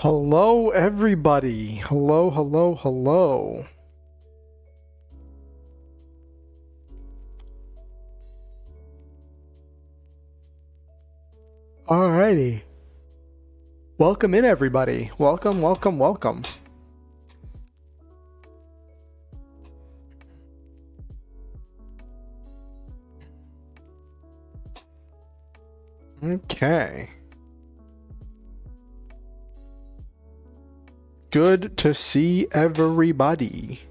Hello, everybody. Hello, hello, hello. Alrighty. Welcome in, everybody. Welcome, welcome, welcome. Okay. Good to see everybody.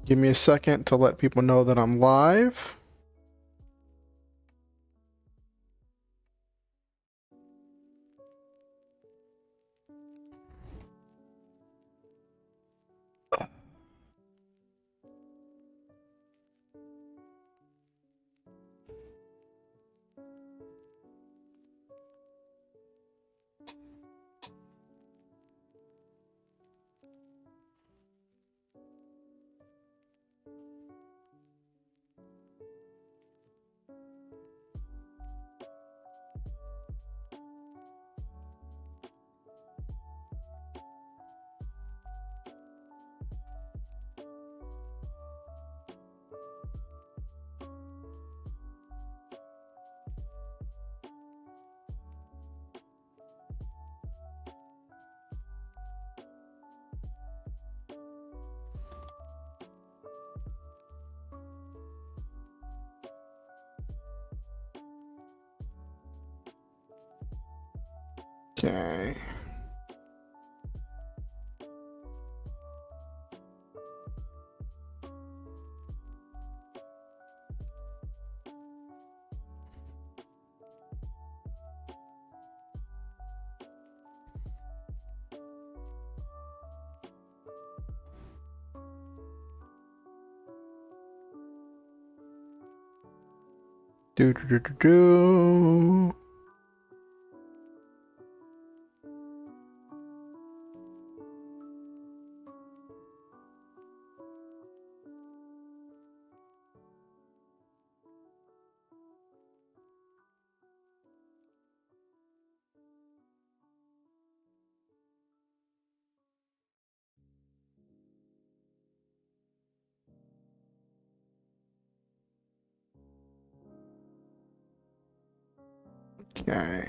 Give me a second to let people know that I'm live. Okay. Do. Okay.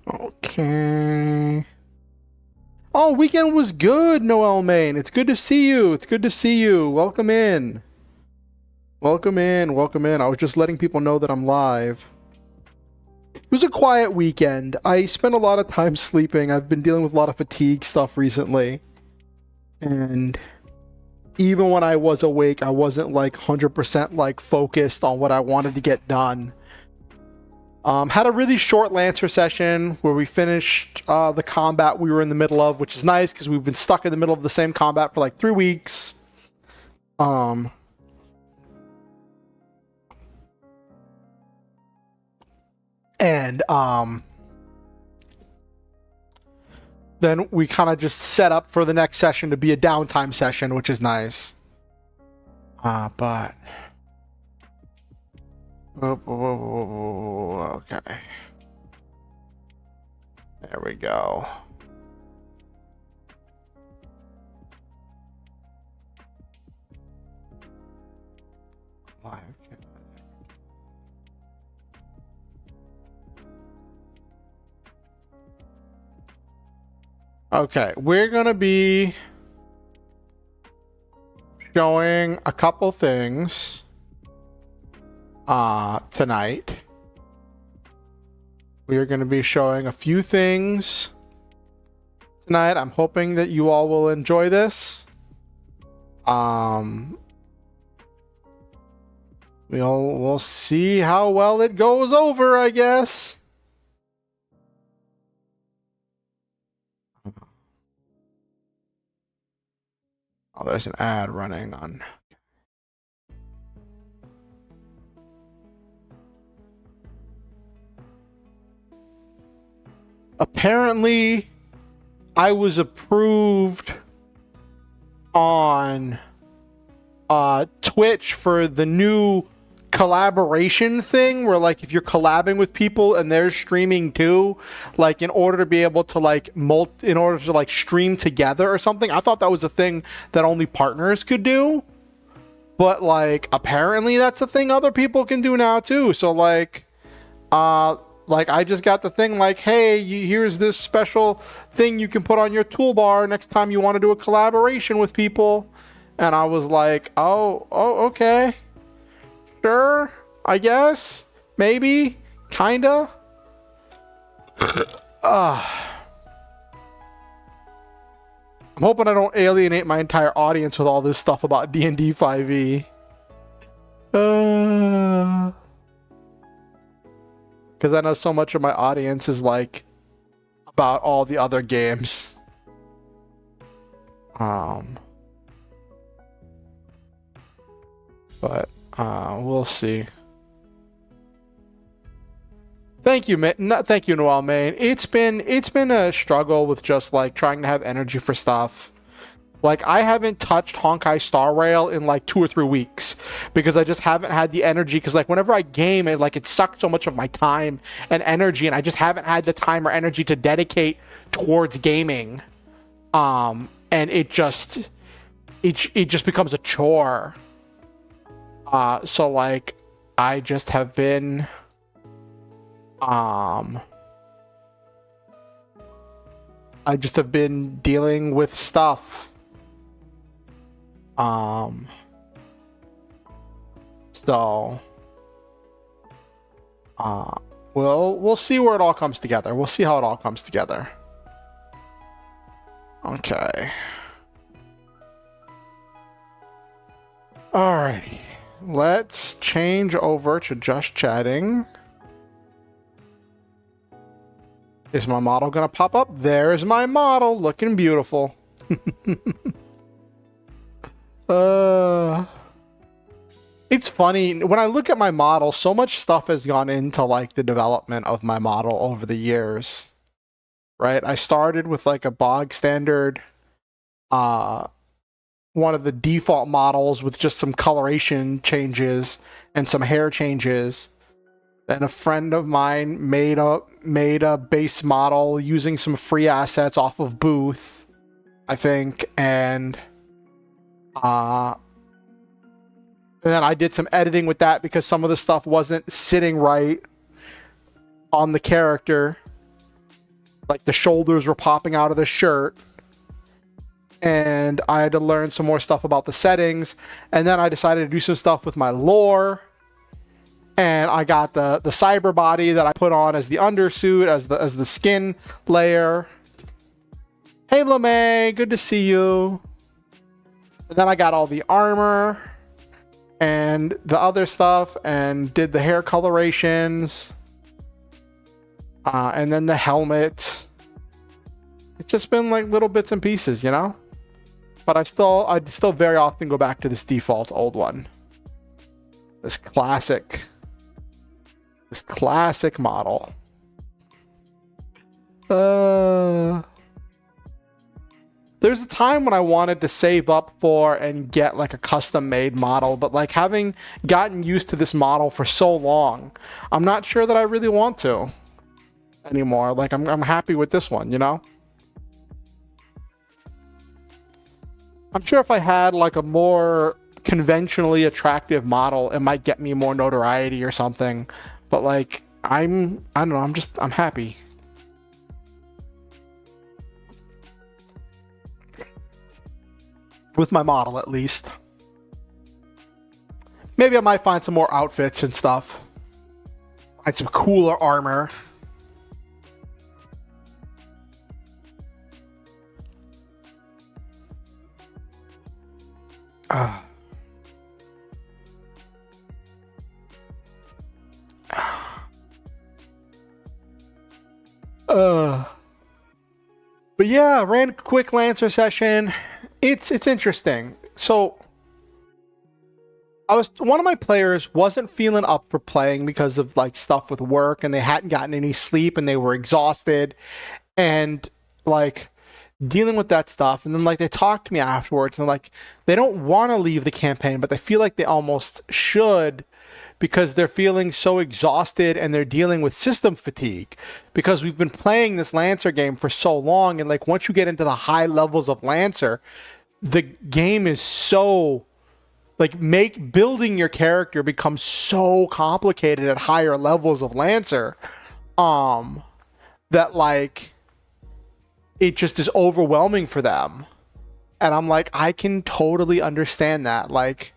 Okay. Oh, weekend was good, Noel Main. It's good to see you. It's good to see you. Welcome in. Welcome in. Welcome in. I was just letting people know that I'm live. It was a quiet weekend. I spent a lot of time sleeping. I've been dealing with a lot of fatigue stuff recently. And even when I was awake, I wasn't like 100% like focused on what I wanted to get done. Had a really short Lancer session where we finished the combat we were in the middle of, which is nice because we've been stuck in the middle of the same combat for like 3 weeks. And then we kind of just set up for the next session to be a downtime session, which is nice. But okay, there we go. Live. Okay, we're gonna be showing a couple things tonight. We are going to be showing a few things tonight. I'm hoping that you all will enjoy this. We'll see how well it goes over, I guess. Oh, there's an ad running on. Apparently, I was approved on Twitch for the new collaboration thing where like if you're collabing with people and they're streaming too, like in order to be able to like in order to like stream together or something. I thought that was a thing that only partners could do, but like apparently that's a thing other people can do now too. So like I just got the thing like, hey, here's this special thing you can put on your toolbar next time you want to do a collaboration with people. And I was like, oh, okay. Sure, I guess. Maybe. Kinda. I'm hoping I don't alienate my entire audience with all this stuff about D&D 5e. Because I know so much of my audience is like about all the other games. But we'll see. Thank you, thank you, Noel Main. It's been a struggle with just like trying to have energy for stuff. Like I haven't touched Honkai Star Rail in like 2 or 3 weeks because I just haven't had the energy. Because like whenever I game, it sucked so much of my time and energy, and I just haven't had the time or energy to dedicate towards gaming. And it just becomes a chore. So like I just have been dealing with stuff. So we'll see where it all comes together. We'll see how it all comes together. Okay. Alrighty. Let's change over to just chatting. Is my model gonna pop up? There's my model, looking beautiful. It's funny, when I look at my model, so much stuff has gone into like the development of my model over the years. Right? I started with like a bog standard one of the default models with just some coloration changes and some hair changes. Then a friend of mine made a base model using some free assets off of Booth, I think, and then I did some editing with that because some of the stuff wasn't sitting right on the character. Like the shoulders were popping out of the shirt. and I had to learn some more stuff about the settings, and then I decided to do some stuff with my lore, and I got the cyber body that I put on as the undersuit, as the skin layer. Hey LeMay, good to see you. And then I got all the armor and the other stuff, and did the hair colorations, and then the helmet. It's just been like little bits and pieces, you know? But I still very often go back to this default old one. This classic model. There's a time when I wanted to save up for and get like a custom made model, but like having gotten used to this model for so long, I'm not sure that I really want to anymore. Like I'm happy with this one, you know? I'm sure if I had like a more conventionally attractive model, it might get me more notoriety or something. But like, I don't know, I'm happy. With my model, at least. Maybe I might find some more outfits and stuff. Find some cooler armor. But yeah, ran a quick Lancer session. It's interesting. So one of my players wasn't feeling up for playing because of like stuff with work, and they hadn't gotten any sleep and they were exhausted and like dealing with that stuff. And then like they talked to me afterwards, and like they don't want to leave the campaign, but they feel like they almost should, because they're feeling so exhausted and they're dealing with system fatigue, because we've been playing this Lancer game for so long. And like once you get into the high levels of Lancer, the game is so like building your character becomes so complicated at higher levels of Lancer, that like it just is overwhelming for them. And I'm like, I can totally understand that. Like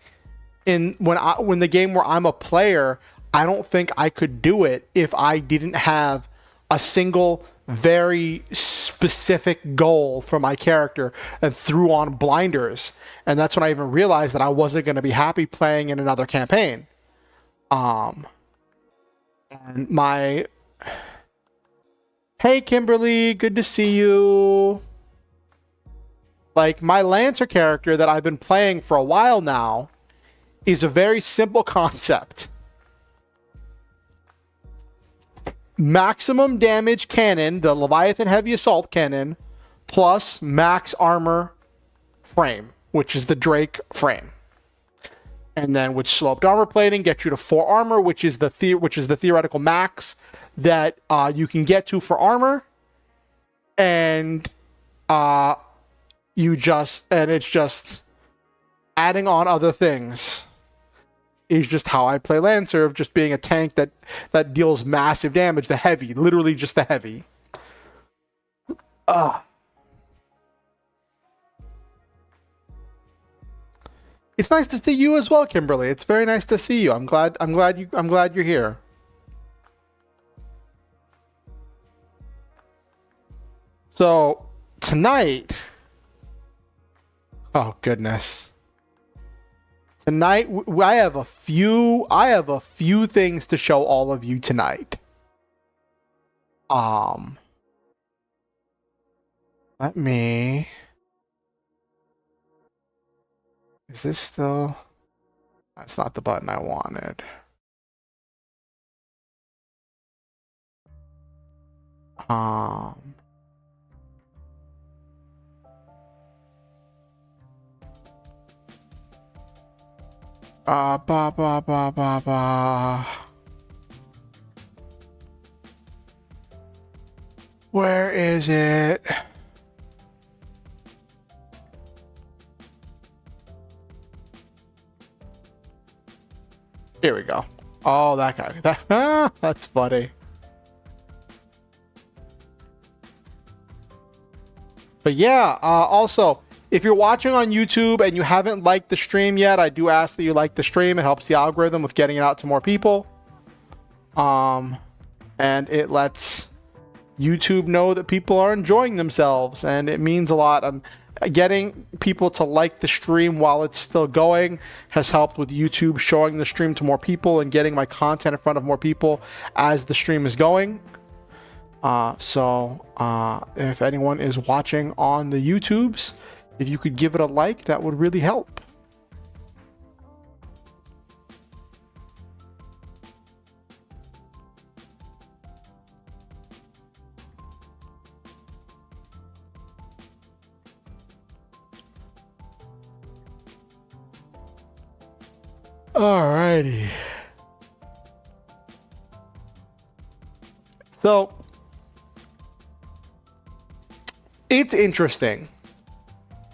when the game where I'm a player, I don't think I could do it if I didn't have a single very specific goal for my character and threw on blinders. And that's when I even realized that I wasn't going to be happy playing in another campaign. And hey Kimberly, good to see you. Like my Lancer character that I've been playing for a while now is a very simple concept. Maximum damage cannon, the Leviathan heavy assault cannon, plus max armor frame, which is the Drake frame. And then with sloped armor plating gets you to 4 armor, which is the theoretical max that you can get to for armor. And it's just adding on other things. Is just how I play Lancer, of just being a tank that deals massive damage. The heavy, literally just the heavy. It's nice to see you as well, Kimberly. It's very nice to see you. I'm glad you're here. So tonight, oh goodness. Tonight, I have a few things to show all of you tonight. Let me... Is this still... That's not the button I wanted. Where is it? Here we go. Oh, that guy. That's funny. But yeah, also, If you're watching on YouTube and you haven't liked the stream yet, I do ask that you like the stream. It helps the algorithm with getting it out to more people. And it lets YouTube know that people are enjoying themselves, and it means a lot. Getting people to like the stream while it's still going has helped with YouTube showing the stream to more people and getting my content in front of more people as the stream is going. So if anyone is watching on the YouTubes, if you could give it a like, that would really help. Alrighty. So it's interesting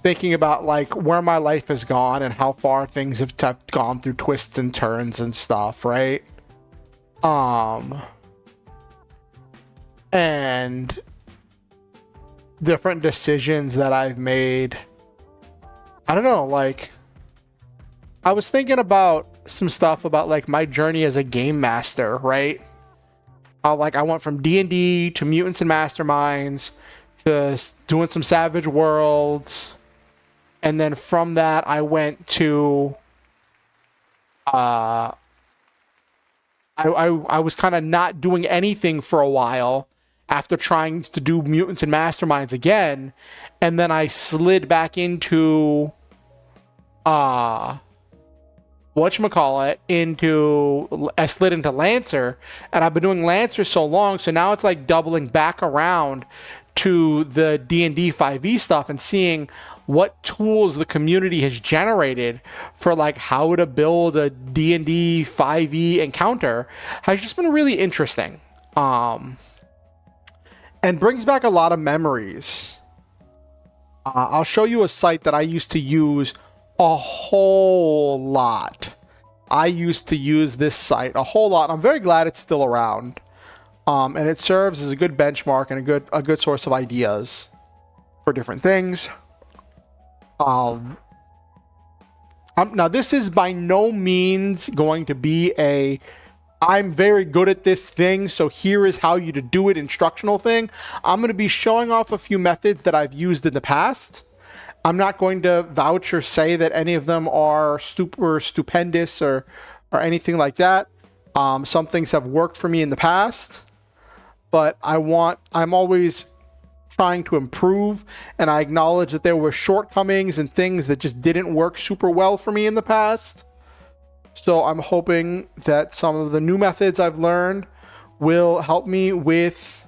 thinking about like where my life has gone and how far things have gone through twists and turns and stuff, right? And different decisions that I've made. I don't know, like I was thinking about some stuff about like my journey as a game master, right? Like I went from D&D to Mutants and Masterminds to doing some Savage Worlds, and then from that I went to I was kind of not doing anything for a while after trying to do Mutants and Masterminds again, and then I slid back into I slid into Lancer, and I've been doing Lancer so long, so now it's like doubling back around to the D&D 5e stuff and seeing what tools the community has generated for like how to build a D&D 5e encounter has just been really interesting. And brings back a lot of memories. I'll show you a site that I used to use a whole lot. I used to use this site a whole lot. I'm very glad it's still around. And it serves as a good benchmark and a good source of ideas for different things. Now this is by no means going to be I'm very good at this thing, so here is how you to do it instructional thing. I'm going to be showing off a few methods that I've used in the past. I'm not going to vouch or say that any of them are super stupendous or anything like that. Some things have worked for me in the past, but I'm always trying to improve, and I acknowledge that there were shortcomings and things that just didn't work super well for me in the past. So I'm hoping that some of the new methods I've learned will help me with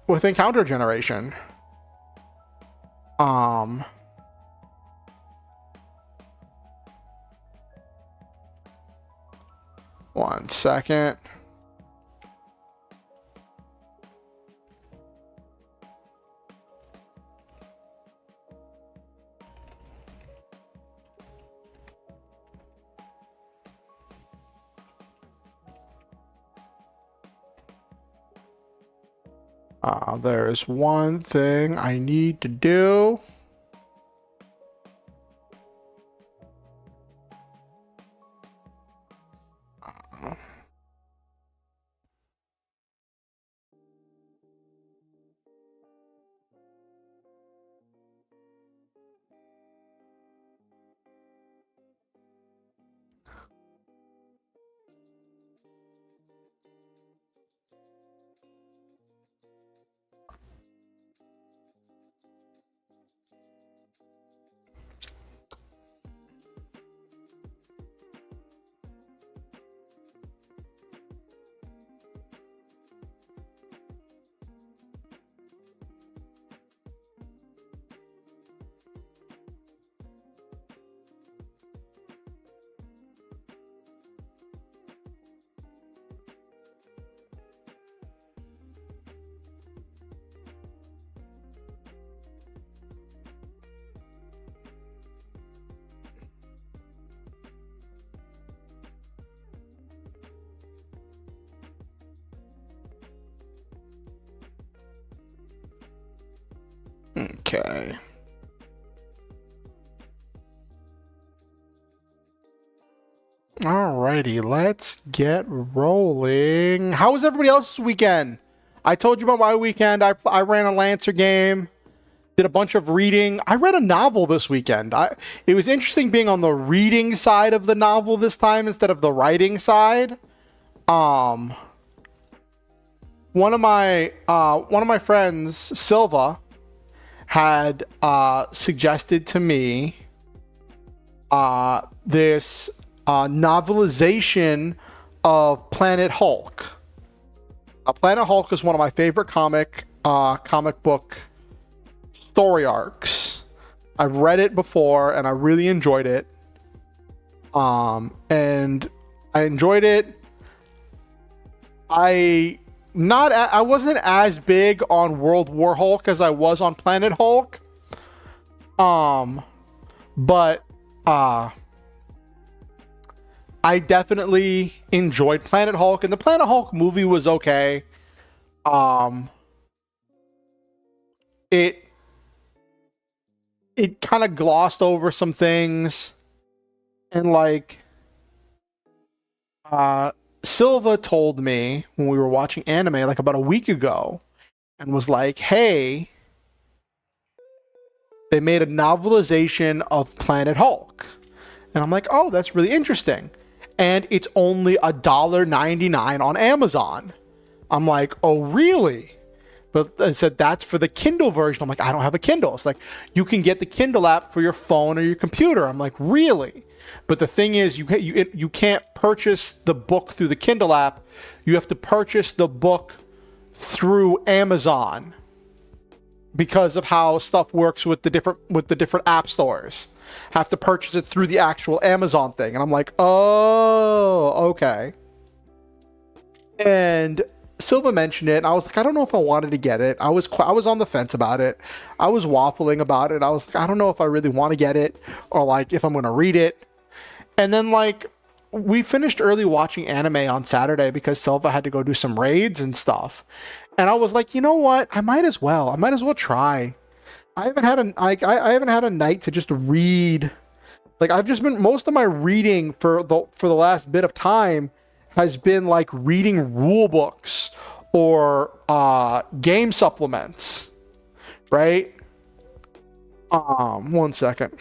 encounter generation. One second. There's one thing I need to do. Okay. Alrighty, let's get rolling. How was everybody else's weekend? I told you about my weekend. I ran a Lancer game, did a bunch of reading. I read a novel this weekend. It was interesting being on the reading side of the novel this time instead of the writing side. One of my friends, Silva, had suggested to me this novelization of Planet Hulk. Planet Hulk is one of my favorite comic book story arcs. I've read it before and I really enjoyed it. And I enjoyed it. I wasn't as big on World War Hulk as I was on Planet Hulk. But I definitely enjoyed Planet Hulk, and the Planet Hulk movie was okay. It kind of glossed over some things, and like Silva told me when we were watching anime like about a week ago, and was like, "Hey, they made a novelization of Planet Hulk," and I'm like, "Oh, that's really interesting." And it's only $1.99 on Amazon. I'm like, oh, really? But I said, that's for the Kindle version. I'm like, I don't have a Kindle. It's like, you can get the Kindle app for your phone or your computer. I'm like, really? But the thing is, you can't purchase the book through the Kindle app. You have to purchase the book through Amazon because of how stuff works with the different app stores. Have to purchase it through the actual Amazon thing. And I'm like, oh, okay. And Silva mentioned it, and I was like, I don't know if I wanted to get it. I was on the fence about it. I was waffling about it. I was like, I don't know if I really want to get it or like if I'm going to read it. And then like we finished early watching anime on Saturday because Silva had to go do some raids and stuff. And I was like, you know what? I might as well try. I haven't had a night to just read. Like I've just been, most of my reading for the last bit of time has been like reading rule books or game supplements, right? 1 second.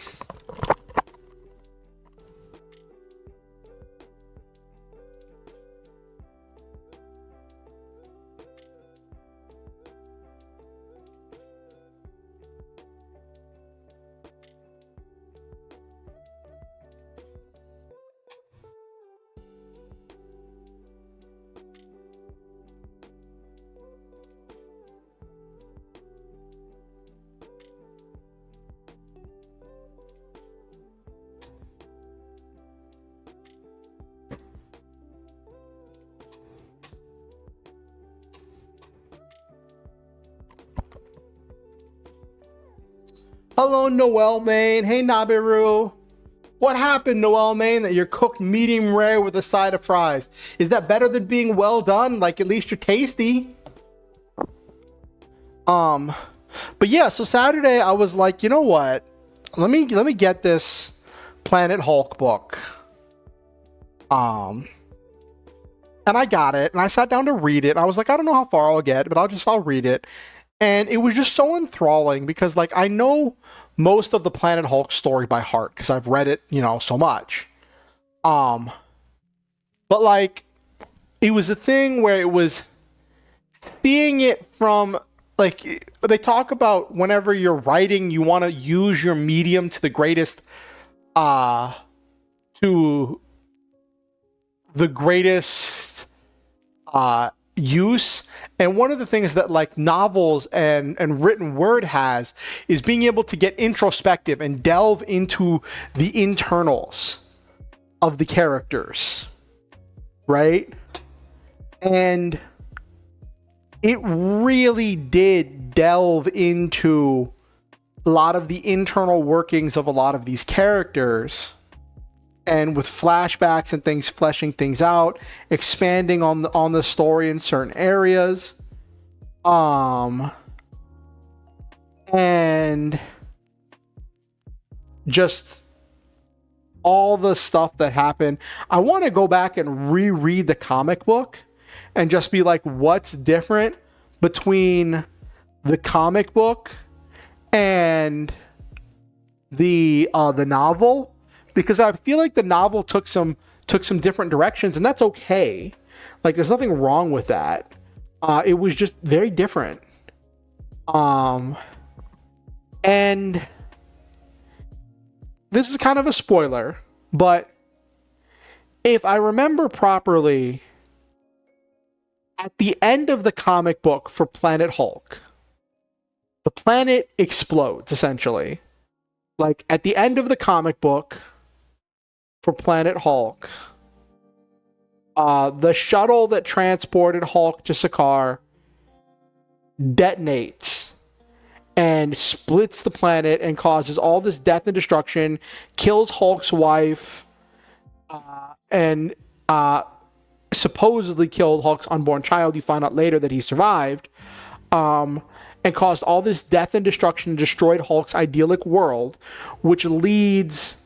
Hello, Noel Main. Hey, Nabiru. What happened, Noel Main, that you're cooked medium rare with a side of fries? Is that better than being well done? Like, at least you're tasty. But yeah, so Saturday I was like, you know what? Let me get this Planet Hulk book. And I got it, and I sat down to read it. And I was like, I don't know how far I'll get, but I'll read it. And it was just so enthralling because, like, I know most of the Planet Hulk story by heart because I've read it, you know, so much. But, like, it was a thing where it was seeing it from, like, they talk about whenever you're writing, you want to use your medium to the greatest, use. And one of the things that like novels and written word has is being able to get introspective and delve into the internals of the characters, right? And it really did delve into a lot of the internal workings of a lot of these characters, and with flashbacks and things, fleshing things out, expanding on the story in certain areas. And and just all the stuff that happened. I want to go back and reread the comic book and just be like, what's different between the comic book and the novel, because I feel like the novel took some different directions, and that's okay. Like, there's nothing wrong with that. It was just very different. And this is kind of a spoiler, but if I remember properly, at the end of the comic book for Planet Hulk, the planet explodes, essentially. Like, at the end of the comic book for Planet Hulk, the shuttle that transported Hulk to Sakaar detonates and splits the planet and causes all this death and destruction, kills Hulk's wife, and supposedly killed Hulk's unborn child. You find out later that he survived, and caused all this death and destruction, destroyed Hulk's idyllic world, which leads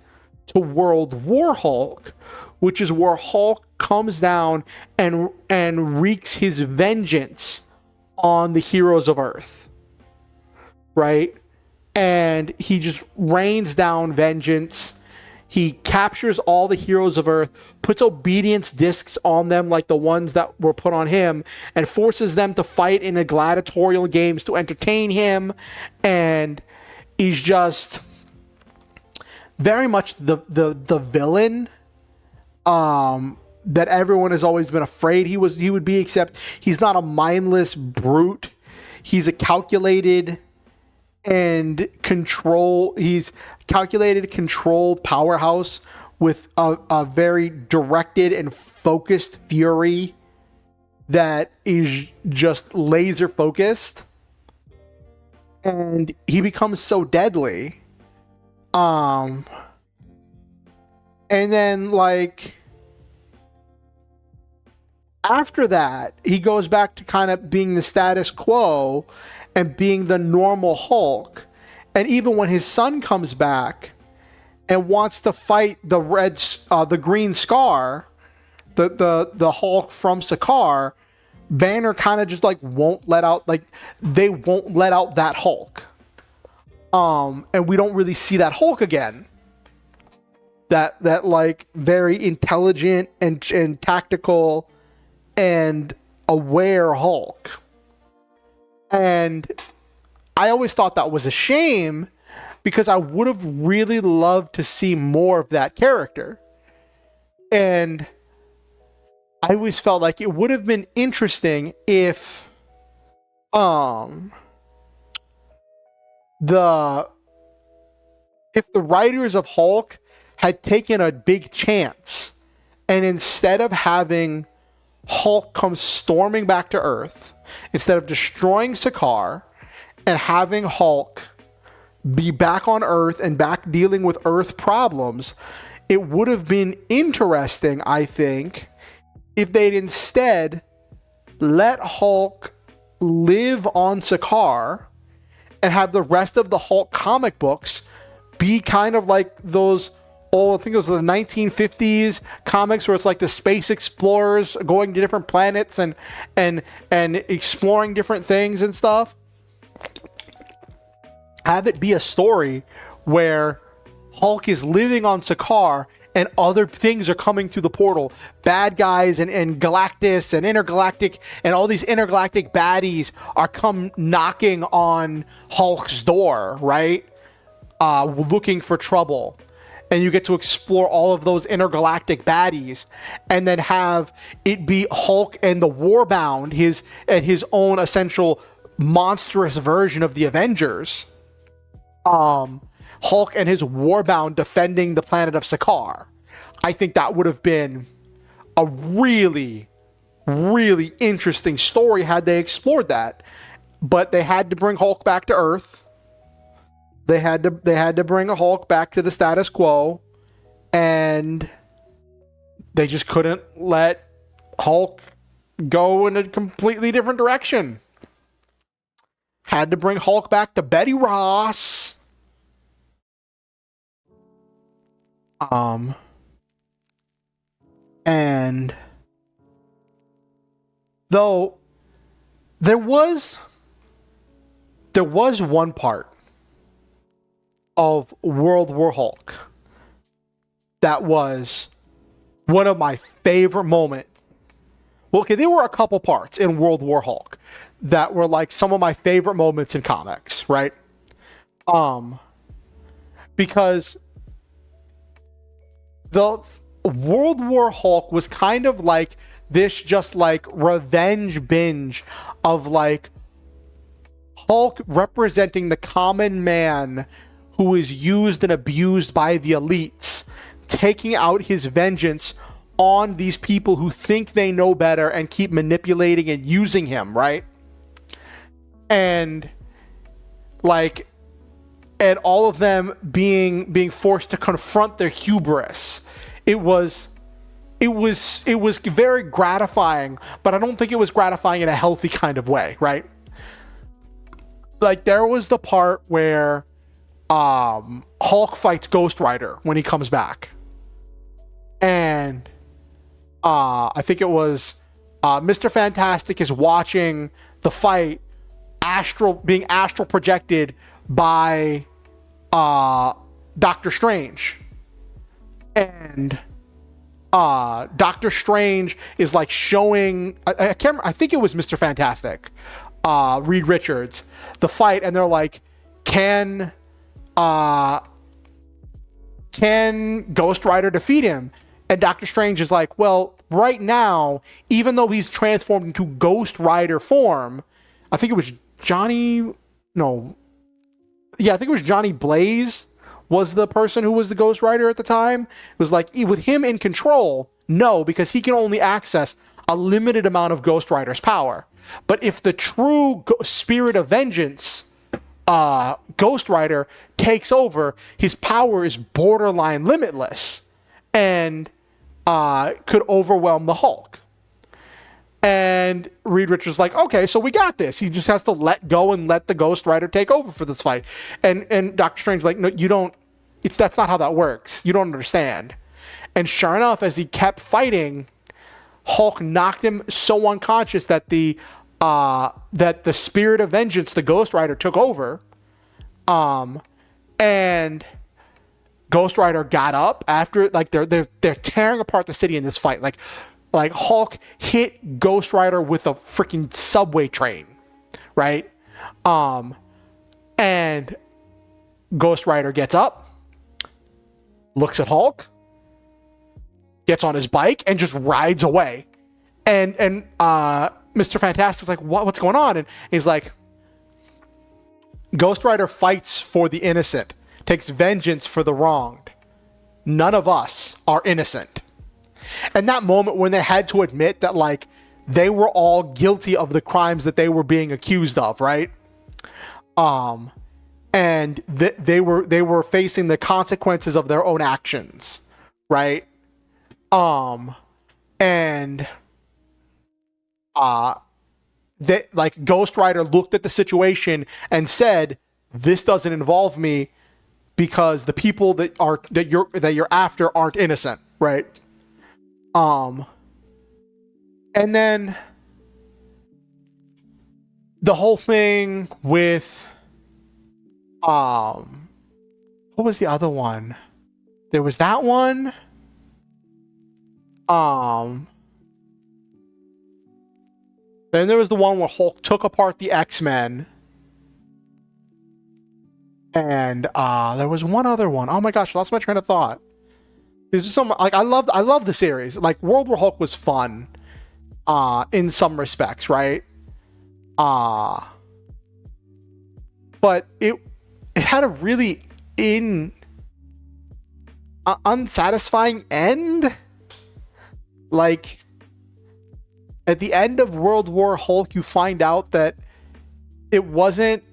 to World War Hulk, which is where Hulk comes down and wreaks his vengeance on the heroes of Earth. Right? And he just rains down vengeance. He captures all the heroes of Earth, puts obedience discs on them like the ones that were put on him, and forces them to fight in a gladiatorial games to entertain him. And he's just very much the villain that everyone has always been afraid he would be, except he's not a mindless brute. He's a calculated and controlled powerhouse with a very directed and focused fury that is just laser focused, and he becomes so deadly. And then, like, after that, he goes back to kind of being the status quo and being the normal Hulk. And even when his son comes back and wants to fight the Green Scar, the Hulk from Sakaar, Banner kind of just like won't let out that Hulk. And we don't really see that Hulk again. That like very intelligent and tactical and aware Hulk. And I always thought that was a shame, because I would have really loved to see more of that character. And I always felt like it would have been interesting if the writers of Hulk had taken a big chance, and instead of having Hulk come storming back to Earth, instead of destroying Sakaar and having Hulk be back on Earth and back dealing with Earth problems, it would have been interesting, I think, if they'd instead let Hulk live on Sakaar and have the rest of the Hulk comic books be kind of like those I think it was the 1950s comics where it's like the space explorers going to different planets and exploring different things and stuff. Have it be a story where Hulk is living on Sakaar and other things are coming through the portal. Bad guys and Galactus and intergalactic and all these intergalactic baddies are come knocking on Hulk's door, right? Looking for trouble. And you get to explore all of those intergalactic baddies, and then have it be Hulk and the Warbound, his own essential monstrous version of the Avengers. Hulk and his Warbound defending the planet of Sakaar. I think that would have been a really, really interesting story had they explored that. But they had to bring Hulk back to Earth. They had to bring a Hulk back to the status quo, and they just couldn't let Hulk go in a completely different direction. Had to bring Hulk back to Betty Ross. And though there was one part of World War Hulk that was one of my favorite moments. Well, okay, there were a couple parts in World War Hulk that were like some of my favorite moments in comics, right? Because the World War Hulk was kind of like this just like revenge binge of like Hulk representing the common man who is used and abused by the elites, taking out his vengeance on these people who think they know better and keep manipulating and using him, right? And like, and all of them being forced to confront their hubris. It was very gratifying, but I don't think it was gratifying in a healthy kind of way, right? Like there was the part where Hulk fights Ghost Rider when he comes back. And I think it was Mr. Fantastic is watching the fight being astral projected by Doctor Strange. And Doctor Strange is like showing I can't remember, I think it was Mr. Fantastic, Reed Richards, the fight, and they're like, can Ghost Rider defeat him? And Doctor Strange is like, well, right now, even though he's transformed into Ghost Rider form, I think it was Johnny Blaze was the person who was the Ghost Rider at the time. It was like, with him in control, no, because he can only access a limited amount of Ghost Rider's power. But if the true spirit of vengeance, Ghost Rider, takes over, his power is borderline limitless and could overwhelm the Hulk. And Reed Richards like, okay, so we got this. He just has to let go and let the Ghost Rider take over for this fight. And Doctor Strange like, no, you don't. That's not how that works. You don't understand. And sure enough, as he kept fighting, Hulk knocked him so unconscious that the spirit of vengeance, the Ghost Rider, took over. And Ghost Rider got up after, like, they're tearing apart the city in this fight. Like Hulk hit Ghost Rider with a freaking subway train, right? And Ghost Rider gets up, looks at Hulk, gets on his bike, and just rides away. And Mr. Fantastic's like, what's going on? And he's like, Ghost Rider fights for the innocent, takes vengeance for the wronged. None of us are innocent. And that moment when they had to admit that, like, they were all guilty of the crimes that they were being accused of, right? And they were facing the consequences of their own actions, right? And like, Ghost Rider looked at the situation and said, "This doesn't involve me because the people that you're after aren't innocent," right? And then the whole thing with what was the other one? There was that one. Then there was the one where Hulk took apart the X-Men. And there was one other one. Oh my gosh, I lost my train of thought. This is some, like, I love the series. Like, World War Hulk was fun in some respects, right? But it had a really unsatisfying end. Like, at the end of World War Hulk, you find out that it wasn't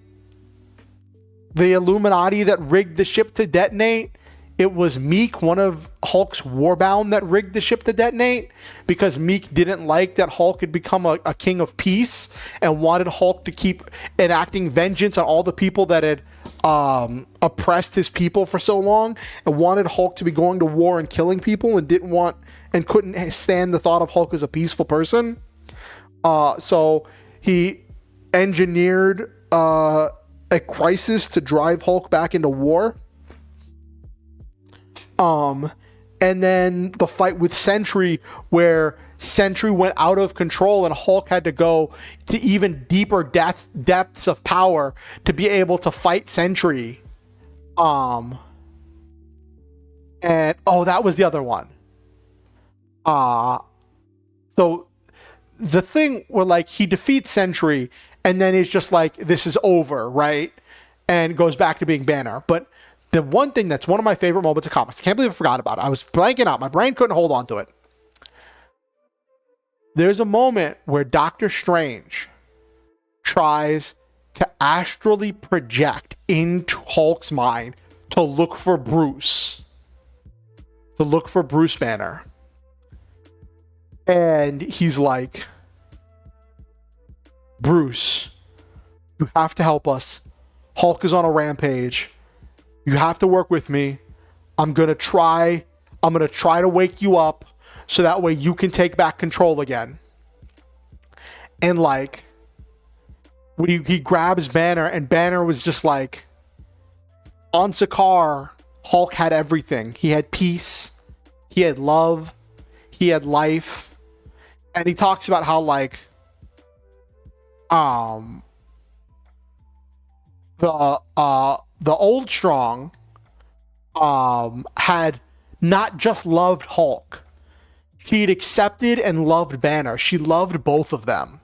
the Illuminati that rigged the ship to detonate. it was Meek, one of Hulk's Warbound, that rigged the ship to detonate, because Meek didn't like that Hulk had become a king of peace and wanted Hulk to keep enacting vengeance on all the people that had oppressed his people for so long, and wanted Hulk to be going to war and killing people, and didn't want and couldn't stand the thought of Hulk as a peaceful person. So he engineered a crisis to drive Hulk back into war. And then the fight with Sentry, where Sentry went out of control and Hulk had to go to even deeper depths of power to be able to fight Sentry. And that was the other one. So the thing where like he defeats Sentry and then he's just like, this is over, right? And goes back to being Banner. But the one thing that's one of my favorite moments of comics, I can't believe I forgot about it. I was blanking out. My brain couldn't hold on to it. There's a moment where Doctor Strange tries to astrally project into Hulk's mind to look for Bruce. To look for Bruce Banner. And he's like, Bruce, you have to help us. Hulk is on a rampage. You have to work with me. I'm going to try to wake you up so that way you can take back control again. And like, when he grabs Banner, and Banner was just like, on Sakaar, Hulk had everything. He had peace. He had love. He had life. And he talks about how like, the Old Strong had not just loved Hulk. She had accepted and loved Banner. She loved both of them.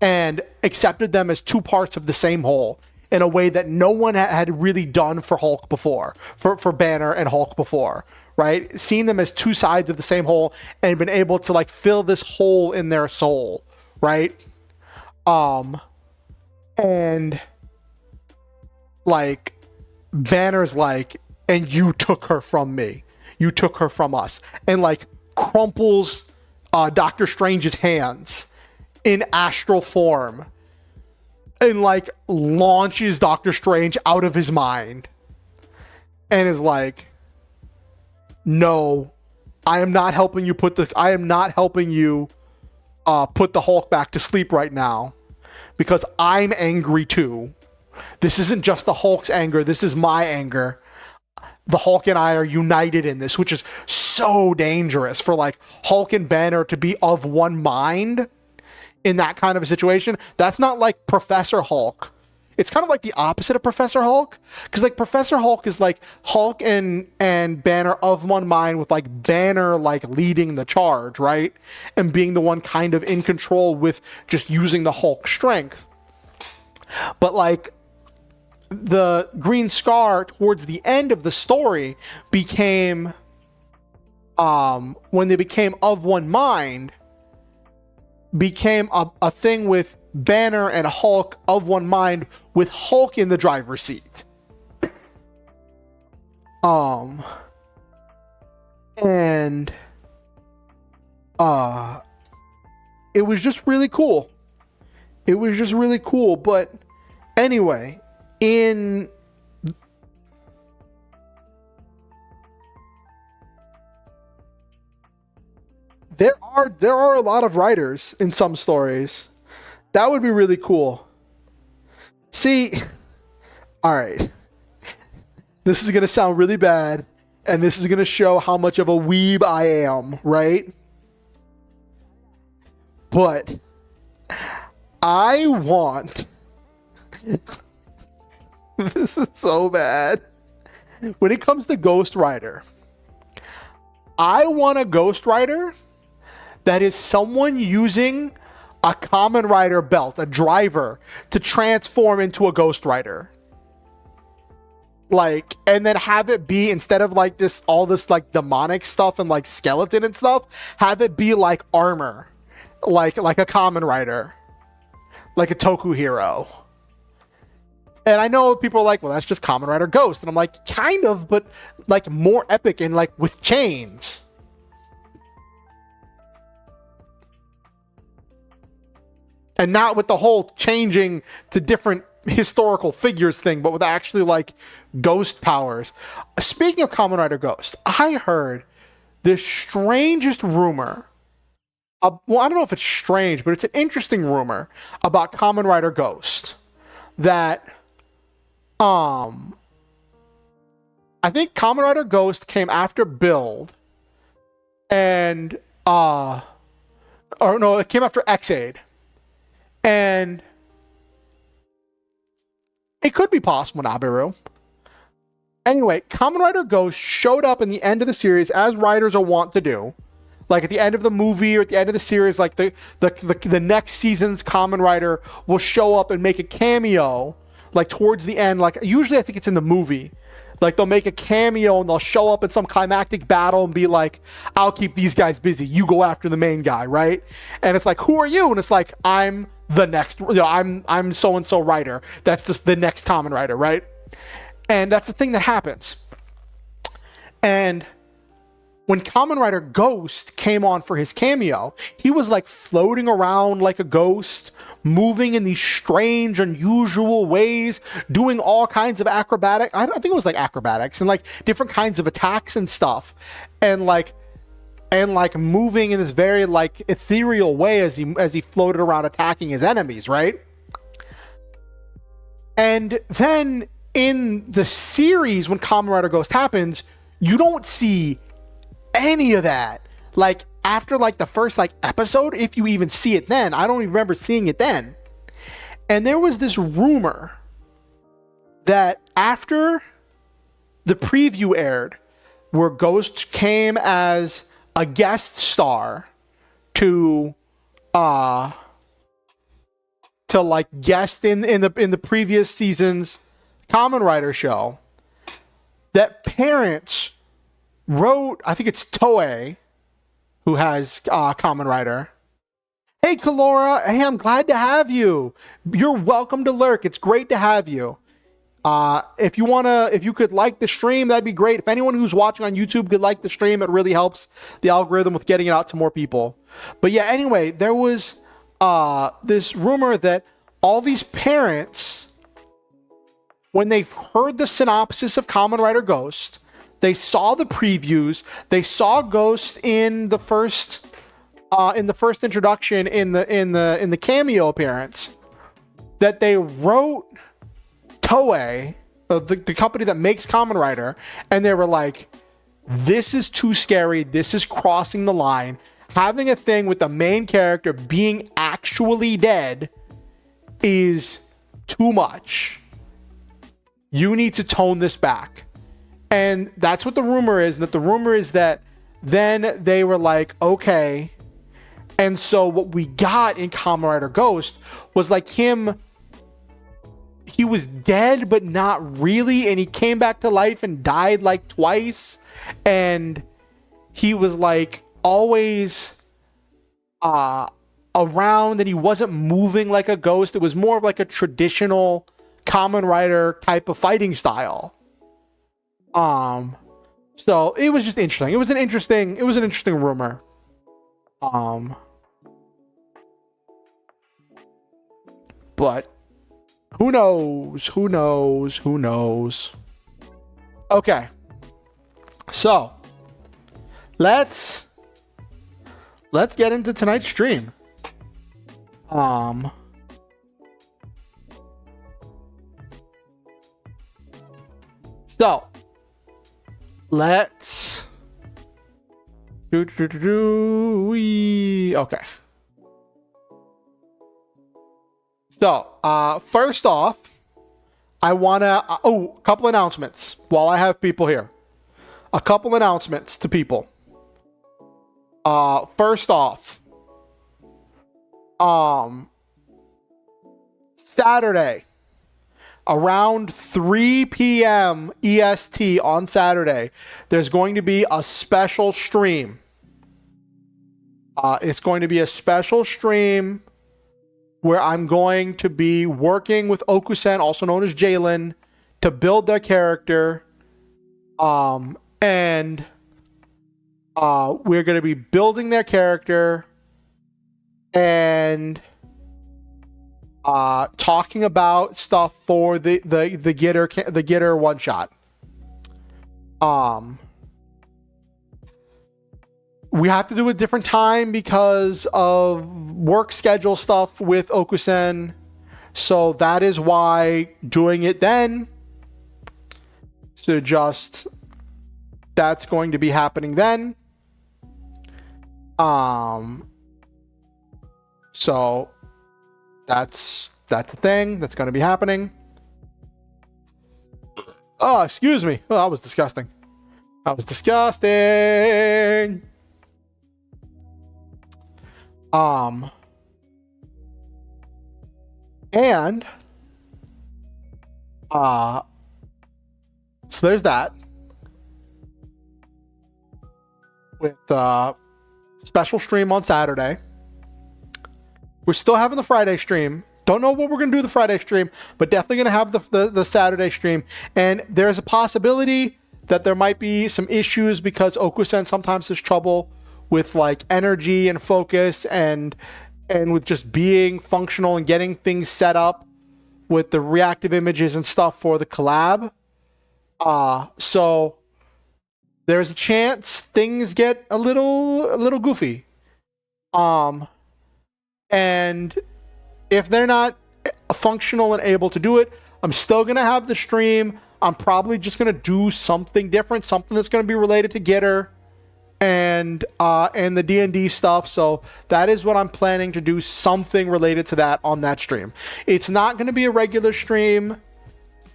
And accepted them as two parts of the same whole in a way that no one had really done for Hulk before. For Banner and Hulk before. Right? Seeing them as two sides of the same whole and been able to like fill this hole in their soul. Right? And like Banner's like, and you took her from me. You took her from us. And like crumples Doctor Strange's hands in astral form. And like launches Doctor Strange out of his mind. And is like, no, I am not helping you put the Hulk back to sleep right now. Because I'm angry too. This isn't just the Hulk's anger. This is my anger. The Hulk and I are united in this, which is so dangerous for like Hulk and Banner to be of one mind in that kind of a situation. That's not like Professor Hulk. It's kind of like the opposite of Professor Hulk. Because like Professor Hulk is like Hulk and Banner of one mind, with like Banner like leading the charge, right? And being the one kind of in control with just using the Hulk strength. But like the Green Scar towards the end of the story became, when they became of one mind, became a thing with Banner and Hulk of one mind, with Hulk in the driver's seat. And it was just really cool. It was just really cool. But anyway, there are a lot of writers in some stories. That would be really cool. See, all right. This is going to sound really bad, and this is going to show how much of a weeb I am, right? But I want... This is so bad. When it comes to Ghost Rider, I want a Ghost Rider that is someone using a Kamen Rider belt, a driver, to transform into a Ghost Rider. Like, and then have it be, instead of like this, all this like demonic stuff and like skeleton and stuff, have it be like armor. Like a Kamen Rider. Like a Toku hero. And I know people are like, well, that's just Kamen Rider Ghost. And I'm like, kind of, but like more epic and like with chains. And not with the whole changing to different historical figures thing, but with actually like ghost powers. Speaking of Kamen Rider Ghost, I heard the strangest rumor. Well, I don't know if it's strange, but it's an interesting rumor about Kamen Rider Ghost. That, I think Kamen Rider Ghost came after Build. And, or no, it came after X-Aid. And it could be possible, Nabiru. Anyway, Kamen Rider Ghost showed up in the end of the series, as writers are wont to do. Like at the end of the movie or at the end of the series, like the next season's Kamen Rider will show up and make a cameo, like towards the end. Like usually I think it's in the movie. Like they'll make a cameo and they'll show up in some climactic battle and be like, I'll keep these guys busy. You go after the main guy, right? And it's like, who are you? And it's like, I'm the next, I'm so-and-so writer. That's just the next Kamen Rider, right? And that's the thing that happens. And when Kamen Rider Ghost came on for his cameo, he was like floating around like a ghost, moving in these strange, unusual ways, doing all kinds of acrobatic, I think it was like acrobatics and like different kinds of attacks and stuff. And like moving in this very like ethereal way as he floated around attacking his enemies, right? And then in the series, when Kamen Rider Ghost happens, you don't see any of that. Like after like the first like episode, if you even see it then, I don't even remember seeing it then. And there was this rumor that after the preview aired, where Ghost came as a guest star to like guest in the previous season's Kamen Rider show, that parents wrote, I think it's Toei, who has Kamen Rider. Hey, Kalora. Hey, I'm glad to have you. You're welcome to lurk. It's great to have you. If you could like the stream, that'd be great. If anyone who's watching on YouTube could like the stream, it really helps the algorithm with getting it out to more people. But yeah, anyway, there was this rumor that all these parents, when they've heard the synopsis of Kamen Rider Ghost, they saw the previews, they saw Ghost in the first introduction in the cameo appearance, that they wrote Toei, the company that makes Kamen Rider, and they were like, this is too scary, this is crossing the line. Having a thing with the main character being actually dead is too much. You need to tone this back. And that's what the rumor is. That the rumor is that then they were like, okay. And so what we got in Kamen Rider Ghost was like him, he was dead, but not really. And he came back to life and died like twice. And he was like always around, and he wasn't moving like a ghost. It was more of like a traditional Kamen Rider type of fighting style. So it was just interesting. It was an interesting rumor. But who knows? Okay. So let's get into tonight's stream. So let's okay. So first off, I wanna a couple announcements while I have people here. A couple announcements to people. First off, Saturday, around 3 p.m. EST on Saturday, there's going to be a special stream. It's going to be a special stream where I'm going to be working with Okusen, also known as Jalen, to build their character. And we're going to be building their character and talking about stuff for the Gitter one shot. We have to do a different time because of work schedule stuff with Okusen. So that is why doing it then. So that's going to be happening then. So that's the thing that's going to be happening. Oh, excuse me. Oh, that was disgusting. That was disgusting. And so there's that. With special stream on Saturday. We're still having the Friday stream. Don't know what we're going to do the Friday stream, but definitely going to have the Saturday stream. And there's a possibility that there might be some issues because Okusen sometimes has trouble with like energy and focus and with just being functional and getting things set up with the reactive images and stuff for the collab. So there's a chance things get a little goofy. And if they're not functional and able to do it, I'm still going to have the stream. I'm probably just going to do something different, something that's going to be related to Gitter and the D&D stuff. So that is what I'm planning to do, something related to that on that stream. It's not going to be a regular stream.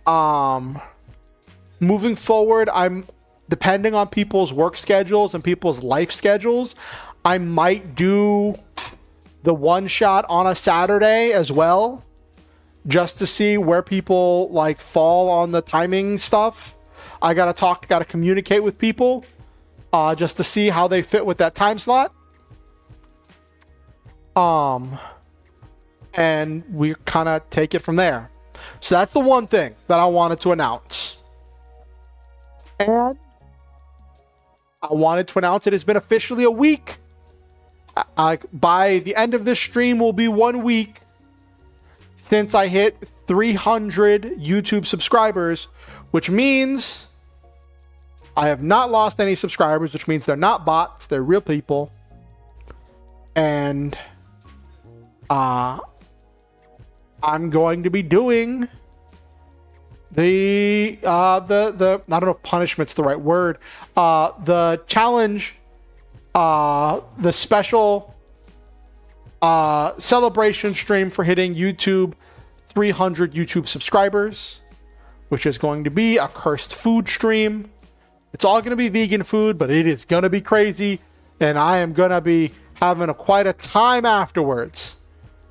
Moving forward, depending on people's work schedules and people's life schedules, I might do the one shot on a Saturday as well, just to see where people like fall on the timing stuff. I gotta communicate with people, just to see how they fit with that time slot. And we kind of take it from there. So that's the one thing that I wanted to announce. And I wanted to announce it has been officially a week. By the end of this stream will be 1 week since I hit 300 YouTube subscribers, which means I have not lost any subscribers, which means they're not bots, they're real people. And I'm going to be doing the I don't know if punishment's the right word, the challenge, the special celebration stream for hitting 300 YouTube subscribers, which is going to be a cursed food stream. It's all going to be vegan food, but it is going to be crazy, and I am going to be having quite a time afterwards.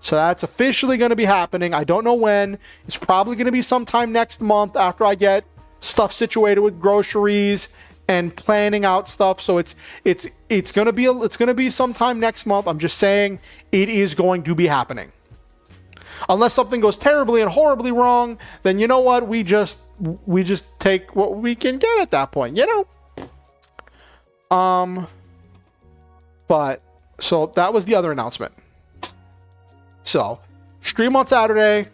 So that's officially going to be happening. I don't know when. It's probably going to be sometime next month after I get stuff situated with groceries and planning out stuff. So it's going to be sometime next month. I'm just saying it is going to be happening. Unless something goes terribly and horribly wrong, then you know what? We just take what we can get at that point, you know? But so that was the other announcement. So, stream on Saturday.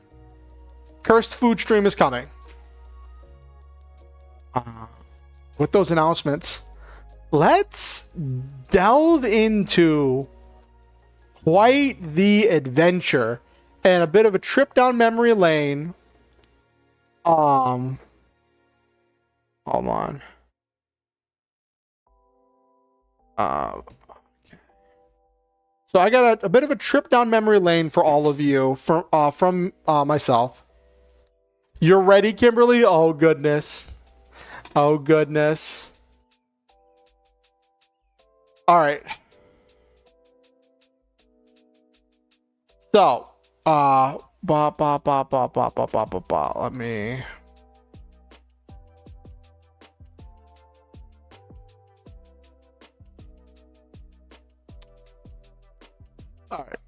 Cursed food stream is coming. With those announcements, let's delve into quite the adventure and a bit of a trip down memory lane. Hold on. So I got a bit of a trip down memory lane for all of you from myself. You're ready, Kimberly? Oh, goodness. Oh, goodness. All right. So, let me... All right.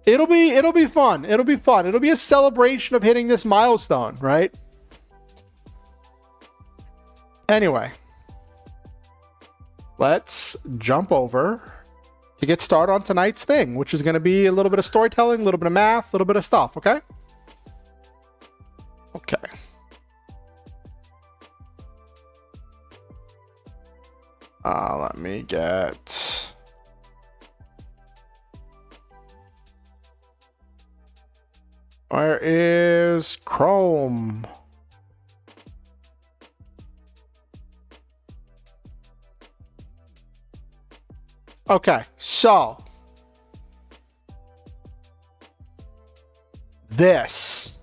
It'll be fun. It'll be fun. It'll be a celebration of hitting this milestone, right? Anyway, let's jump over to get started on tonight's thing, which is going to be a little bit of storytelling, a little bit of math, a little bit of stuff, okay? Okay. Let me get... Where is Chrome? Okay, so this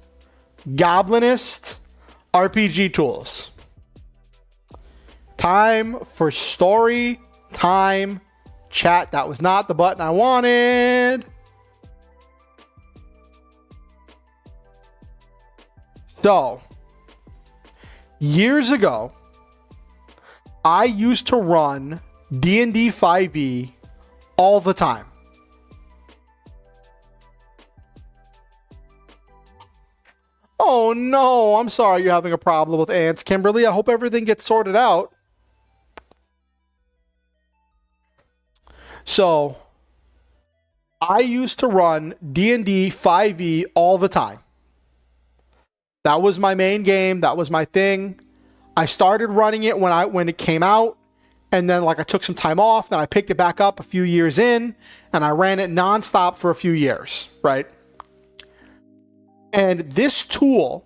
Goblinist RPG tools. Time for story time chat. That was not the button I wanted. So, years ago, I used to run D&D 5e all the time. Oh no, I'm sorry you're having a problem with ants, Kimberly. I hope everything gets sorted out. So, I used to run D&D 5e all the time. That was my main game. That was my thing. I started running it when it came out, and then like I took some time off. Then I picked it back up a few years in, and I ran it nonstop for a few years, right? And this tool,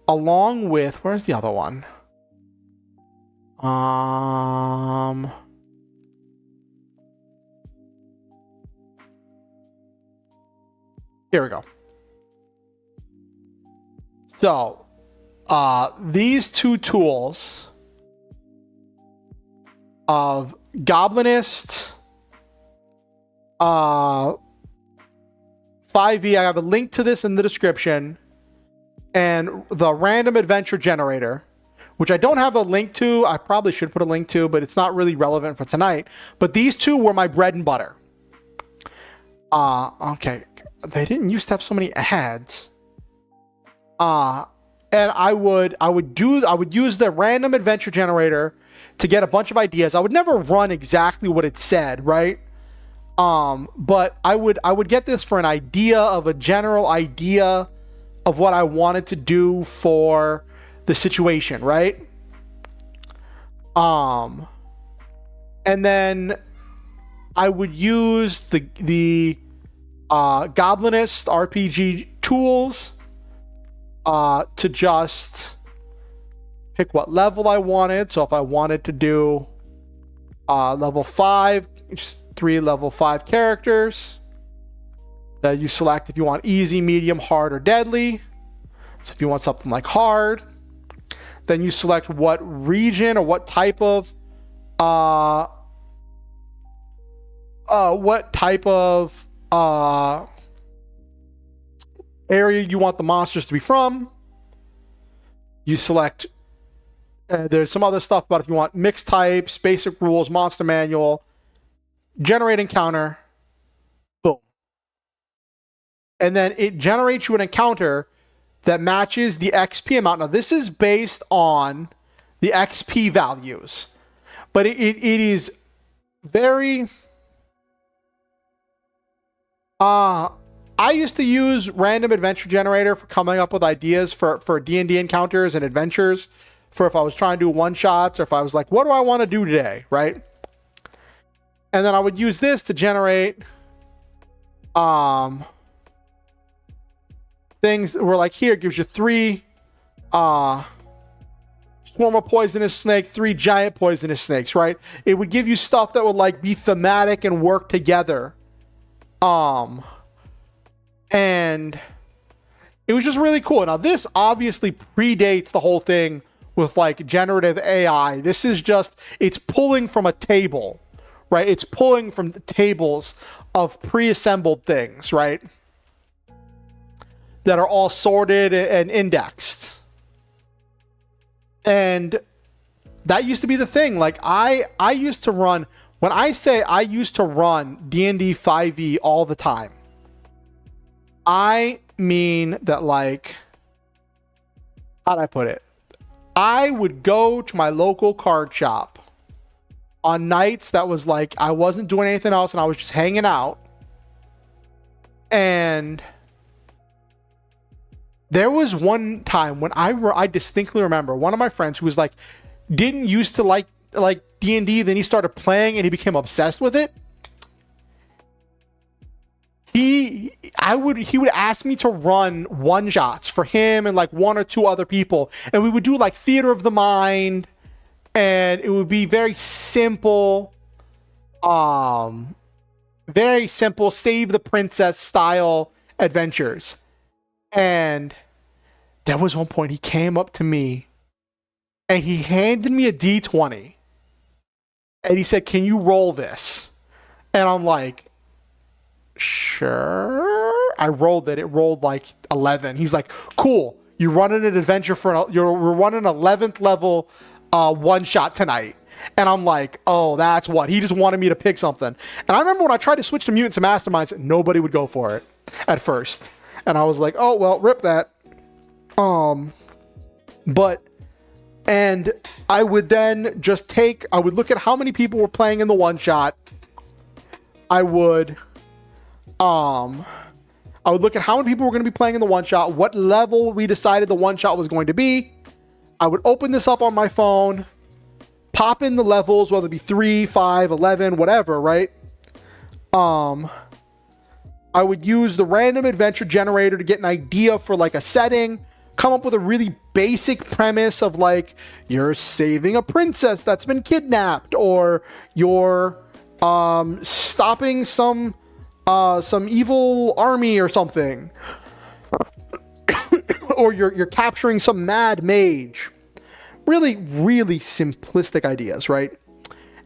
along with where's the other one? Here we go. So, these two tools of Goblinist 5e, I have a link to this in the description, and the random adventure generator, which I don't have a link to. I probably should put a link to, but it's not really relevant for tonight. But these two were my bread and butter. Okay. They didn't used to have so many ads. And I would use the random adventure generator to get a bunch of ideas. I would never run exactly what it said, right? But I would get this for an idea of a general idea of what I wanted to do for the situation, right? And then I would use the Goblinist RPG tools to just pick what level I wanted. So if I wanted to do level 5, just 3 level 5 characters that you select if you want easy, medium, hard, or deadly. So if you want something like hard, then you select what region or what type of area you want the monsters to be from. You select, there's some other stuff about if you want mixed types, basic rules, monster manual, generate encounter, boom. And then it generates you an encounter that matches the XP amount. Now this is based on the XP values, but it is very, I used to use random adventure generator for coming up with ideas for D&D encounters and adventures, for if I was trying to do one shots, or if I was like, what do I want to do today, right? And then I would use this to generate things that were like, here, it gives you 3 swarm of poisonous snake, 3 giant poisonous snakes, right? It would give you stuff that would like be thematic and work together. And it was just really cool. Now this obviously predates the whole thing with like generative AI. This is just, it's pulling from a table, right? It's pulling from tables of pre-assembled things, right? That are all sorted and indexed. And that used to be the thing. Like I used to run, when I say I used to run D&D 5e all the time, I mean that, like, how'd I put it? I would go to my local card shop on nights that was like I wasn't doing anything else and I was just hanging out. And there was one time when I distinctly remember one of my friends who was like, didn't used to like D&D, then he started playing and he became obsessed with it. He would ask me to run one shots for him and like one or two other people, and we would do like theater of the mind, and it would be very simple save the princess style adventures. And there was one point he came up to me and he handed me a D20 and he said, "Can you roll this?" And I'm like, "Sure." I rolled it. It rolled like 11. He's like, "Cool. You're running an adventure you're running 11th level one shot tonight." And I'm like, "Oh, that's what." He just wanted me to pick something. And I remember when I tried to switch to mutants and masterminds, nobody would go for it at first. And I was like, "Oh, well, rip that." And I would then just I would look at how many people were playing in the one shot. I would look at how many people were going to be playing in the one shot, what level we decided the one shot was going to be. I would open this up on my phone, pop in the levels, whether it be 3, 5, 11, whatever, right? I would use the random adventure generator to get an idea for like a setting, come up with a really basic premise of like, you're saving a princess that's been kidnapped, or you're stopping some evil army or something, or you're capturing some mad mage. Really, really simplistic ideas, right?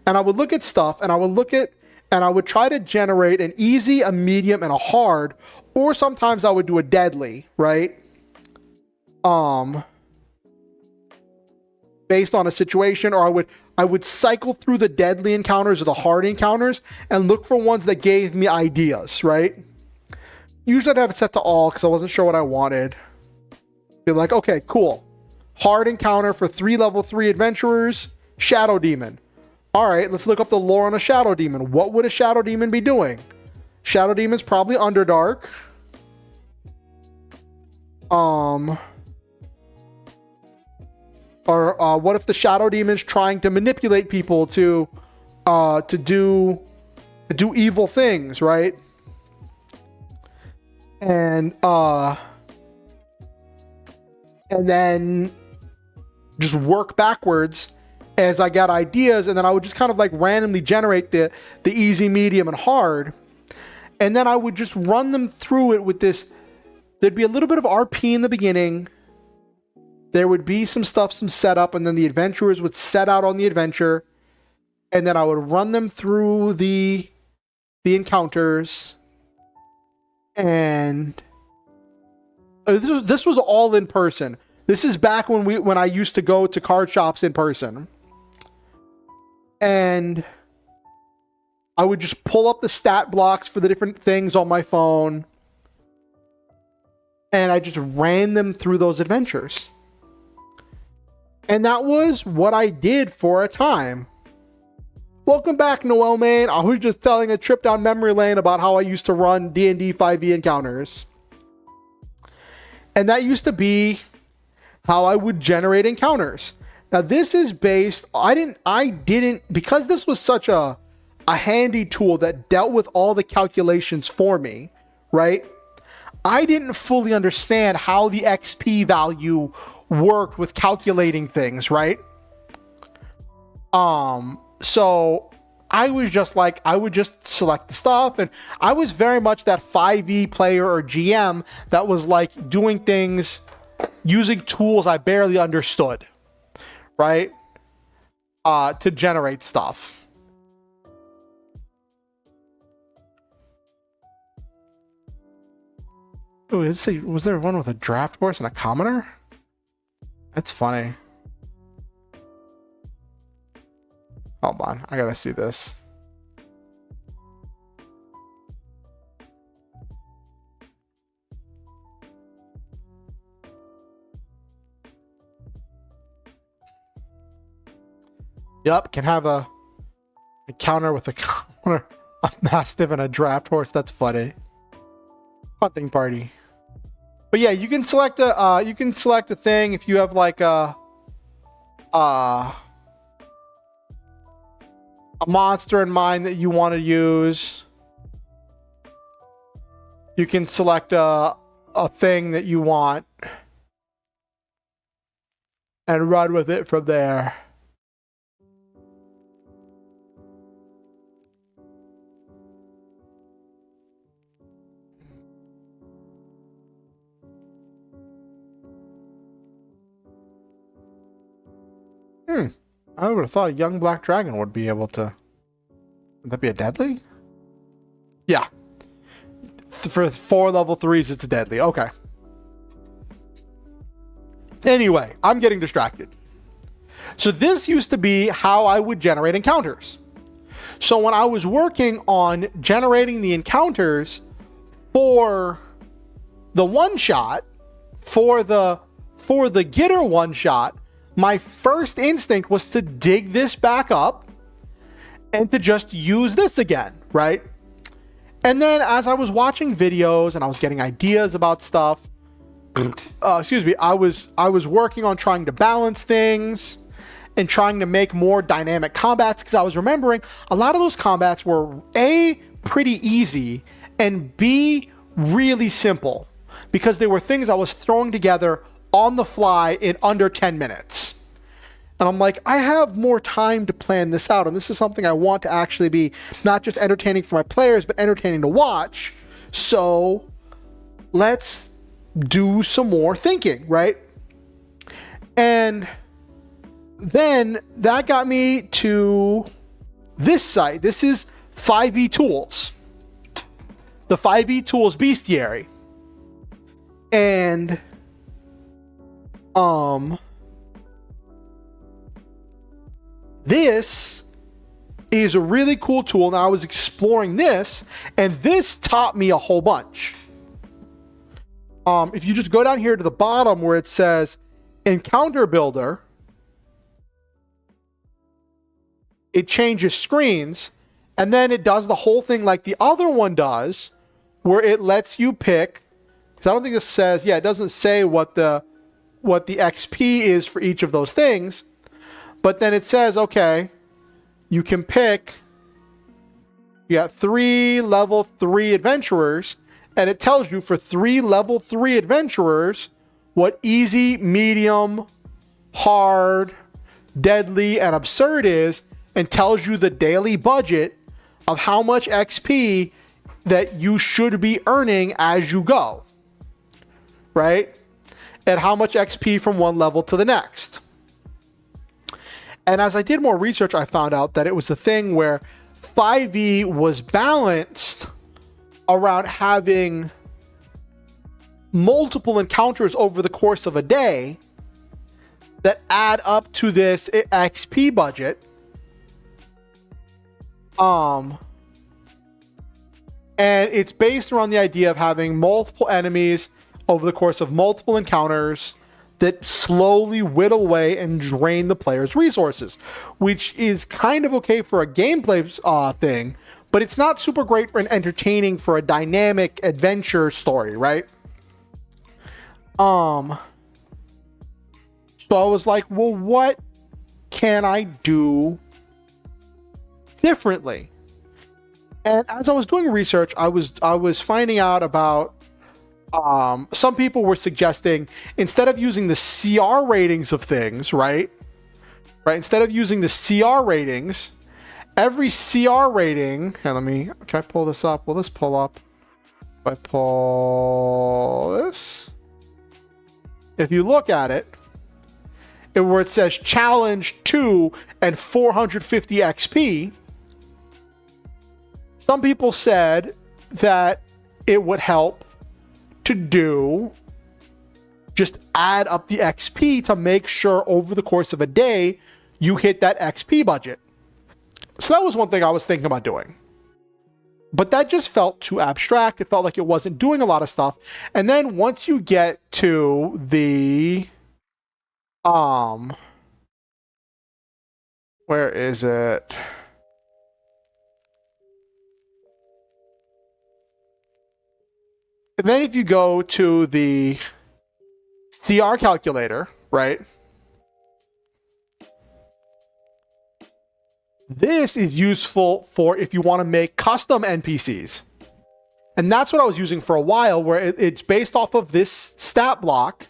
And I would look at stuff, and I would try to generate an easy, a medium, and a hard, or sometimes I would do a deadly, right? Based on a situation, or I would cycle through the deadly encounters or the hard encounters and look for ones that gave me ideas, right? Usually I'd have it set to all because I wasn't sure what I wanted. Be like, okay, cool. Hard encounter for 3 level 3 adventurers, Shadow Demon. All right, let's look up the lore on a Shadow Demon. What would a Shadow Demon be doing? Shadow Demon's probably Underdark. Or what if the Shadow Demon's trying to manipulate people to do evil things, right? And then just work backwards as I got ideas, and then I would just kind of like randomly generate the easy, medium, and hard, and then I would just run them through it with this. There'd be a little bit of RP in the beginning. There would be some setup, and then the adventurers would set out on the adventure, and then I would run them through the encounters, and this was all in person. This is back when I used to go to card shops in person, and I would just pull up the stat blocks for the different things on my phone, and I just ran them through those adventures. And that was what I did for a time. Welcome back, Noel Man. I was just telling a trip down memory lane about how I used to run D&D 5e encounters. And that used to be how I would generate encounters. Now this is based, I didn't, because this was such a handy tool that dealt with all the calculations for me, right? I didn't fully understand how the XP value worked with calculating things, right? So I was just like, I would just select the stuff, and I was very much that 5e player or GM that was like doing things using tools I barely understood, right? To generate stuff. Oh, was there one with a draft horse and a commoner? That's funny. Hold on, I gotta see this. Yep, can have a encounter with a mastiff and a draft horse. That's funny. Hunting party. But yeah, you can select a thing if you have like a monster in mind that you want to use. You can select a thing that you want and run with it from there. I would have thought a young black dragon would be able to. Would that be a deadly? Yeah. For 4 level 3s, it's a deadly. Okay. Anyway, I'm getting distracted. So this used to be how I would generate encounters. So when I was working on generating the encounters for the one-shot, for the Gitter one-shot, my first instinct was to dig this back up and to just use this again, right? And then as I was watching videos and I was getting ideas about stuff, I was working on trying to balance things and trying to make more dynamic combats, because I was remembering a lot of those combats were A, pretty easy, and B, really simple, because they were things I was throwing together on the fly in under 10 minutes. And I'm like, I have more time to plan this out, and this is something I want to actually be not just entertaining for my players, but entertaining to watch. So let's do some more thinking, right? And then that got me to this site. This is 5e Tools, the 5e Tools bestiary. And this is a really cool tool, and I was exploring this, and this taught me a whole bunch. If you just go down here to the bottom where it says Encounter Builder, it changes screens, and then it does the whole thing like the other one does, where it lets you pick, because I don't think this says, yeah, it doesn't say what the XP is for each of those things, but then it says, okay, you can pick, you got 3 level 3 adventurers, and it tells you for 3 level 3 adventurers what easy, medium, hard, deadly, and absurd is, and tells you the daily budget of how much XP that you should be earning as you go, right? And how much XP from one level to the next. And as I did more research, I found out that it was a thing where 5e was balanced around having multiple encounters over the course of a day that add up to this XP budget. And it's based around the idea of having multiple enemies over the course of multiple encounters that slowly whittle away and drain the player's resources, which is kind of okay for a gameplay thing, but it's not super great for an entertaining, for a dynamic adventure story, right? So I was like, well, what can I do differently? And as I was doing research, I was finding out about some people were suggesting, instead of using the CR ratings of things, right? Instead of using the CR ratings, every CR rating, and can I pull this up? Will this pull up? If I pull this, if you look at it, where it says challenge 2 and 450 XP, some people said that it would help to do just add up the XP to make sure over the course of a day you hit that XP budget. So that was one thing I was thinking about doing, but that just felt too abstract. It felt like it wasn't doing a lot of stuff. And then once you get to the Where is it? And then if you go to the CR calculator, right? This is useful for if you want to make custom NPCs. And that's what I was using for a while, where it's based off of this stat block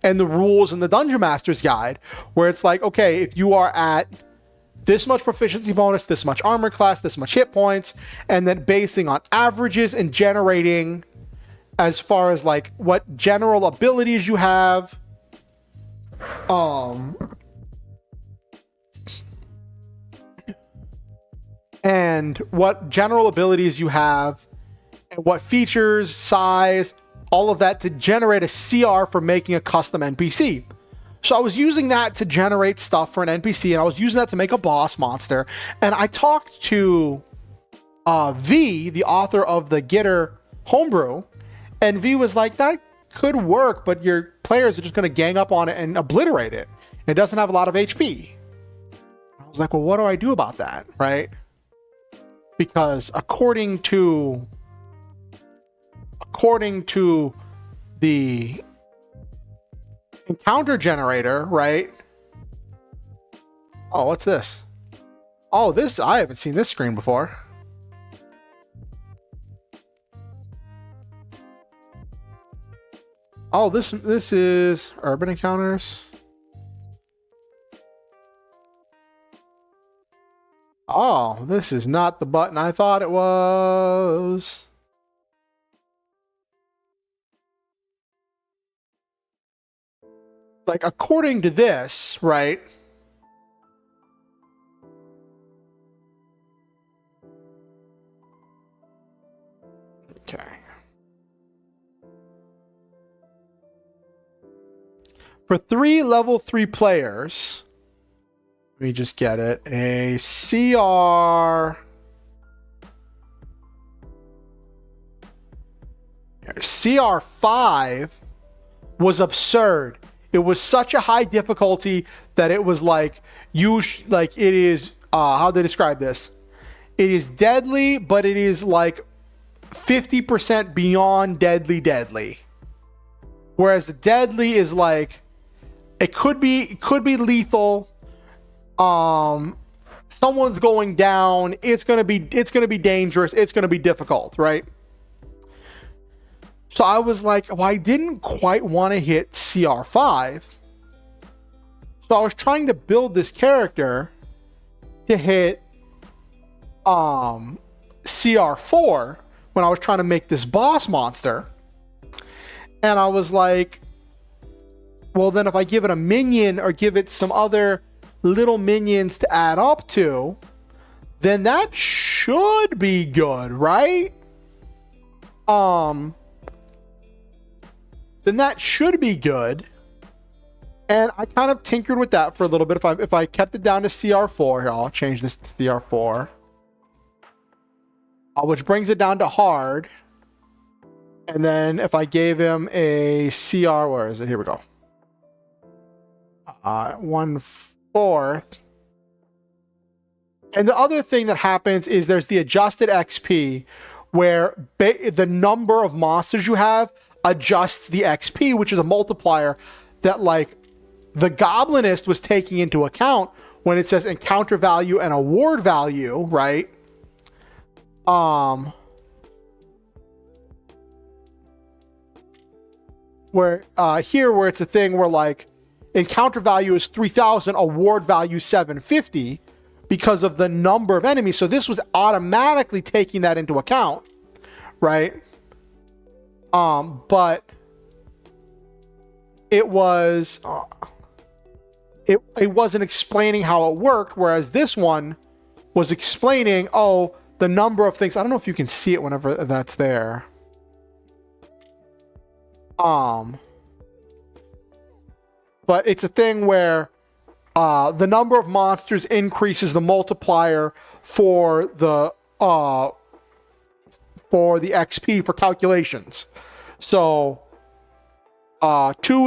and the rules in the Dungeon Master's Guide, where it's like, okay, if you are at this much proficiency bonus, this much armor class, this much hit points, and then basing on averages and generating as far as like what general abilities you have, and what general abilities you have, and what features, size, all of that to generate a CR for making a custom NPC. So I was using that to generate stuff for an NPC, and I was using that to make a boss monster. And I talked to V, the author of the Gitter Homebrew, and V was like, that could work, but your players are just going to gang up on it and obliterate it. It doesn't have a lot of HP. I was like, well, what do I do about that, right? Because according to the encounter generator, right? Oh, what's this? Oh, this, I haven't seen this screen before. Oh, this is urban encounters. Oh, this is not the button I thought it was. Like, according to this, right? Okay. For 3 level 3 players, let me just get it. A CR5 was absurd. It was such a high difficulty that it was like, it is, how they describe this? It is deadly, but it is like 50% beyond deadly. Whereas the deadly is like, it could be lethal. Someone's going down. It's gonna be dangerous. It's gonna be difficult, right? So I was like, well, I didn't quite want to hit CR5. So I was trying to build this character to hit CR4 when I was trying to make this boss monster. And I was like, well, then if I give it a minion or give it some other little minions to add up to, then that should be good, right? Then that should be good. And I kind of tinkered with that for a little bit. If I kept it down to CR4, here, I'll change this to CR4, which brings it down to hard. And then if I gave him a CR, where is it? Here we go. 1/4. And the other thing that happens is there's the adjusted XP, where the number of monsters you have adjusts the XP, which is a multiplier that like the Goblinist was taking into account when it says encounter value and award value, right? Where here, where it's a thing where like encounter value is 3,000, award value 750 because of the number of enemies. So this was automatically taking that into account, right? But it was it wasn't explaining how it worked, whereas this one was explaining, oh, the number of things. I don't know if you can see it whenever that's there. But it's a thing where the number of monsters increases the multiplier for the XP for calculations. So 2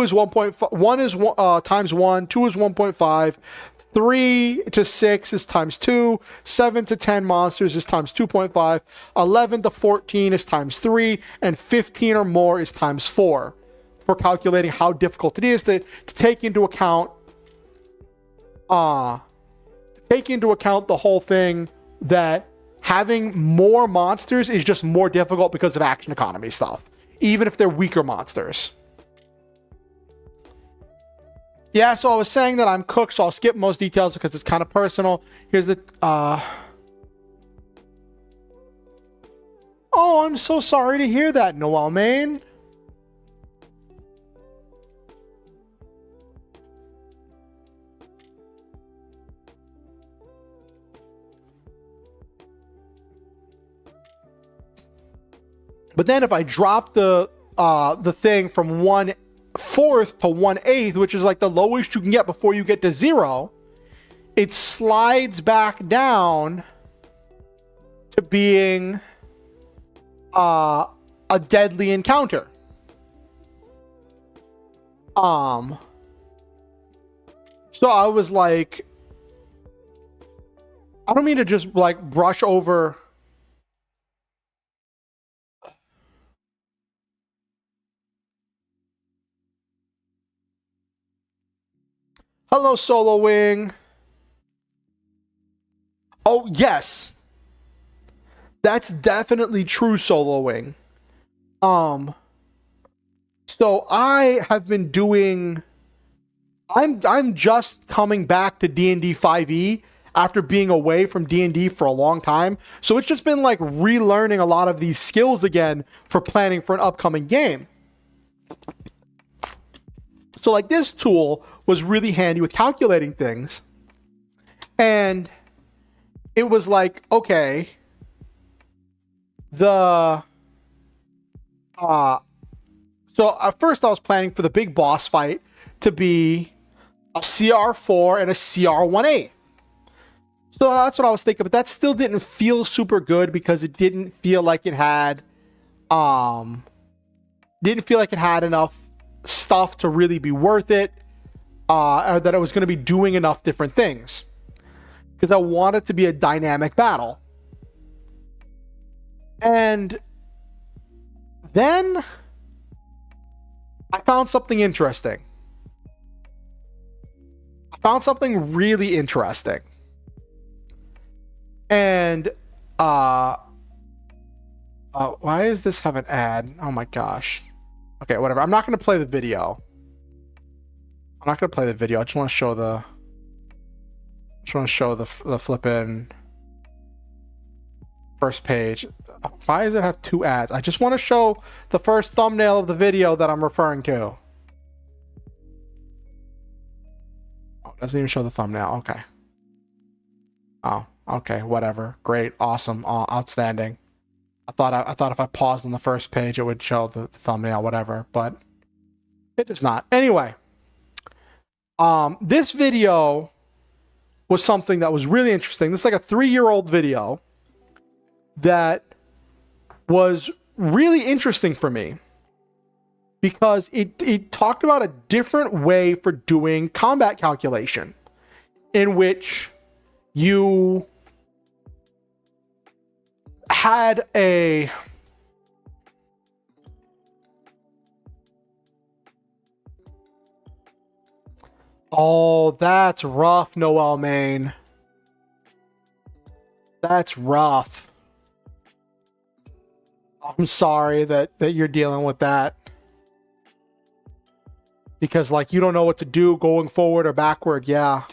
is 1.5, 1 is times 1, 2 is 1.5, 3 to 6 is times 2, 7 to 10 monsters is times 2.5, 11 to 14 is times 3, and 15 or more is times 4 for calculating how difficult it is to take into account the whole thing that having more monsters is just more difficult because of action economy stuff, even if they're weaker monsters. Yeah, so I was saying that I'm cooked, so I'll skip most details because it's kind of personal. Here's the... Oh, I'm so sorry to hear that, Noel Main. But then if I drop the thing from 1/4 to 1/8, which is like the lowest you can get before you get to 0, it slides back down to being a deadly encounter. So I was like, I don't mean to just like brush over. Hello, Solo Wing. Oh, yes. That's definitely true, Solo Wing. So I have been doing... I'm just coming back to D&D 5e after being away from D&D for a long time. So it's just been like relearning a lot of these skills again for planning for an upcoming game. So like this tool was really handy with calculating things. And it was like, okay, so at first I was planning for the big boss fight to be a CR4 and a CR1/8. So that's what I was thinking, but that still didn't feel super good because it didn't feel like it had enough stuff to really be worth it, or that I was going to be doing enough different things, because I want it to be a dynamic battle. And then I found something interesting. I found something really interesting. And why does this have an ad? Oh my gosh. Okay, whatever. I'm not going to play the video. I just want to show the flippin' first page. Why does it have 2 ads? I just want to show the first thumbnail of the video that I'm referring to. Oh, it doesn't even show the thumbnail. Okay. Oh, okay. Whatever. Great. Awesome. Outstanding. I thought if I paused on the first page, it would show the thumbnail, whatever, but it does not. Anyway, this video was something that was really interesting. This is like a 3-year-old video that was really interesting for me because it talked about a different way for doing combat calculation, in which you had a oh, that's rough, Noel Main. That's rough. I'm sorry that you're dealing with that, because like you don't know what to do going forward or backward. Yeah.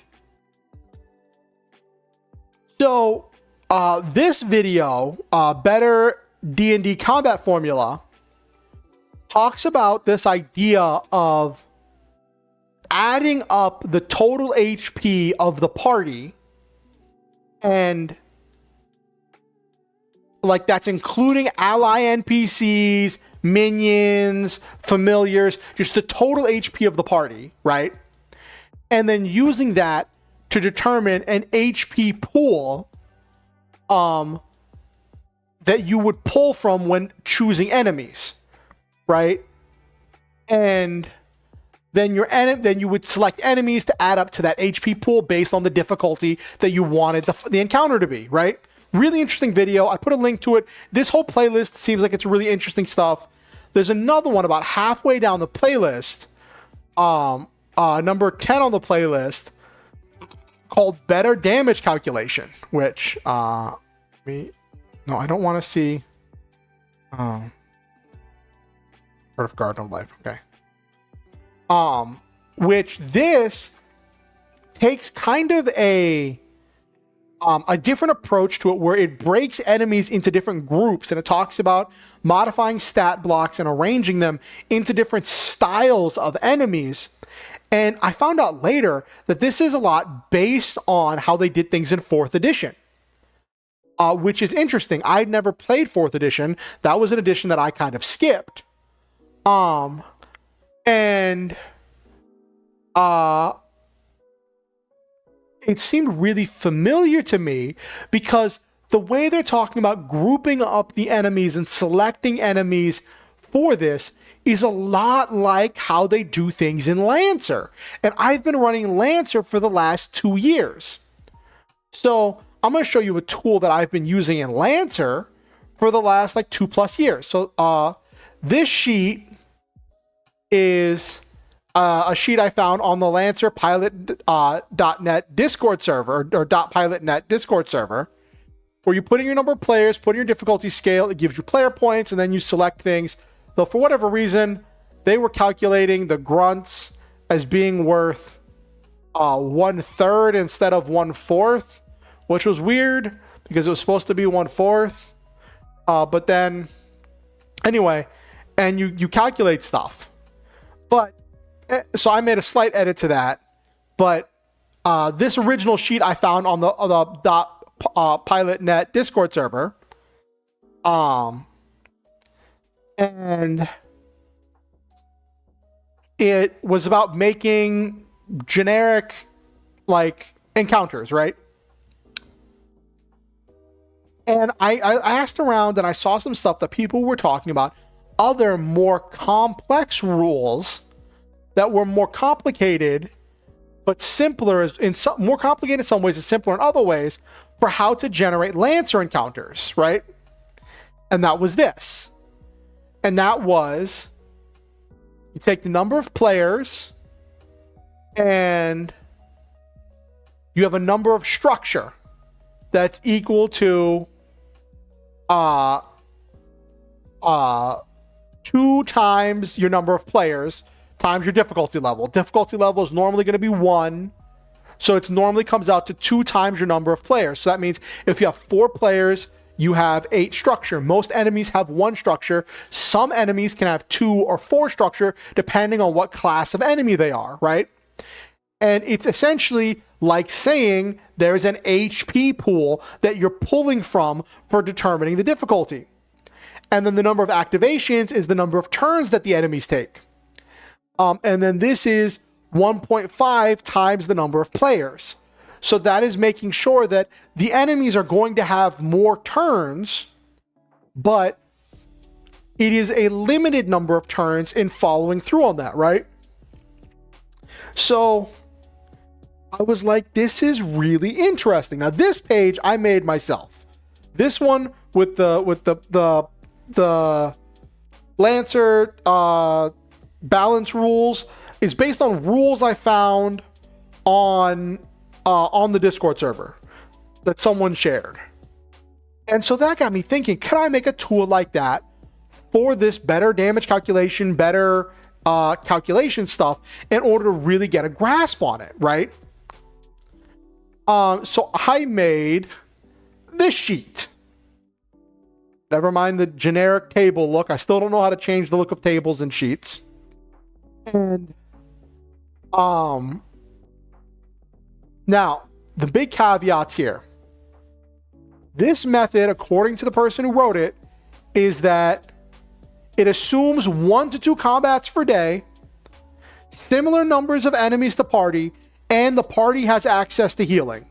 So this video, Better D&D Combat Formula, talks about this idea of adding up the total HP of the party, and like that's including ally NPCs, minions, familiars, just the total HP of the party, right? And then using that to determine an HP pool that you would pull from when choosing enemies, right? And then you would select enemies to add up to that HP pool based on the difficulty that you wanted the encounter to be, right? Really interesting video. I put a link to it. This whole playlist seems like it's really interesting stuff. There's another one about halfway down the playlist, number 10 on the playlist, called Better Damage Calculation, which, no, I don't want to see, Heart of Garden of Life, okay. Which this takes kind of a different approach to it, where it breaks enemies into different groups, and it talks about modifying stat blocks and arranging them into different styles of enemies. And I found out later that this is a lot based on how they did things in 4th edition, which is interesting. I'd never played 4th edition. That was an edition that I kind of skipped. It seemed really familiar to me, because the way they're talking about grouping up the enemies and selecting enemies for this is a lot like how they do things in Lancer. And I've been running Lancer for the last 2 years. So I'm going to show you a tool that I've been using in Lancer for the last like 2+ years. So this sheet is a sheet I found on the Lancer pilot.net Discord server, or .pilotnet Discord server, where you put in your number of players, put in your difficulty scale, it gives you player points, and then you select things. Though for whatever reason, they were calculating the grunts as being worth 1/3 instead of 1/4, which was weird because it was supposed to be 1/4. But then, anyway, and you calculate stuff. But so I made a slight edit to that, but this original sheet I found on the .pilotnet Discord server, and it was about making generic like encounters, right? And I asked around, and I saw some stuff that people were talking about, other more complex rules that were more complicated but simpler in some, more complicated in some ways and simpler in other ways, for how to generate Lancer encounters, right? And that was this. And that was, you take the number of players and you have a number of structure that's equal to 2 times your number of players times your difficulty level. Difficulty level is normally going to be 1. So it normally comes out to 2 times your number of players. So that means if you have 4 players, you have 8 structure. Most enemies have 1 structure. Some enemies can have 2 or 4 structure, depending on what class of enemy they are, right? And it's essentially like saying there's an HP pool that you're pulling from for determining the difficulty. And then the number of activations is the number of turns that the enemies take. And then this is 1.5 times the number of players. So that is making sure that the enemies are going to have more turns, but it is a limited number of turns in following through on that, right? So I was like, this is really interesting. Now this page I made myself. This one with the Lancer balance rules is based on rules I found on the Discord server that someone shared. And so that got me thinking, could I make a tool like that for this better damage calculation, better calculation stuff in order to really get a grasp on it, right? So I made this sheet. Never mind the generic table look. I still don't know how to change the look of tables and sheets. And now the big caveats here. This method, according to the person who wrote it, is that it assumes 1 to 2 combats per day, similar numbers of enemies to party, and the party has access to healing.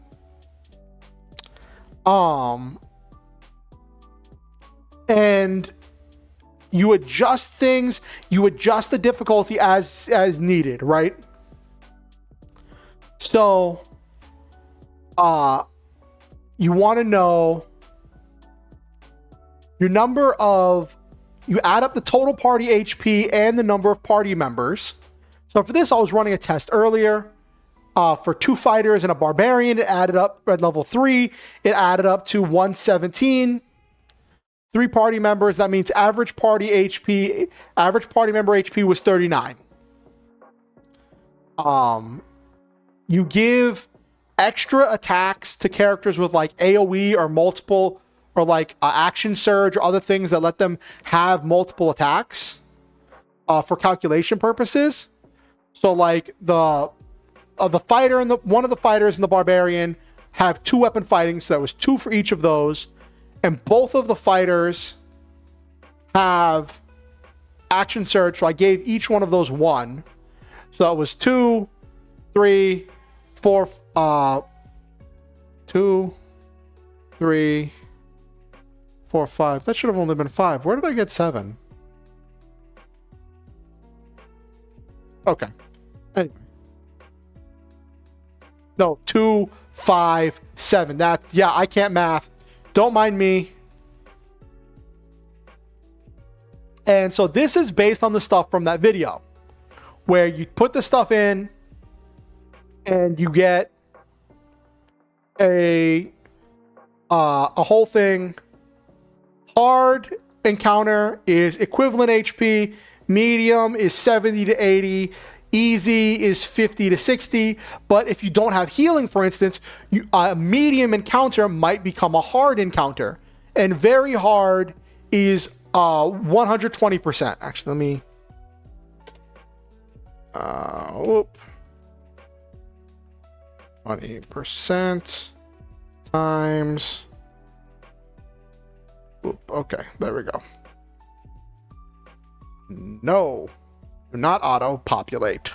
And you adjust things, you adjust the difficulty as needed, right? So you want to know your number of, you add up the total party HP and the number of party members. So for this, I was running a test earlier. For 2 fighters and a barbarian, it added up at level 3. It added up to 117. 3 party members, that means average party member HP was 39. You give extra attacks to characters with like AoE or multiple, or like action surge or other things that let them have multiple attacks for calculation purposes. So like the fighter and one of the fighters and the barbarian have 2 weapon fighting, so that was 2 for each of those, and both of the fighters have action surge, so I gave each one of those 1. So that was 2, 3, 4, 2, 3, 4, 5. That should have only been 5. Where did I get 7? Okay. Anyway. No, 2, 5, 7. That, yeah, I can't math. Don't mind me. And so this is based on the stuff from that video, where you put the stuff in and you get a whole thing. Hard encounter is equivalent HP. Medium is 70 to 80. Easy is 50 to 60. But if you don't have healing, for instance, a medium encounter might become a hard encounter. And very hard is 120%. Actually, let me... whoop. 20% times... Whoop, okay, there we go. No, do not auto-populate.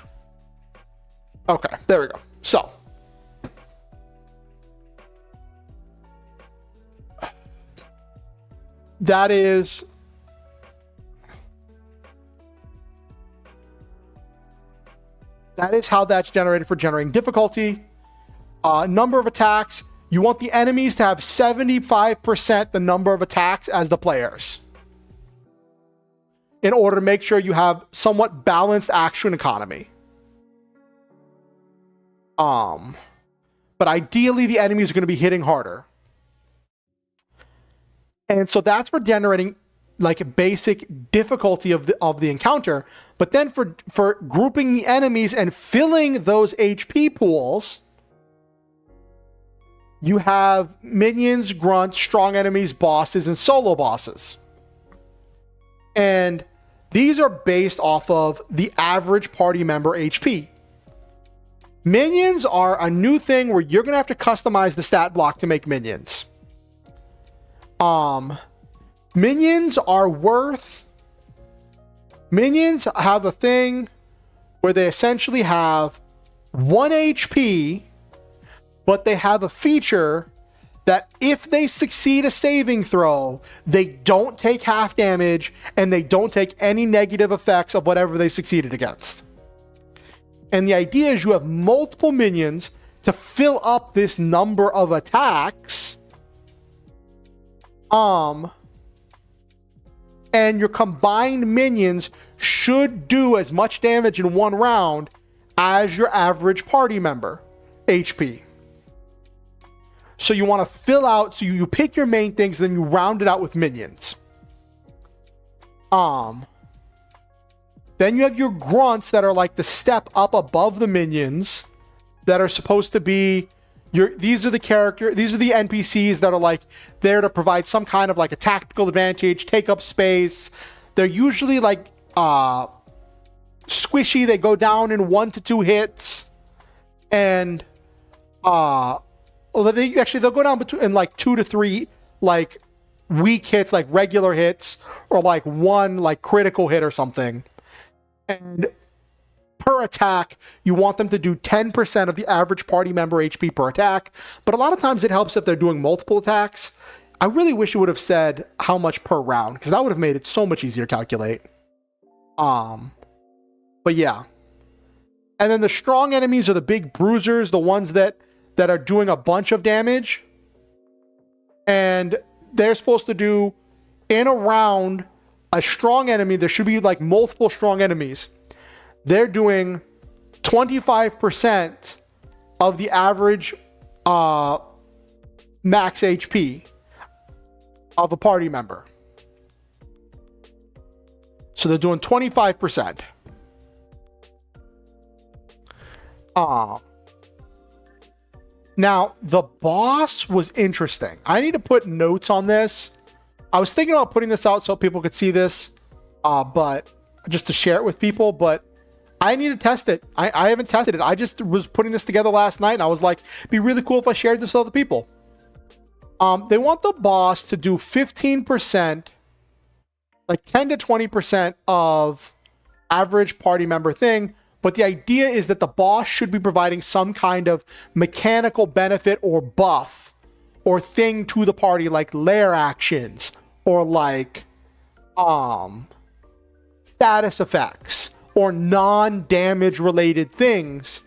Okay, there we go. So, that is how that's generated for generating difficulty. Number of attacks. You want the enemies to have 75% the number of attacks as the players, in order to make sure you have somewhat balanced action economy. But ideally the enemies are going to be hitting harder. And so that's for generating like a basic difficulty of the encounter. But then for grouping the enemies and filling those HP pools, you have minions, grunts, strong enemies, bosses, and solo bosses. And these are based off of the average party member HP. Minions are a new thing where you're going to have to customize the stat block to make minions. Minions have a thing where they essentially have 1 HP, but they have a feature that if they succeed a saving throw, they don't take half damage and they don't take any negative effects of whatever they succeeded against. And the idea is you have multiple minions to fill up this number of attacks. And your combined minions should do as much damage in one round as your average party member HP. So you want to fill out, so you pick your main things, then you round it out with minions. Then you have your grunts that are like the step up above the minions that are supposed to be these are the NPCs that are like there to provide some kind of like a tactical advantage, take up space. They're usually like squishy. They go down in 1 to 2 hits, and they'll go down in like 2 to 3 like weak hits, like regular hits, or like 1 like critical hit or something. And per attack, you want them to do 10% of the average party member HP per attack. But a lot of times it helps if they're doing multiple attacks. I really wish it would have said how much per round, because that would have made it so much easier to calculate. But yeah. And then the strong enemies are the big bruisers, the ones that are doing a bunch of damage. And they're supposed to do, in a round, a strong enemy, there should be like multiple strong enemies. They're doing 25% of the average max HP of a party member. So they're doing 25%. Now, the boss was interesting. I need to put notes on this. I was thinking about putting this out so people could see this, but just to share it with people, but I need to test it. I haven't tested it. I just was putting this together last night, and I was like, it'd be really cool if I shared this with other people. They want the boss to do 15%, like 10 to 20% of average party member thing. But the idea is that the boss should be providing some kind of mechanical benefit or buff or thing to the party, like lair actions or like status effects or non-damage related things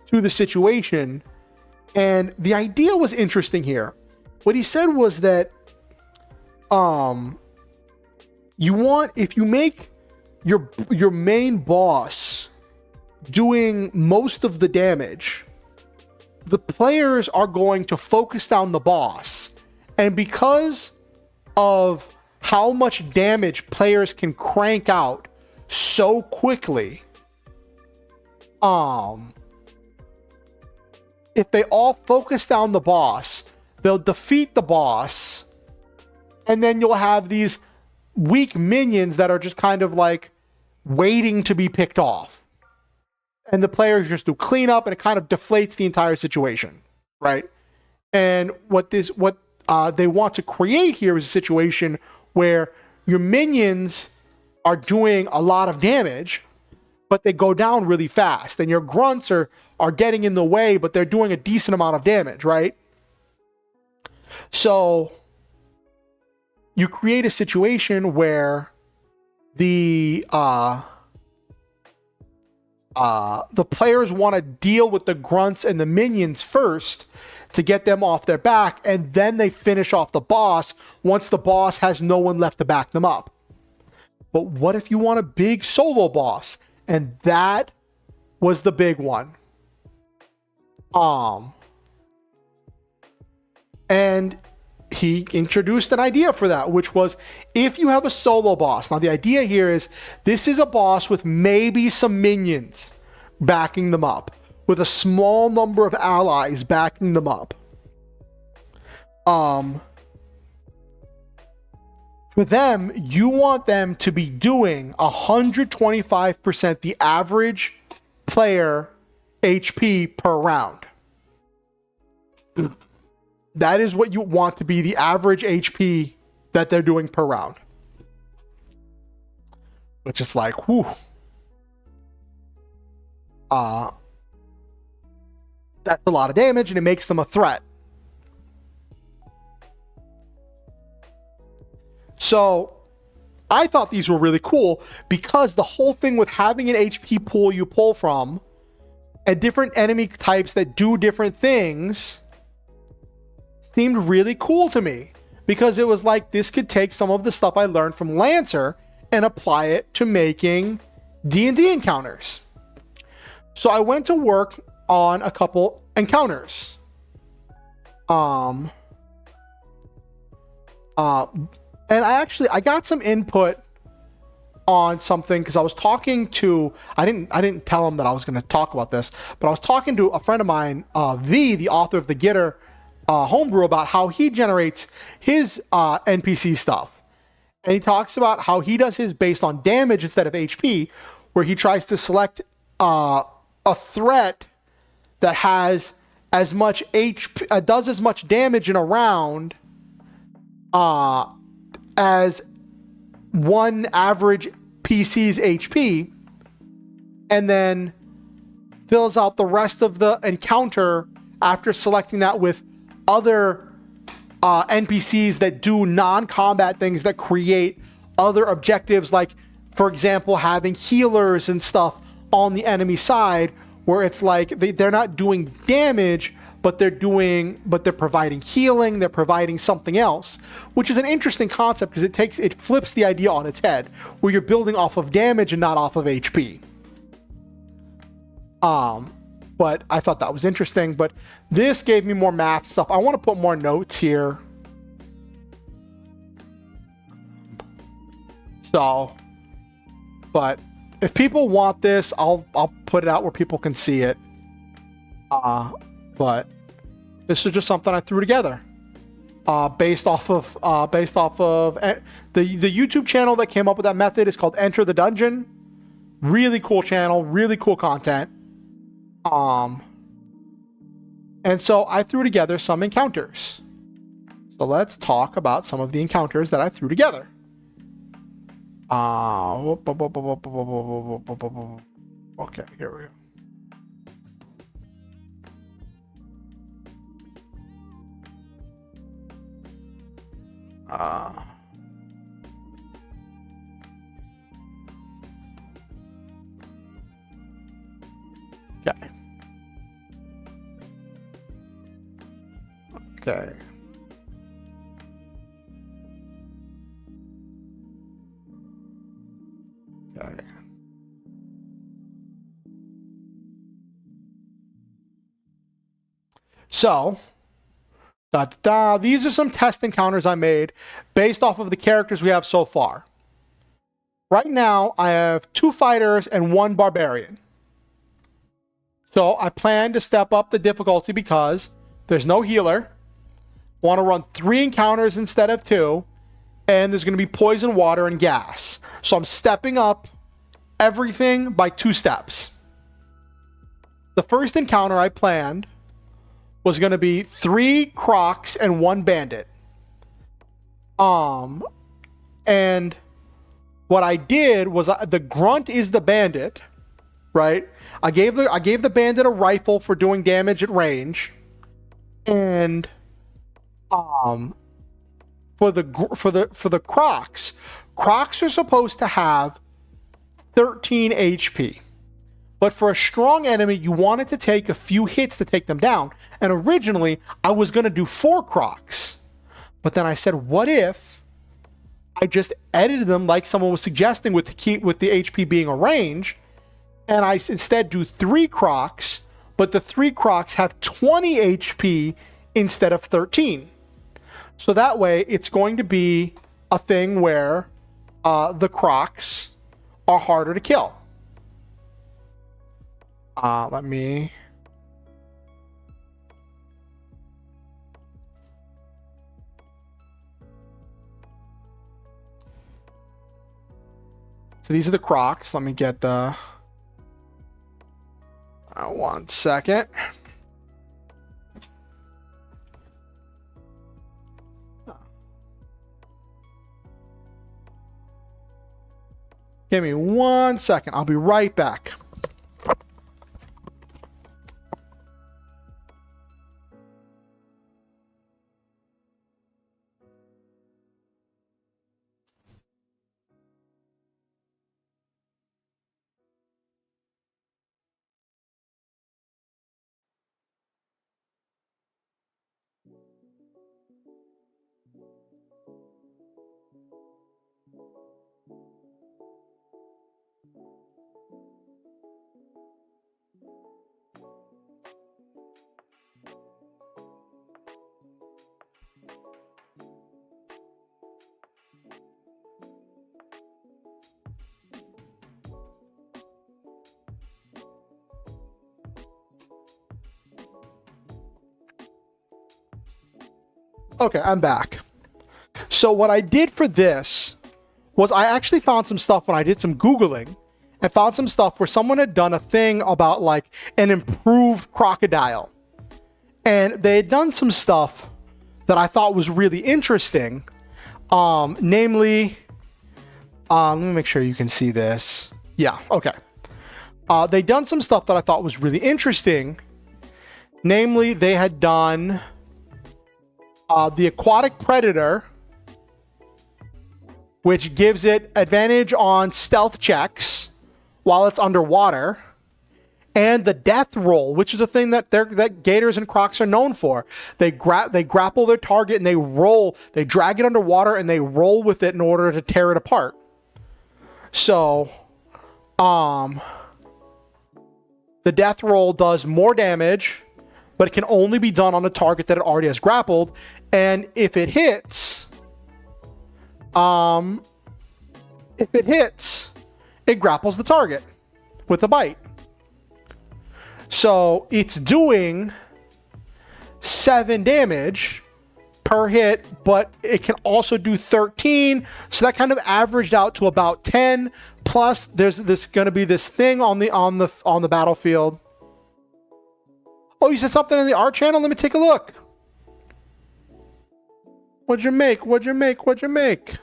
to the situation. And the idea was interesting here. What he said was that you want, if you make your main boss doing most of the damage, the players are going to focus down the boss. And because of how much damage players can crank out so quickly, if they all focus down the boss, they'll defeat the boss, and then you'll have these weak minions that are just kind of like waiting to be picked off. And the players just do cleanup, and it kind of deflates the entire situation, right? And what they want to create here is a situation where your minions are doing a lot of damage, but they go down really fast, and your grunts are getting in the way, but they're doing a decent amount of damage, right? So you create a situation where the players want to deal with the grunts and the minions first to get them off their back, and then they finish off the boss once the boss has no one left to back them up. But what if you want a big solo boss? And that was the big one. And he introduced an idea for that, which was if you have a solo boss. Now, the idea here is this is a boss with maybe some minions backing them up, with a small number of allies backing them up. For them, you want them to be doing 125% the average player HP per round. That is what you want to be the average HP that they're doing per round. Which is like, whew. That's a lot of damage, and it makes them a threat. So I thought these were really cool because the whole thing with having an HP pool you pull from and different enemy types that do different things seemed really cool to me, because it was like this could take some of the stuff I learned from Lancer and apply it to making D&D encounters. So I went to work on a couple encounters. And I got some input on something because I was talking to, I didn't tell him that I was going to talk about this, but I was talking to a friend of mine, the author of the Getter Homebrew, about how he generates his NPC stuff. And he talks about how he does his based on damage instead of HP, where he tries to select a threat that has as much HP, does as much damage in a round as one average PC's HP, and then fills out the rest of the encounter after selecting that with other NPCs that do non-combat things that create other objectives, like, for example, having healers and stuff on the enemy side, where it's like they're not doing damage, but they're providing healing, they're providing something else, which is an interesting concept because it flips the idea on its head, where you're building off of damage and not off of HP. But I thought that was interesting, but this gave me more math stuff. I want to put more notes here. So, but if people want this, I'll put it out where people can see it. But this is just something I threw together, based off of the YouTube channel that came up with that method is called Enter the Dungeon. Really cool channel, really cool content. And so I threw together some encounters. So let's talk about some of the encounters that I threw together. Okay, here we go. Okay. Okay. Okay. So, these are some test encounters I made based off of the characters we have so far. Right now, I have 2 fighters and 1 barbarian. So I plan to step up the difficulty because there's no healer. Want to run 3 encounters instead of 2. And there's going to be poison, water, and gas. So I'm stepping up everything by 2 steps. The first encounter I planned was going to be 3 crocs and 1 bandit. And what I did was the grunt is the bandit, right? I gave the bandit a rifle for doing damage at range, and for the crocs are supposed to have 13 HP. But for a strong enemy, you wanted to take a few hits to take them down. And originally, I was going to do 4 crocs. But then I said, what if I just edited them like someone was suggesting with the HP being a range, and I instead do 3 crocs, but the 3 crocs have 20 HP instead of 13. So that way, it's going to be a thing where the crocs are harder to kill. Let me... So these are the crocs. Let me get the... 1 second. Give me 1 second. I'll be right back. Okay, I'm back. So what I did for this was I actually found some stuff when I did some Googling and found some stuff where someone had done a thing about like an improved crocodile. And they had done some stuff that I thought was really interesting. Namely, let me make sure you can see this. Yeah, okay. They'd done some stuff that I thought was really interesting. Namely, they had done... The aquatic predator, which gives it advantage on stealth checks while it's underwater. And the death roll, which is a thing that gators and crocs are known for. They grapple their target and they roll. They drag it underwater and they roll with it in order to tear it apart. So, the death roll does more damage, but it can only be done on a target that it already has grappled. And if it hits, it grapples the target with a bite. So it's doing 7 damage per hit, but it can also do 13. So that kind of averaged out to about 10. Plus, there's going to be this thing on the battlefield. Oh, you said something in the art channel? Let me take a look. What'd you make? What'd you make? What'd you make?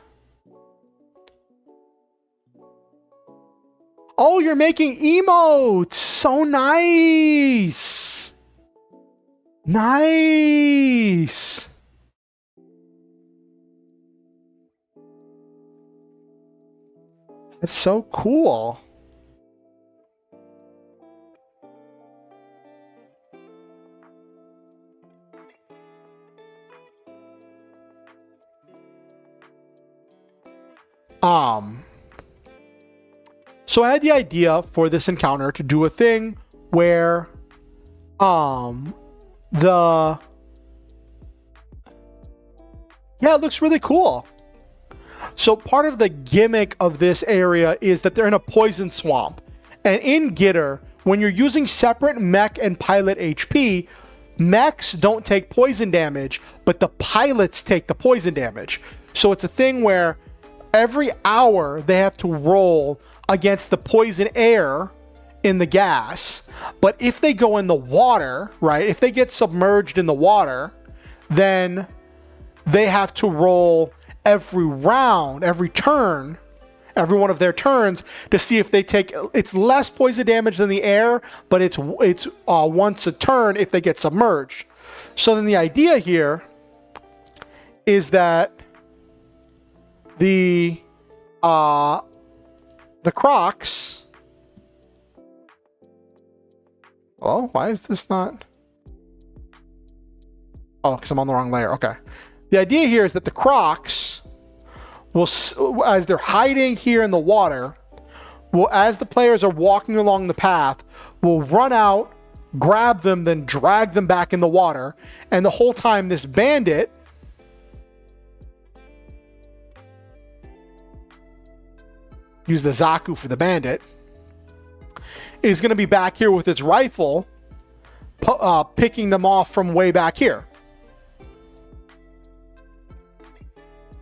Oh, you're making emotes. So nice. Nice. That's so cool. So I had the idea for this encounter to do a thing where it looks really cool. So part of the gimmick of this area is that they're in a poison swamp. And in Gitter, when you're using separate mech and pilot HP, mechs don't take poison damage, but the pilots take the poison damage. So it's a thing where every hour they have to roll against the poison air in the gas. But if they go in the water, right, if they get submerged in the water, then they have to roll every round, every turn, every one of their turns to see if they take, it's less poison damage than the air, but it's once a turn if they get submerged. So then the idea here is that the crocs. Oh, why is this not? Oh, because I'm on the wrong layer. Okay. The idea here is that the crocs will, as they're hiding here in the water, will, as the players are walking along the path, will run out, grab them, then drag them back in the water. And the whole time this bandit use the Zaku for the bandit, is going to be back here with its rifle, picking them off from way back here.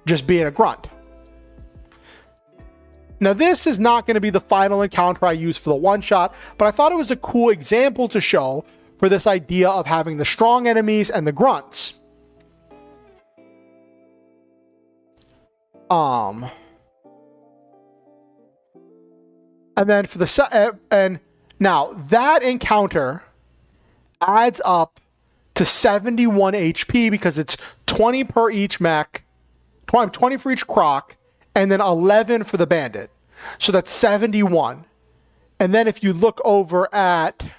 Just being a grunt. Now this is not going to be the final encounter I use for the one-shot, but I thought it was a cool example to show for this idea of having the strong enemies and the grunts. And then for the and now that encounter adds up to 71 HP because it's 20 per each mech, 20 for each croc, and then 11 for the bandit. So that's 71. And then if you look over at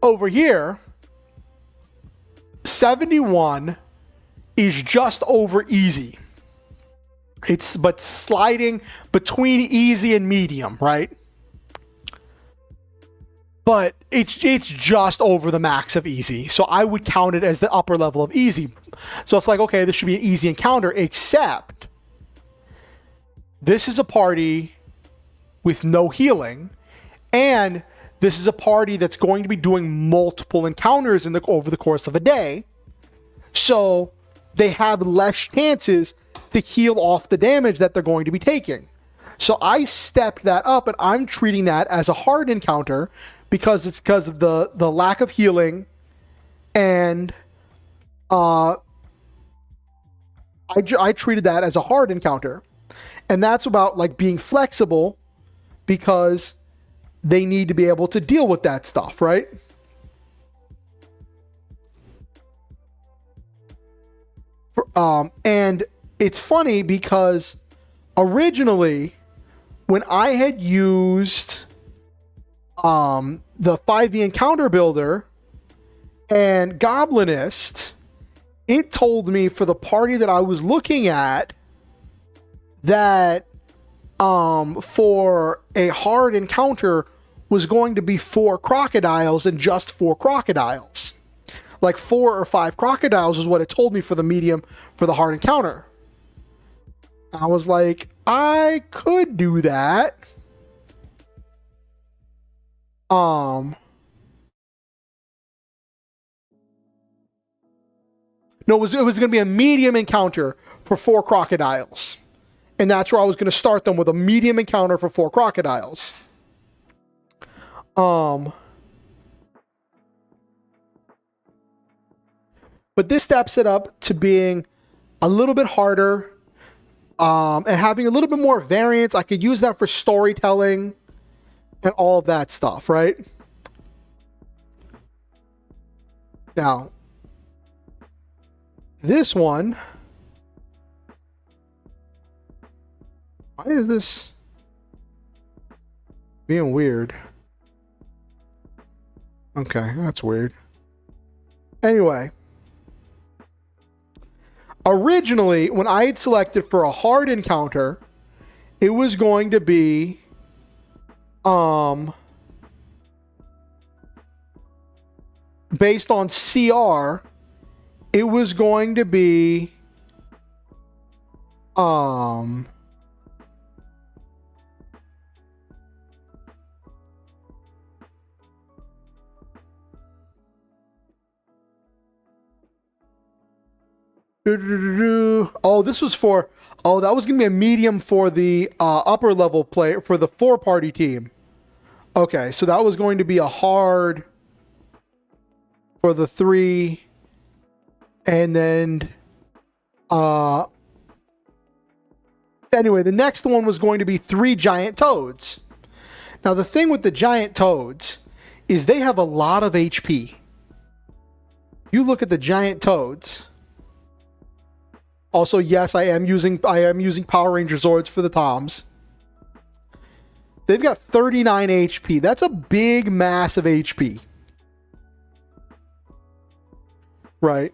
over here, 71 is just over easy. It's but sliding between easy and medium, right? But it's just over the max of easy. So I would count it as the upper level of easy. So it's like, okay, this should be an easy encounter, except this is a party with no healing, and this is a party that's going to be doing multiple encounters over the course of a day. So they have less chances to heal off the damage that they're going to be taking. So I stepped that up, and I'm treating that as a hard encounter because it's because of the lack of healing, and I treated that as a hard encounter. And that's about like being flexible, because they need to be able to deal with that stuff, right? And it's funny because originally when I had used the 5e encounter builder and Goblinist, it told me for the party that I was looking at that for a hard encounter was going to be 4 crocodiles and just 4 crocodiles. Like 4 or 5 crocodiles is what it told me for the medium for the hard encounter. I was like, I could do that. No, it was going to be a medium encounter for 4 crocodiles. And that's where I was going to start them, with a medium encounter for 4 crocodiles. But this steps it up to being a little bit harder, and having a little bit more variance. I could use that for storytelling and all of that stuff, right? Now, this one, why is this being weird? Okay, that's weird. Anyway, originally, when I had selected for a hard encounter, it was going to be based on CR, it was going to be oh, this was for, oh, that was going to be a medium for the upper level player, for the 4-party team. Okay, so that was going to be a hard for the 3, and then anyway, the next one was going to be 3 giant toads. Now the thing with the giant toads is they have a lot of HP. You look at the giant toads. Also, yes, I am using Power Ranger Zords for the Toms. They've got 39 HP. That's a big mass of HP. Right?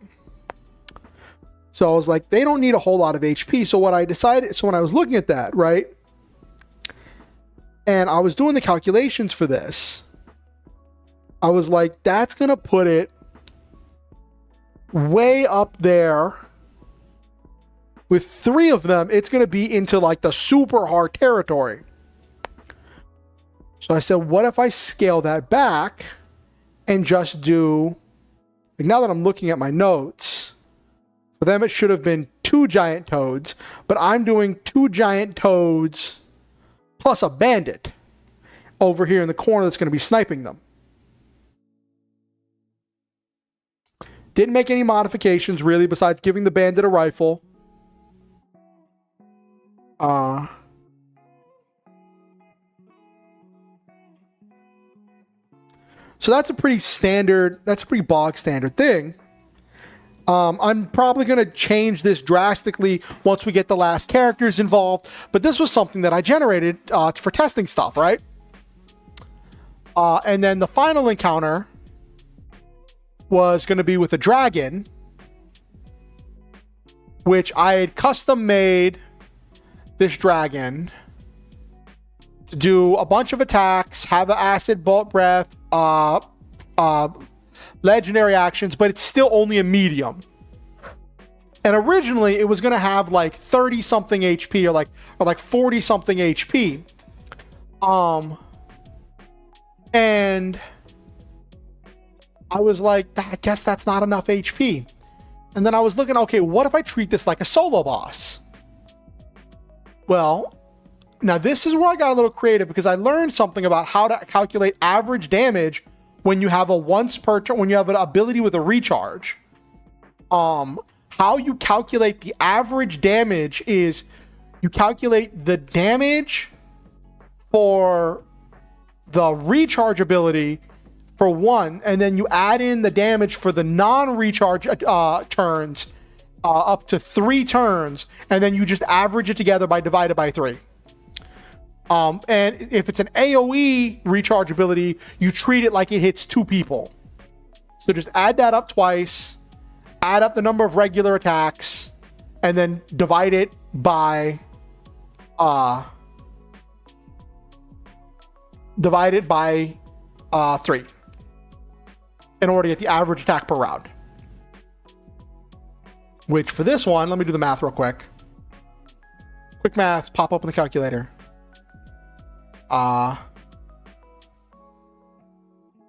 So I was like, they don't need a whole lot of HP. So what I decided, so when I was looking at that, right? And I was doing the calculations for this, I was like, that's going to put it way up there. With 3 of them, it's going to be into like the super hard territory. So I said, what if I scale that back and just do, like, now that I'm looking at my notes, for them it should have been 2 giant toads, but I'm doing 2 giant toads plus a bandit over here in the corner that's going to be sniping them. Didn't make any modifications really besides giving the bandit a rifle. So that's a pretty bog standard thing. I'm probably going to change this drastically once we get the last characters involved, but this was something that I generated for testing stuff, right? And then the final encounter was going to be with a dragon, which I had custom made this dragon to do a bunch of attacks, have an acid, bolt breath, legendary actions, but it's still only a medium. And originally it was going to have like 30 something HP or like 40 something HP. And I was like, I guess that's not enough HP. And then I was looking, okay, what if I treat this like a solo boss? Well, now this is where I got a little creative, because I learned something about how to calculate average damage when you have a once per turn, when you have an ability with a recharge. How you calculate the average damage is you calculate the damage for the recharge ability for 1, and then you add in the damage for the non-recharge turns up to 3 turns, and then you just average it together by divided by 3. And if it's an AoE recharge ability, you treat it like it hits 2 people. So just add that up twice, add up the number of regular attacks, and then divide it by 3 in order to get the average attack per round. Which for this one, let me do the math real quick. Quick math, pop up in the calculator.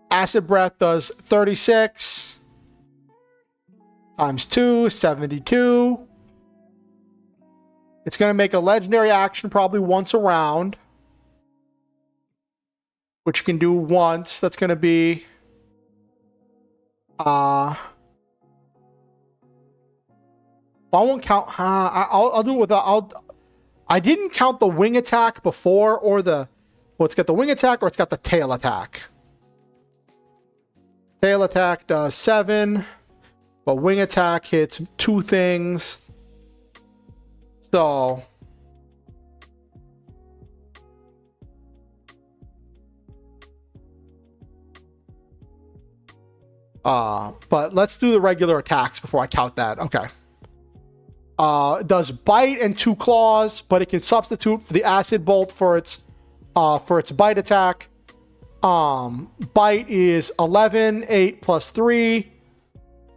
Acid Breath does 36 times 2, 72. It's going to make a legendary action probably once a round, which you can do once. That's going to be I won't count. I'll do it with I didn't count the wing attack before, or the it's got the wing attack or it's got the tail attack. Tail attack does 7, but wing attack hits 2 things. So but let's do the regular attacks before I count that. Okay. It does bite and 2 claws, but it can substitute for the acid bolt for its bite attack. Bite is 11, 8 plus 3.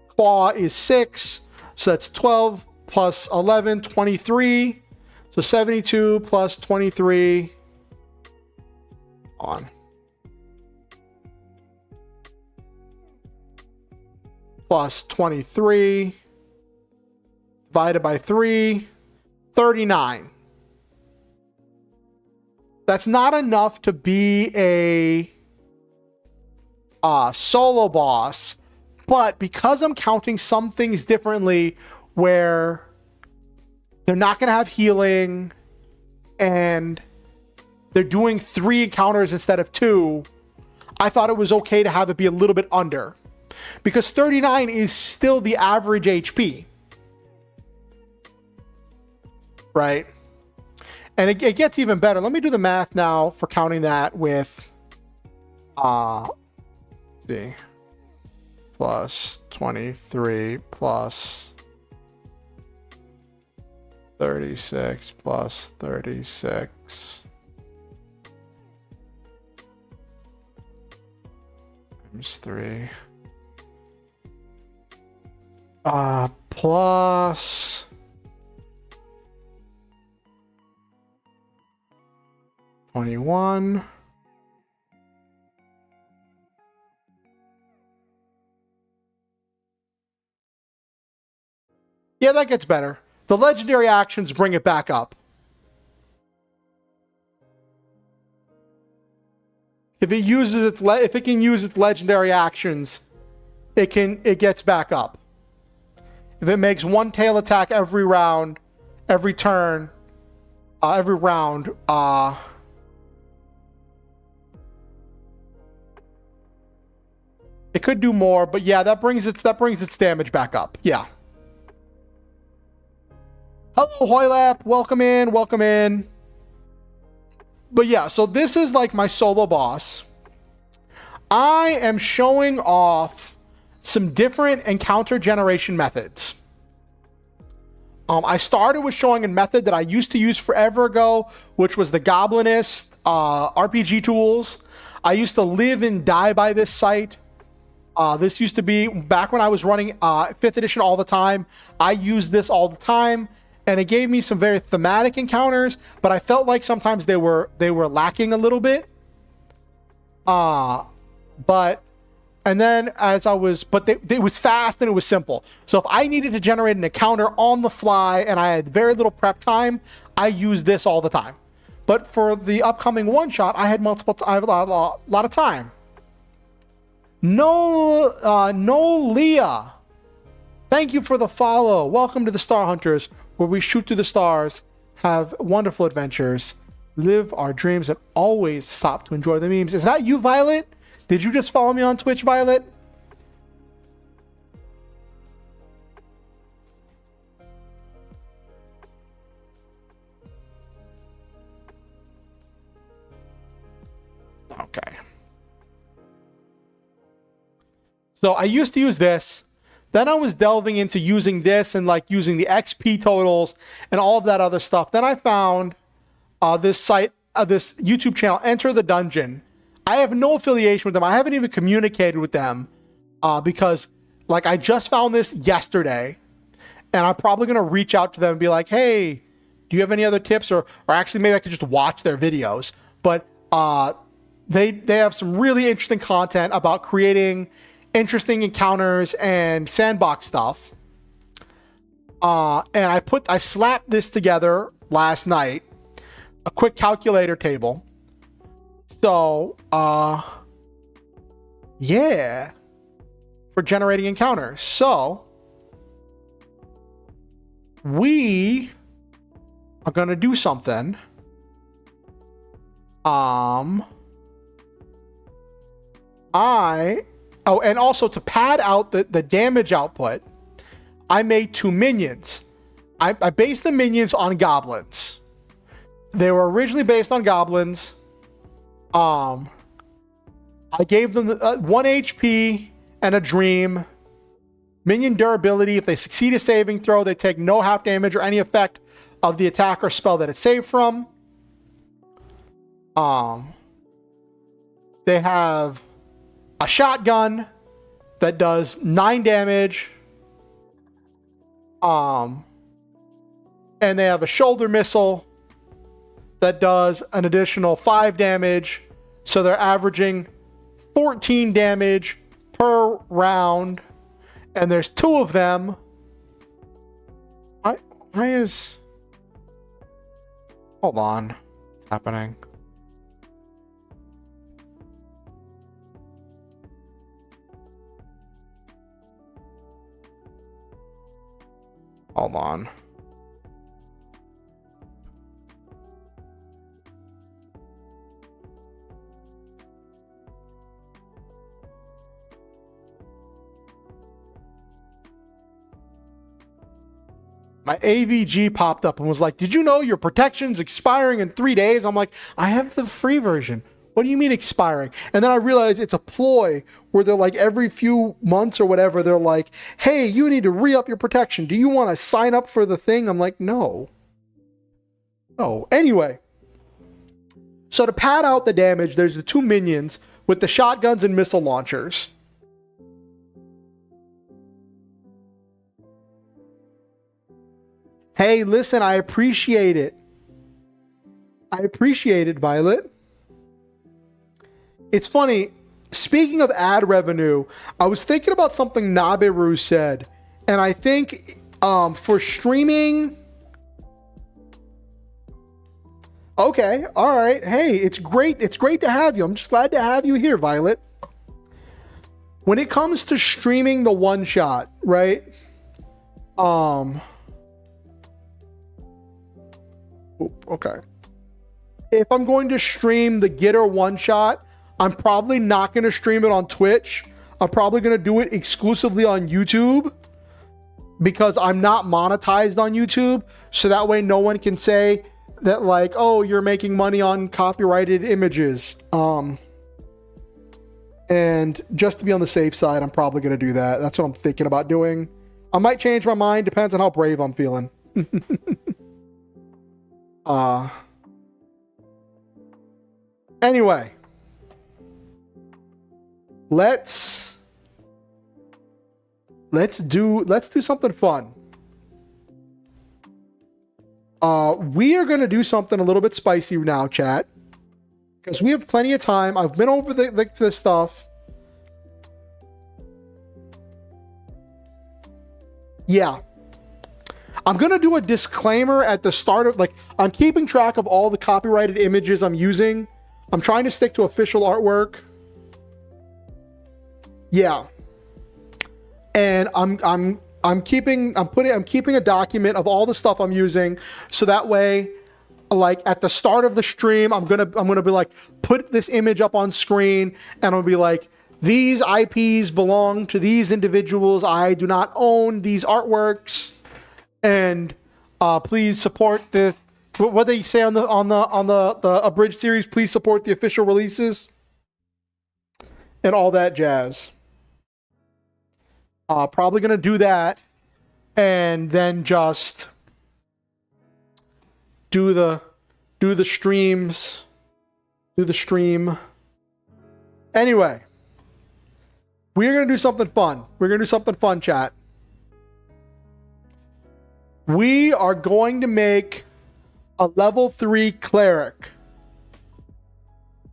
Claw is 6, so that's 12 plus 11, 23. So 72 plus 23 on. Plus 23 divided by 3, 39. That's not enough to be a solo boss, but because I'm counting some things differently where they're not going to have healing and they're doing 3 encounters instead of 2, I thought it was okay to have it be a little bit under, because 39 is still the average HP, right? And it gets even better. Let me do the math now for counting that with see, plus 23 plus 36 plus 36 times 3 plus 21 . Yeah, that gets better. The legendary actions bring it back up. If it uses if it can use its legendary actions, it gets back up. If it makes 1 tail attack every round, every turn, every round, it could do more, but yeah, that brings its damage back up. Yeah. Hello, Hoylap. Welcome in. Welcome in. But yeah, so this is like my solo boss. I am showing off some different encounter generation methods. I started with showing a method that I used to use forever ago, which was the Goblinist RPG tools. I used to live and die by this site. This used to be back when I was running 5th edition all the time. I used this all the time, and it gave me some very thematic encounters, but I felt like sometimes they were lacking a little bit. And then it was fast and it was simple. So if I needed to generate an encounter on the fly and I had very little prep time, I used this all the time. But for the upcoming one shot, I had I have a lot of time. No, Leah. Thank you for the follow. Welcome to the Star Hunters, where we shoot through the stars, have wonderful adventures, live our dreams and always stop to enjoy the memes. Is that you, Violet? Did you just follow me on Twitch, Violet? Okay. So I used to use this. Then I was delving into using this and like using the XP totals and all of that other stuff. Then I found this site, this YouTube channel, Enter the Dungeon. I have no affiliation with them. I haven't even communicated with them because like I just found this yesterday and I'm probably going to reach out to them and be like, hey, do you have any other tips? Or actually maybe I could just watch their videos. But they have some really interesting content about creating interesting encounters and sandbox stuff. And I slapped this together last night, a quick calculator table. So, yeah, for generating encounters. So we are going to do something. And also to pad out the damage output, I made 2 minions. I based the minions on goblins. They were originally based on goblins. I gave them 1 HP and a dream. Minion durability. If they succeed a saving throw, they take no half damage or any effect of the attack or spell that it's saved from. They have a shotgun that does 9 damage. And they have a shoulder missile that does an additional 5 damage. So they're averaging 14 damage per round. And there's 2 of them. Hold on. What's happening? Hold on. My AVG popped up and was like, did you know your protection's expiring in 3 days? I'm like, I have the free version. What do you mean expiring? And then I realized it's a ploy where they're like every few months or whatever, they're like, hey, you need to re-up your protection. Do you want to sign up for the thing? I'm like, no. No. Anyway. So to pad out the damage, there's the 2 minions with the shotguns and missile launchers. Hey, listen, I appreciate it. I appreciate it, Violet. It's funny, speaking of ad revenue, I was thinking about something Nabiru said, and I think for streaming... Okay, all right. Hey, it's great to have you. I'm just glad to have you here, Violet. When it comes to streaming the one-shot, right? Okay. If I'm going to stream the Getter one-shot, I'm probably not going to stream it on Twitch. I'm probably going to do it exclusively on YouTube because I'm not monetized on YouTube. So that way no one can say that like, oh, you're making money on copyrighted images. And just to be on the safe side, I'm probably going to do that. That's what I'm thinking about doing. I might change my mind. Depends on how brave I'm feeling. Anyway, let's do something fun. We are going to do something a little bit spicy now, chat, because we have plenty of time. I've been over the stuff. Yeah. I'm going to do a disclaimer at the start of, like, I'm keeping track of all the copyrighted images I'm using. I'm trying to stick to official artwork. Yeah. And I'm keeping a document of all the stuff I'm using, so that way like at the start of the stream, I'm gonna be like, put this image up on screen, and I'll be like, these IPs belong to these individuals. I do not own these artworks, and please support the what they say on the abridged series. Please support the official releases and all that jazz. Probably gonna do that, and then just do the streams, do the stream. Anyway, we're gonna do something fun. We're gonna do something fun, chat. We are going to make a level 3 cleric.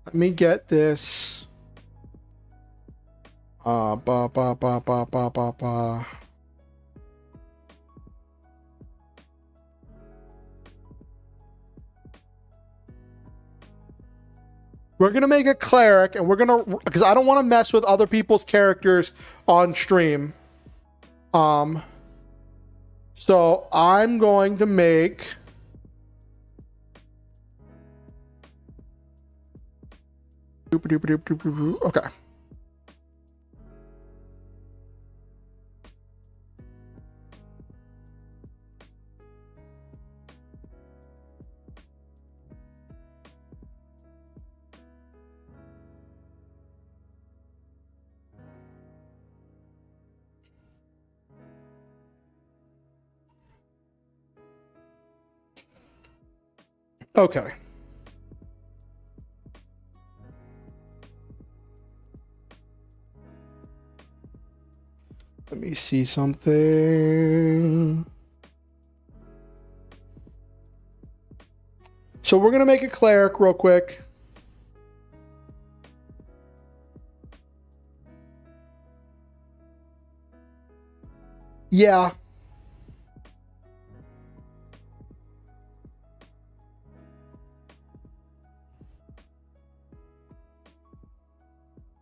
Let me get this. We're gonna make a cleric, and we're gonna, because I don't want to mess with other people's characters on stream. So I'm going to make okay. Okay. Let me see something. So we're going to make a cleric real quick. Yeah.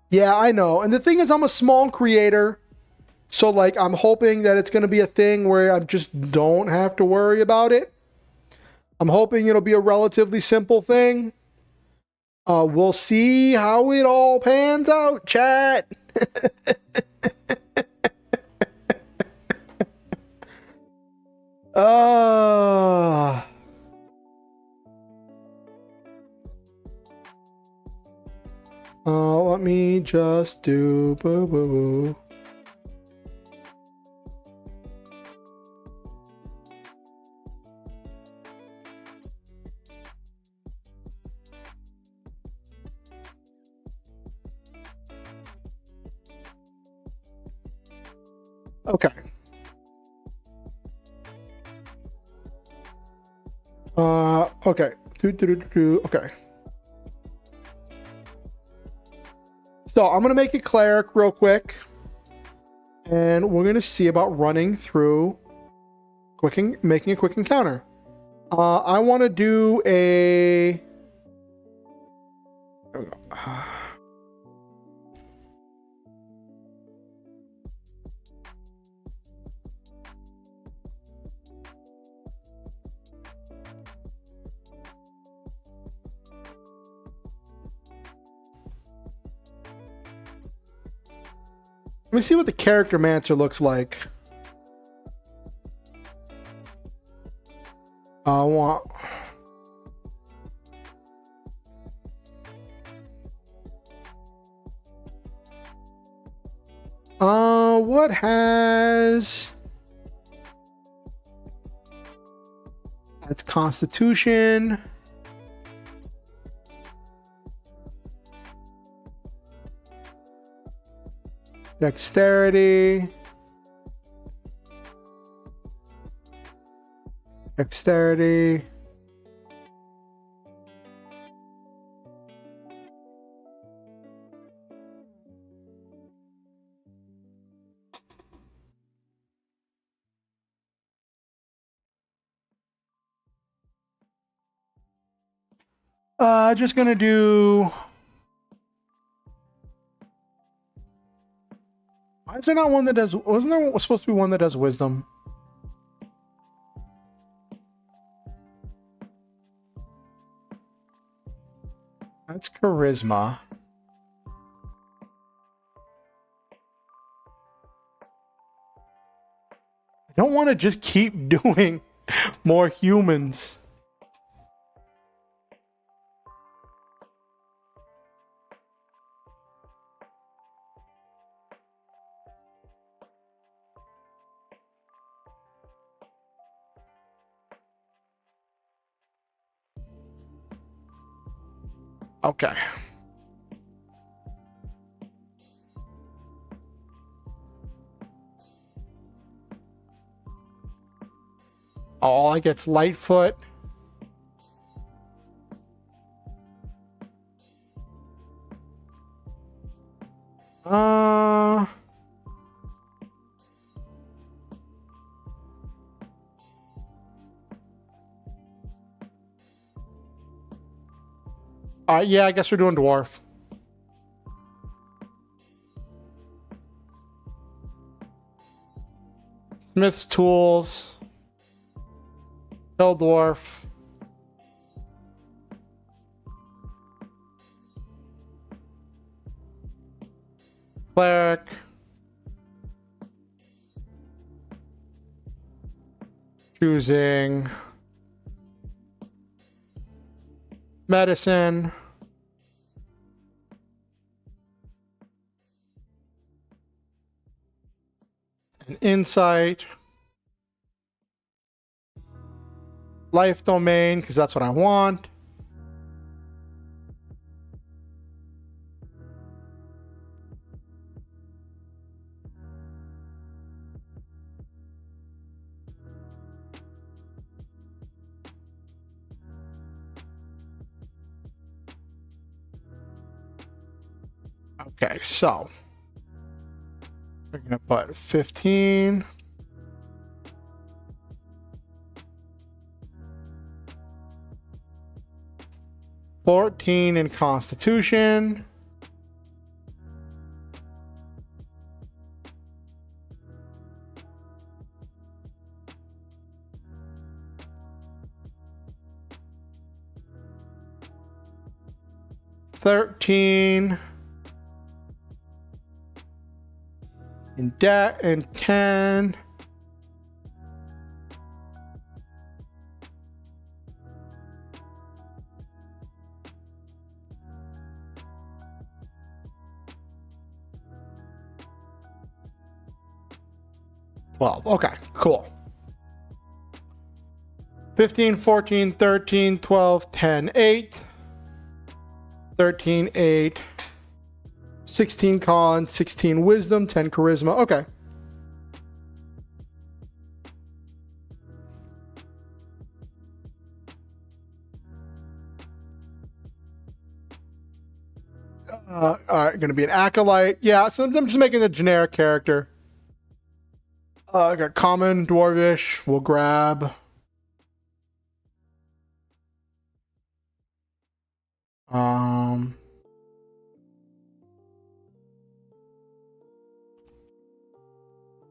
Yeah, I know. And the thing is, I'm a small creator. So, like, I'm hoping that it's going to be a thing where I just don't have to worry about it. I'm hoping it'll be a relatively simple thing. We'll see how it all pans out, chat. Let me just do boo boo boo. Okay. Okay. Okay. So I'm gonna make a cleric real quick, and we're gonna see about running through making a quick encounter. I want to do a. There we go. Let me see what the character mancer looks like. I want. What has? That's Constitution. Dexterity. Dexterity. Just gonna do. Why is there not one that does? Wasn't there supposed to be one that does wisdom? That's charisma. I don't want to just keep doing more humans. Okay. All I get's Lightfoot. Yeah, I guess we're doing dwarf. Smith's tools. Hill dwarf. Cleric. Choosing medicine. An insight. Life domain, because that's what I want. Okay, so we're gonna put 15. $14 in Constitution. $13 in debt and 10. Okay, cool. 15, 14, 13, 12, 10, 8. 13, 8. 16 con, 16 wisdom, 10 charisma. Okay. All right, gonna be an acolyte. Yeah, so I'm just making a generic character. I got common, dwarvish. We'll grab.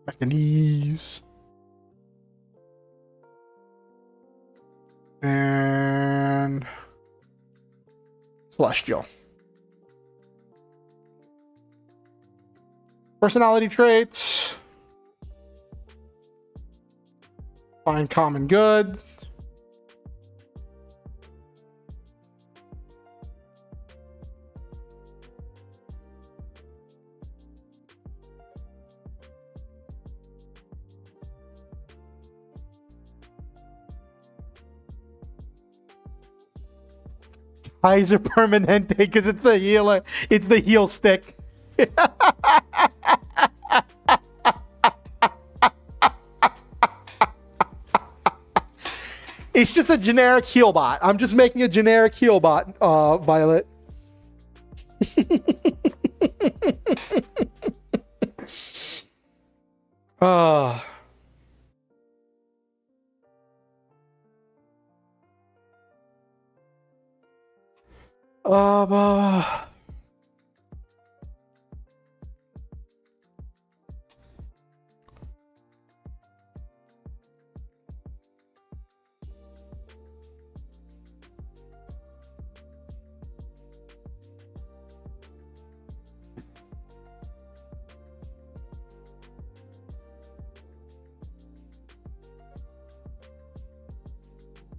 Mechanese. And celestial. Personality traits. Find common good. Kaiser Permanente, because it's the healer. It's the heal stick. It's just a generic heal bot. I'm just making a generic heal bot, Violet.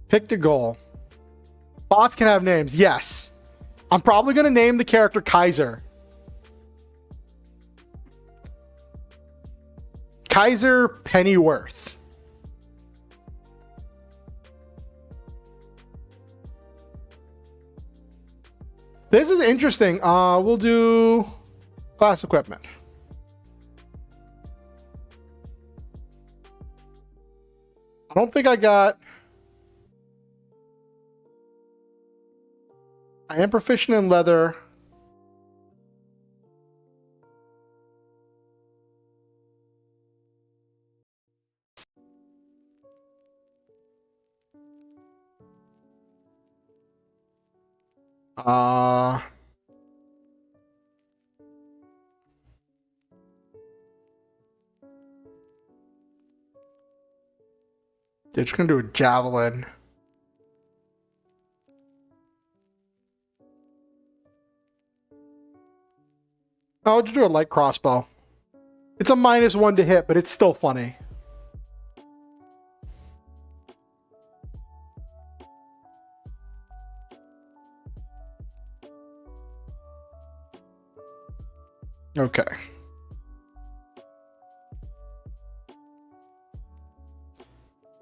Pick the goal. Bots can have names. Yes. I'm probably going to name the character Kaiser. Kaiser Pennyworth. This is interesting. We'll do class equipment. I don't think I got... I am proficient in leather. They're just gonna do a javelin. I'll just do a light crossbow. It's a -1 to hit, but it's still funny. Okay.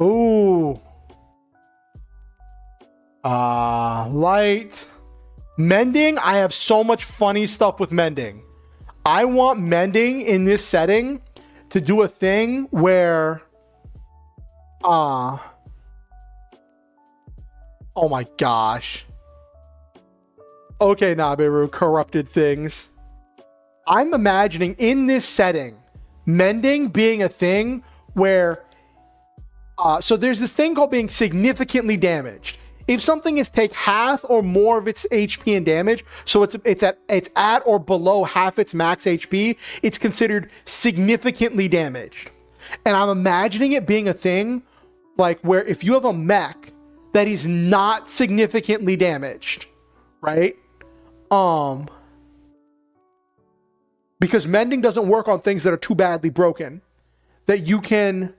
Ooh. Light. Mending. I have so much funny stuff with mending. I want mending in this setting to do a thing where... oh my gosh. Okay, Nabiru, corrupted things. I'm imagining in this setting, mending being a thing where... so there's this thing called being significantly damaged. If something is take half or more of its HP and damage, so it's at or below half its max HP, it's considered significantly damaged. And I'm imagining it being a thing like where if you have a mech that is not significantly damaged, right? Because mending doesn't work on things that are too badly broken, that you can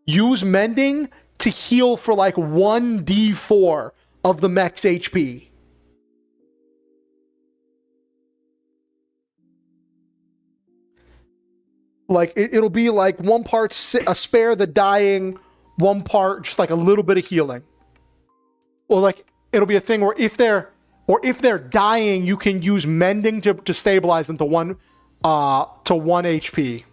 use mending to heal for like 1d4 of the mech's HP. Like it'll be like 1 part a spare the dying, 1 part just like a little bit of healing. Or like it'll be a thing where if they're dying, you can use mending to stabilize them to 1 HP.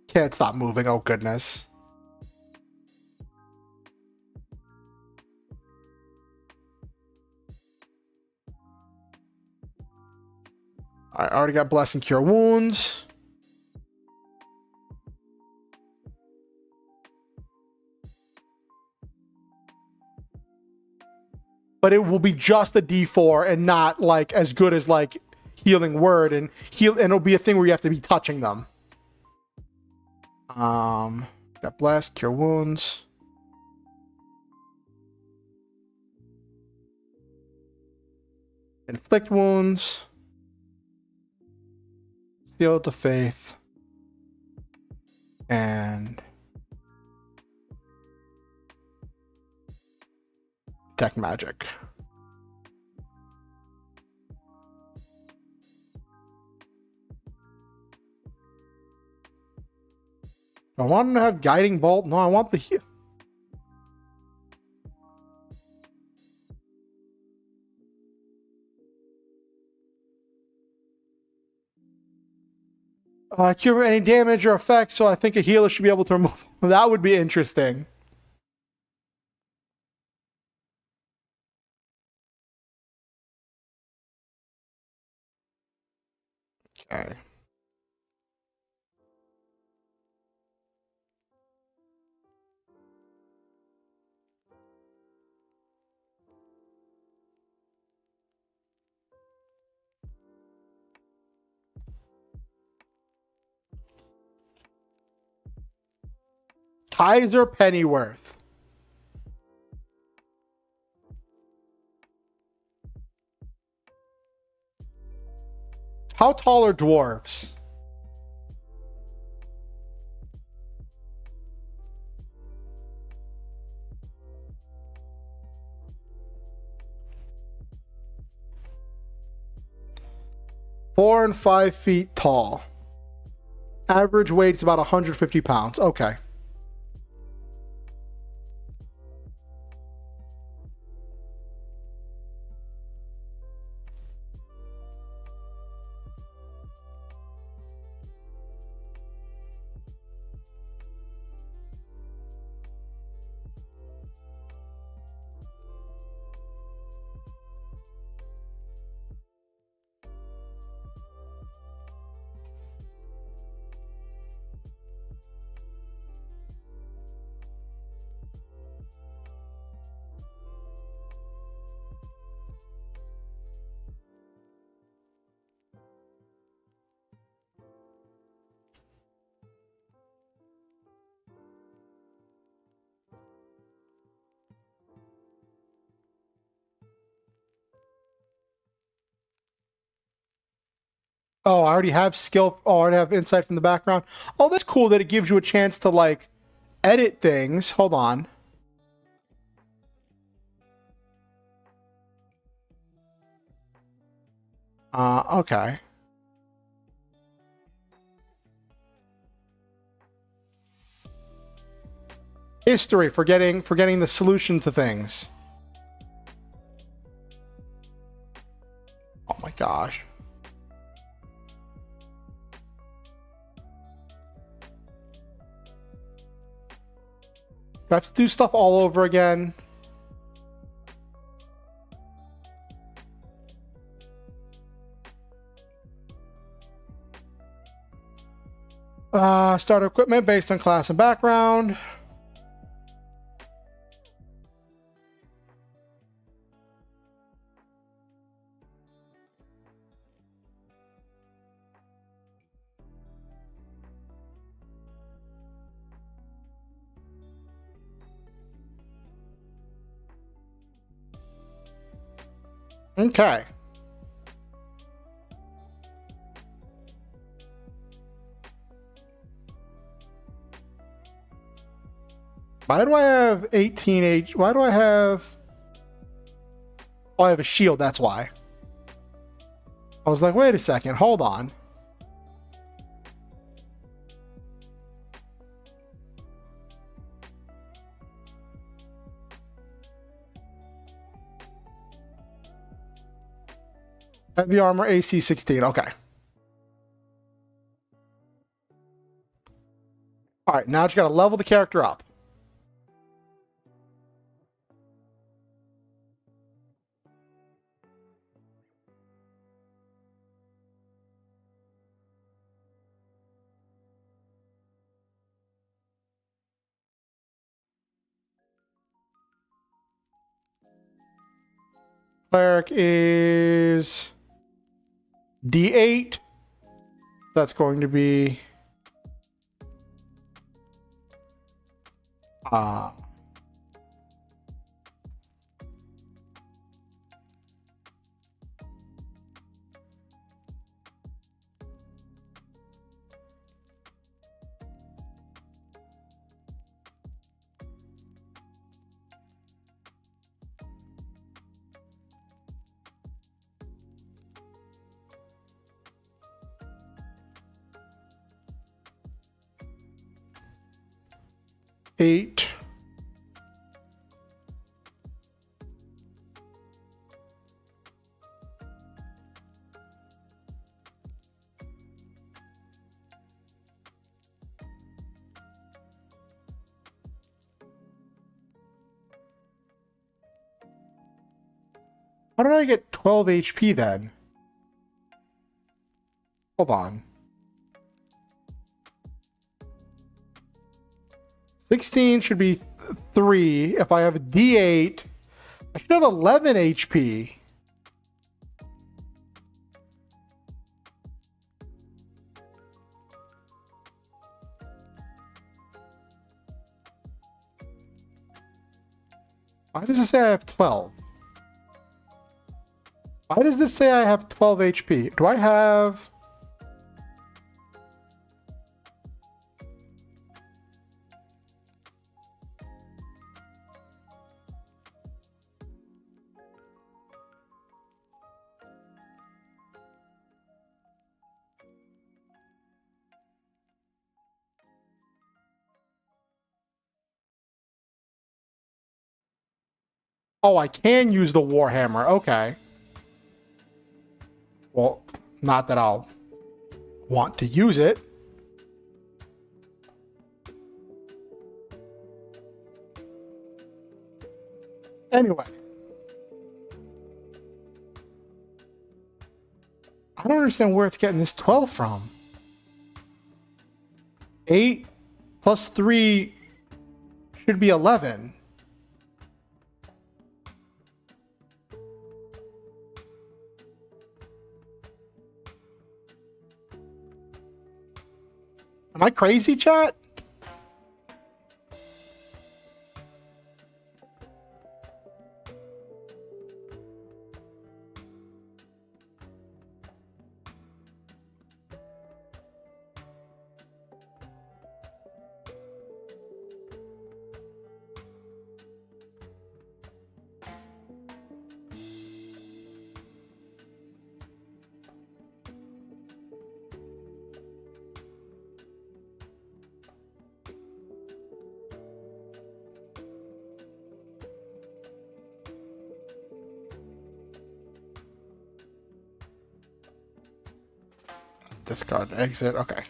Can't stop moving. Oh goodness. I already got bless and cure wounds. But it will be just a D4 and not like as good as like healing word and it'll be a thing where you have to be touching them. Got blast, cure wounds. Inflict wounds. Seal to faith. And detect magic. I want to have guiding bolt. No, I want the heal. Cure any damage or effects, so I think a healer should be able to remove. That would be interesting. Okay. Kaiser Pennyworth. How tall are dwarves? 4 and 5 feet tall. Average weight is about 150 pounds. Okay. Oh, I already have skill. Oh, I already have insight from the background. Oh, that's cool that it gives you a chance to like edit things. Hold on. Okay. History, forgetting the solution to things. Oh my gosh. Do I have to do stuff all over again? Start equipment based on class and background. Okay. Why do I have 18H? Why do I have... Oh, I have a shield, that's why. I was like, wait a second, hold on. Heavy armor, AC 16, okay. All right, now you gotta level the character up. Cleric is D8. That's going to be uh 8. How did I get 12 HP then? Hold on. 16 should be 3. If I have a D8, I should have 11 HP. Why does it say I have 12? Why does this say I have 12 HP? Do I have... Oh, I can use the Warhammer. Okay. Well, not that I'll want to use it. Anyway. I don't understand where it's getting this 12 from. 8 plus 3 should be 11. Am I crazy, chat? Discard, exit, okay.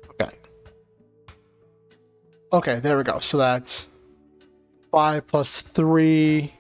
Okay. Okay, there we go. So that's 5 plus 3.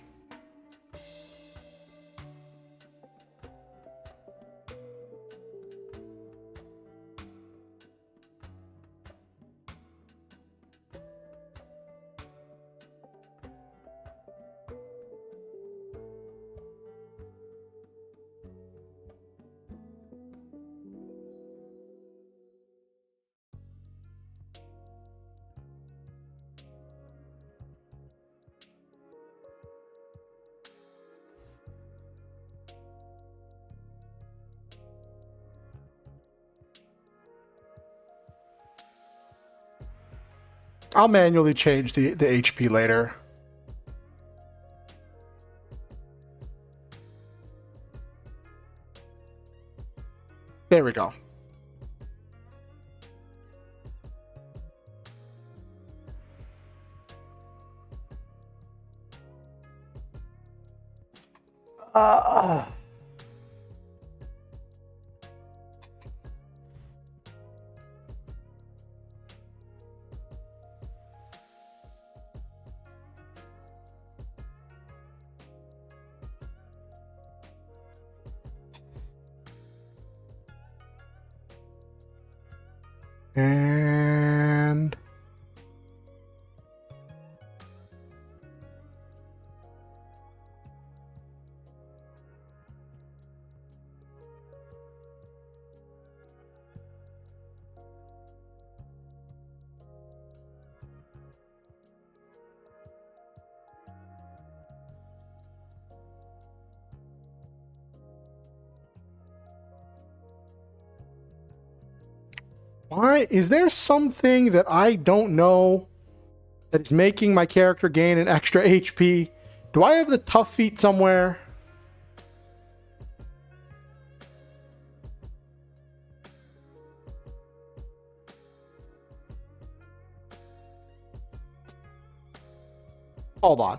I'll manually change the HP later. There we go. And why is there something that I don't know that is making my character gain an extra HP? Do I have the tough feat somewhere? Hold on.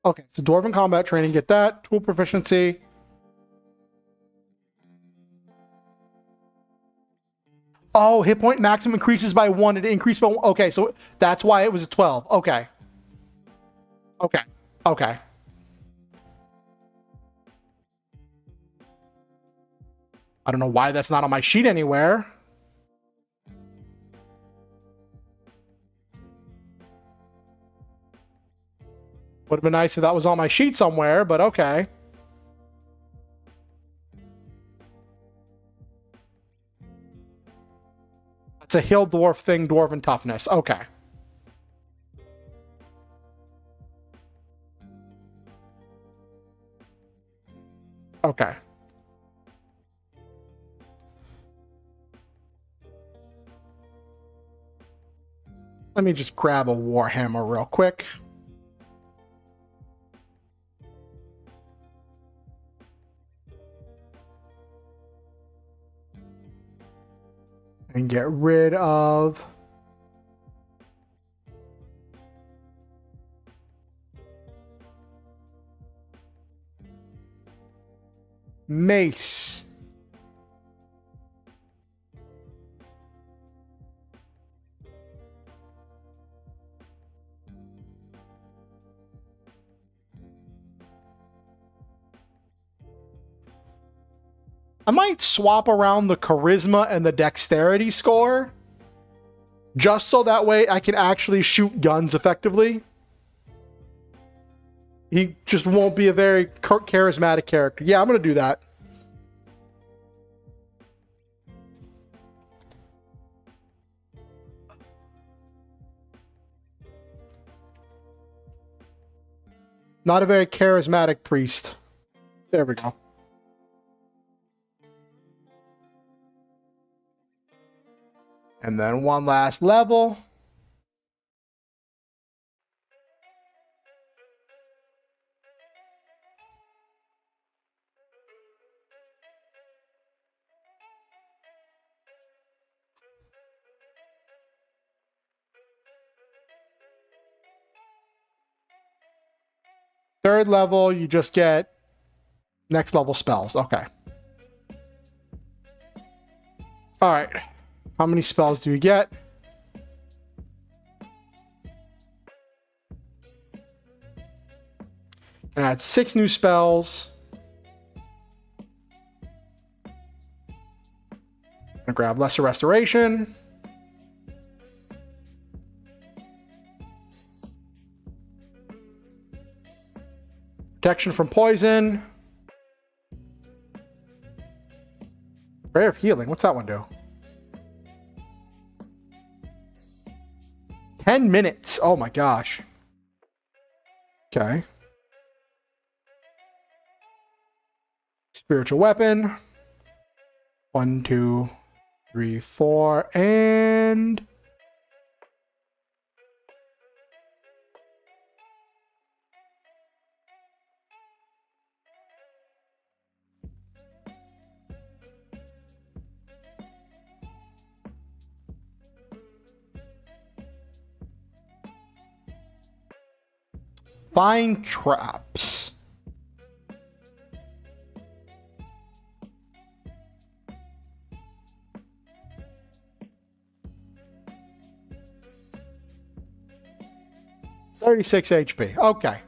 Okay, so Dwarven combat training, get that. Tool proficiency. Oh, hit point maximum increases by 1. It increased by 1. Okay, so that's why it was a 12. Okay. Okay. Okay. I don't know why that's not on my sheet anywhere. Would have been nice if that was on my sheet somewhere, but okay. It's a hill dwarf thing, dwarven toughness. Okay. Okay. Let me just grab a Warhammer real quick. And get rid of mace. I might swap around the charisma and the dexterity score, just so that way I can actually shoot guns effectively. He just won't be a very charismatic character. Yeah, I'm going to do that. Not a very charismatic priest. There we go. And then one last level. Third level, you just get next level spells. Okay. All right. How many spells do you get? Add 6 new spells. I'm gonna grab Lesser Restoration. Protection from poison. Ray of Healing. What's that one do? 10 minutes. Oh my gosh. Okay. Spiritual Weapon. 1, 2, 3, 4, and... Find traps. $36 HP. Okay.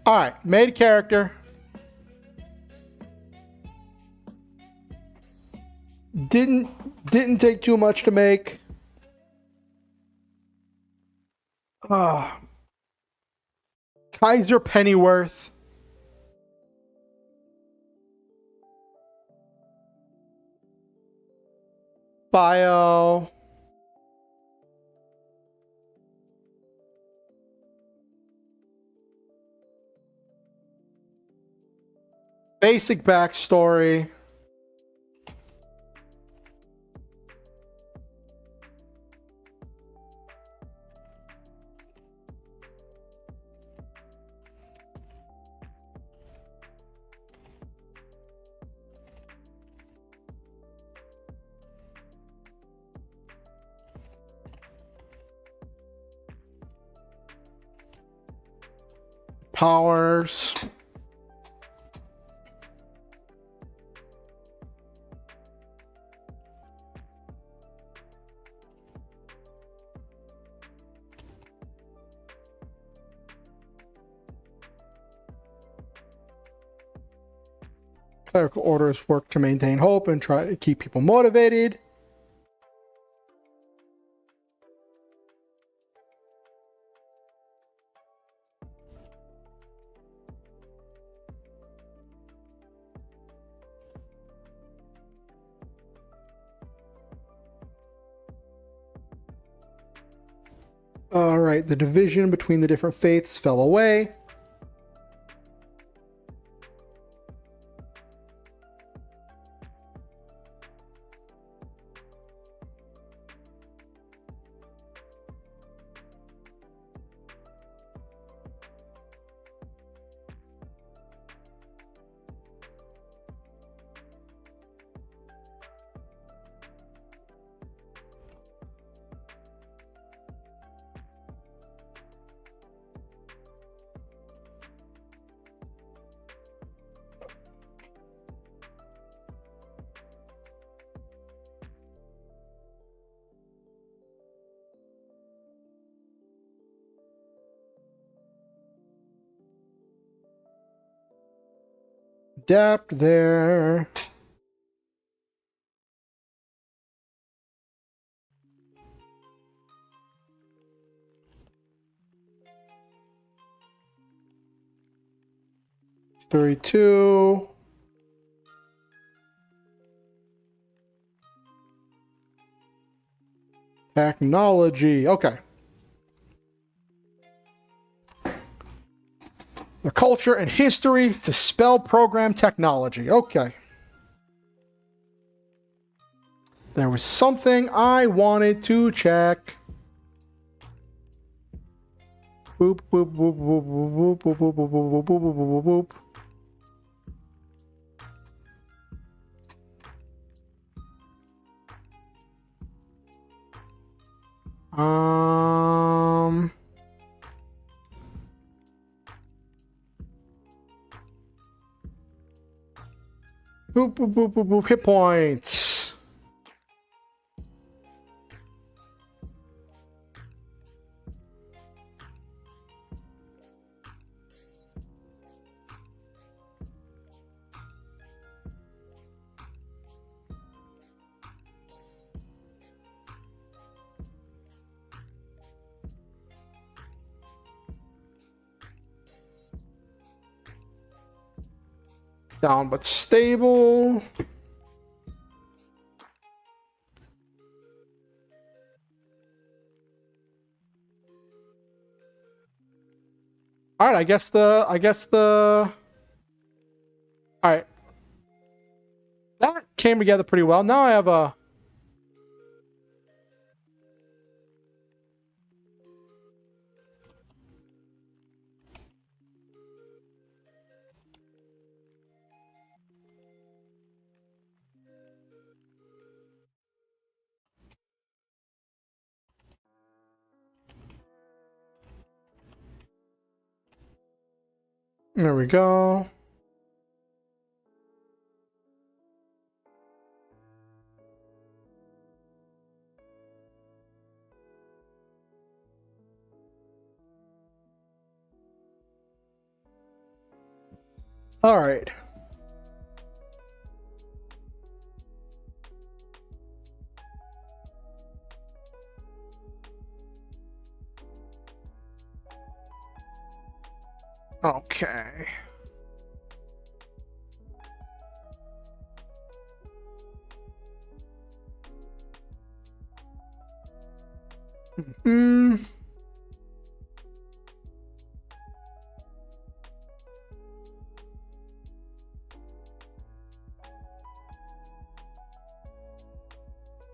All right, made a character. Didn't take too much to make. Kaiser Pennyworth. Bio. Basic backstory. Powers. Clerical orders work to maintain hope and try to keep people motivated. All right, the division between the different faiths fell away. Adapt there. Story 2. Technology. Okay. The culture and history to spell program technology. Okay. There was something I wanted to check. Boop, boop, boop, boop, boop, boop, boop, boop, boop, boop, boop, boop, boop. Boop, boop, boop, boop, boop. Hit points. Down but stable. All right, I guess the all right. That came together pretty well. Now I have a there we go. All right. Okay. Hmm.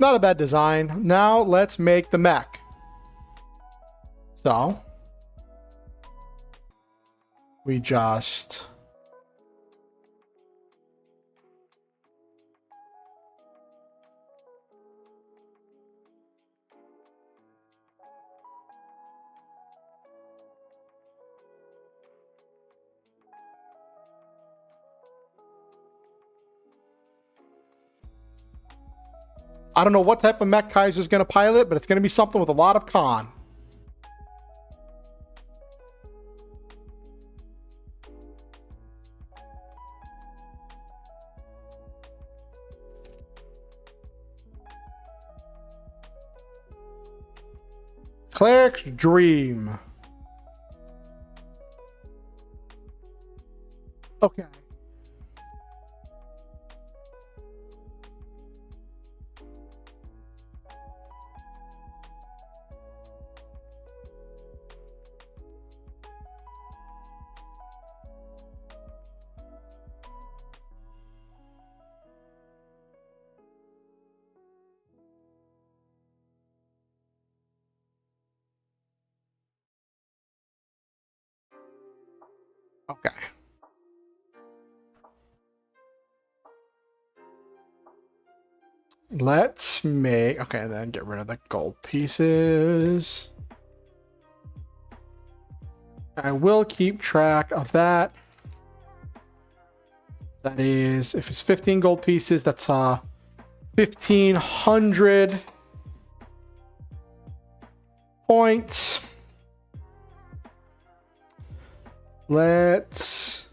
Not a bad design. Now let's make the mech. So we just I don't know what type of mech Kaiser's going to pilot, but it's going to be something with a lot of con. Cleric's Dream. Okay. Okay. Let's make, okay, then get rid of the gold pieces. I will keep track of that. That is, if it's 15 gold pieces, that's 1,500 points. Let's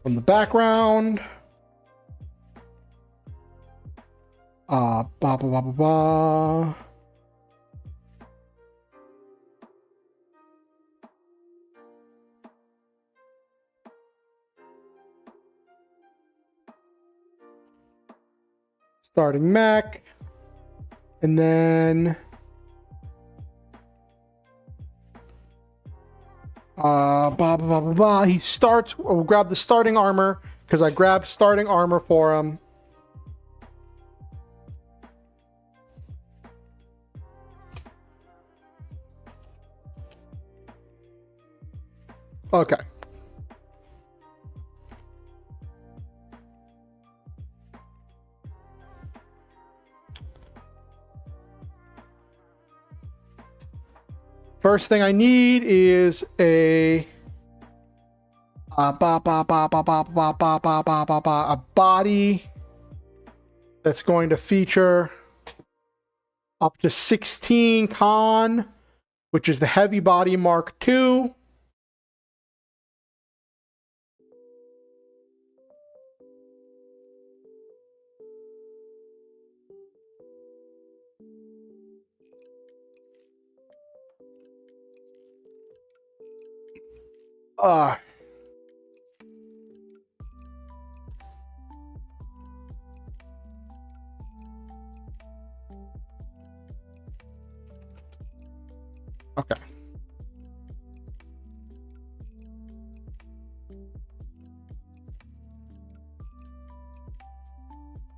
from the background. Ba ba ba ba ba. Starting mech. And then ba ba ba ba ba. He starts. We'll grab the starting armor because I grabbed starting armor for him. Okay. First thing I need is a body that's going to feature up to 16 con, which is the heavy body Mark II. Okay.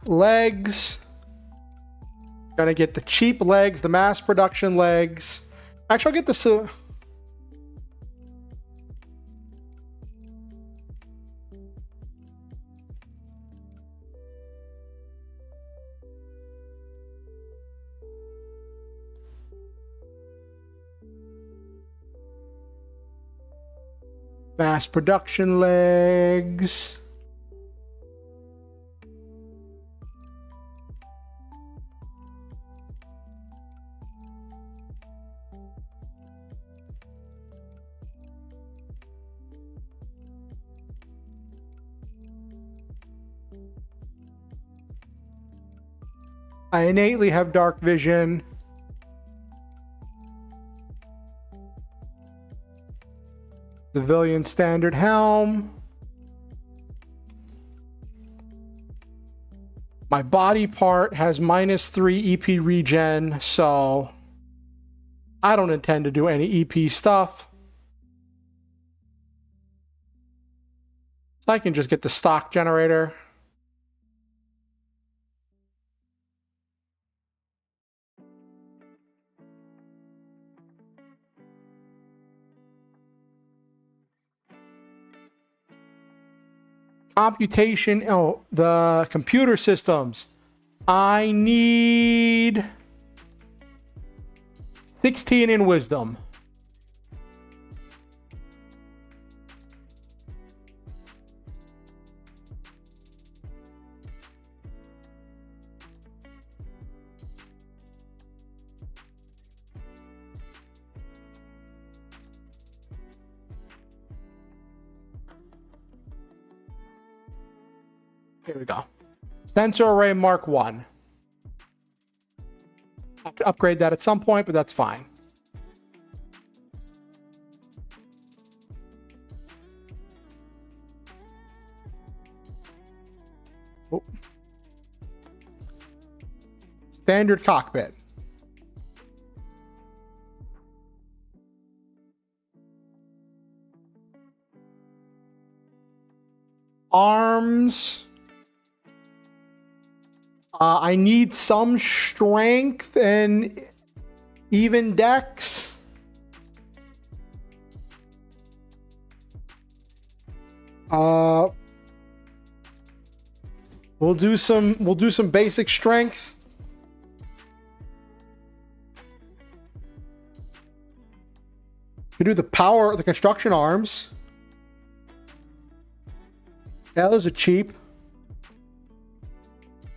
Legs. Gonna get the cheap legs, the mass production legs. Actually, I'll get this. Mass production legs. I innately have dark vision. Civilian standard helm. My body part has -3 EP regen, so I don't intend to do any EP stuff. So I can just get the stock generator. Computation, oh, the computer systems. I need 16 in wisdom. Here we go. Sensor array Mark 1. Have to upgrade that at some point, but that's fine. Oh. Standard cockpit. Arms. I need some strength and even dex. We'll do some basic strength. We do the power, the construction arms. Yeah, those are cheap.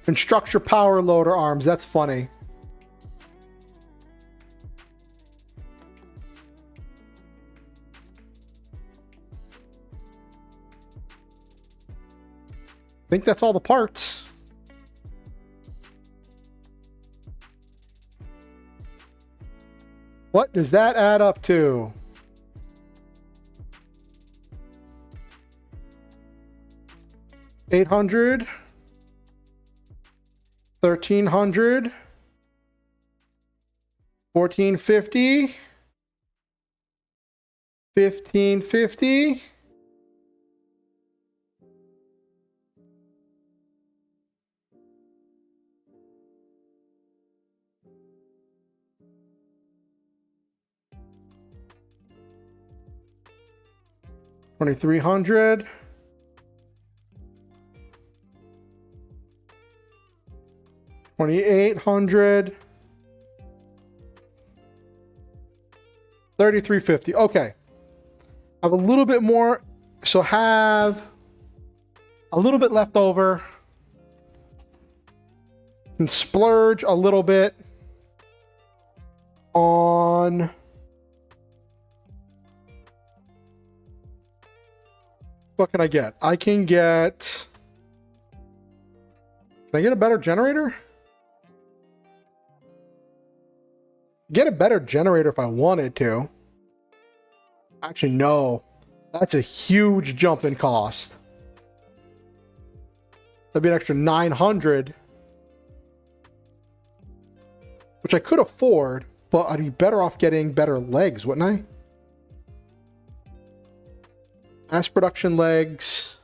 Constructor power loader arms. That's funny. I think that's all the parts. What does that add up to? $800, $1,300, $1,450, $1,550. $2,300. $2,800. $3,350. Okay. I have a little bit more, so have a little bit left over. And splurge a little bit on what can I get? I can get a better generator? Get a better generator if I wanted to. Actually, no. That's a huge jump in cost. That'd be an extra 900. Which I could afford, but I'd be better off getting better legs, wouldn't I? Mass production legs.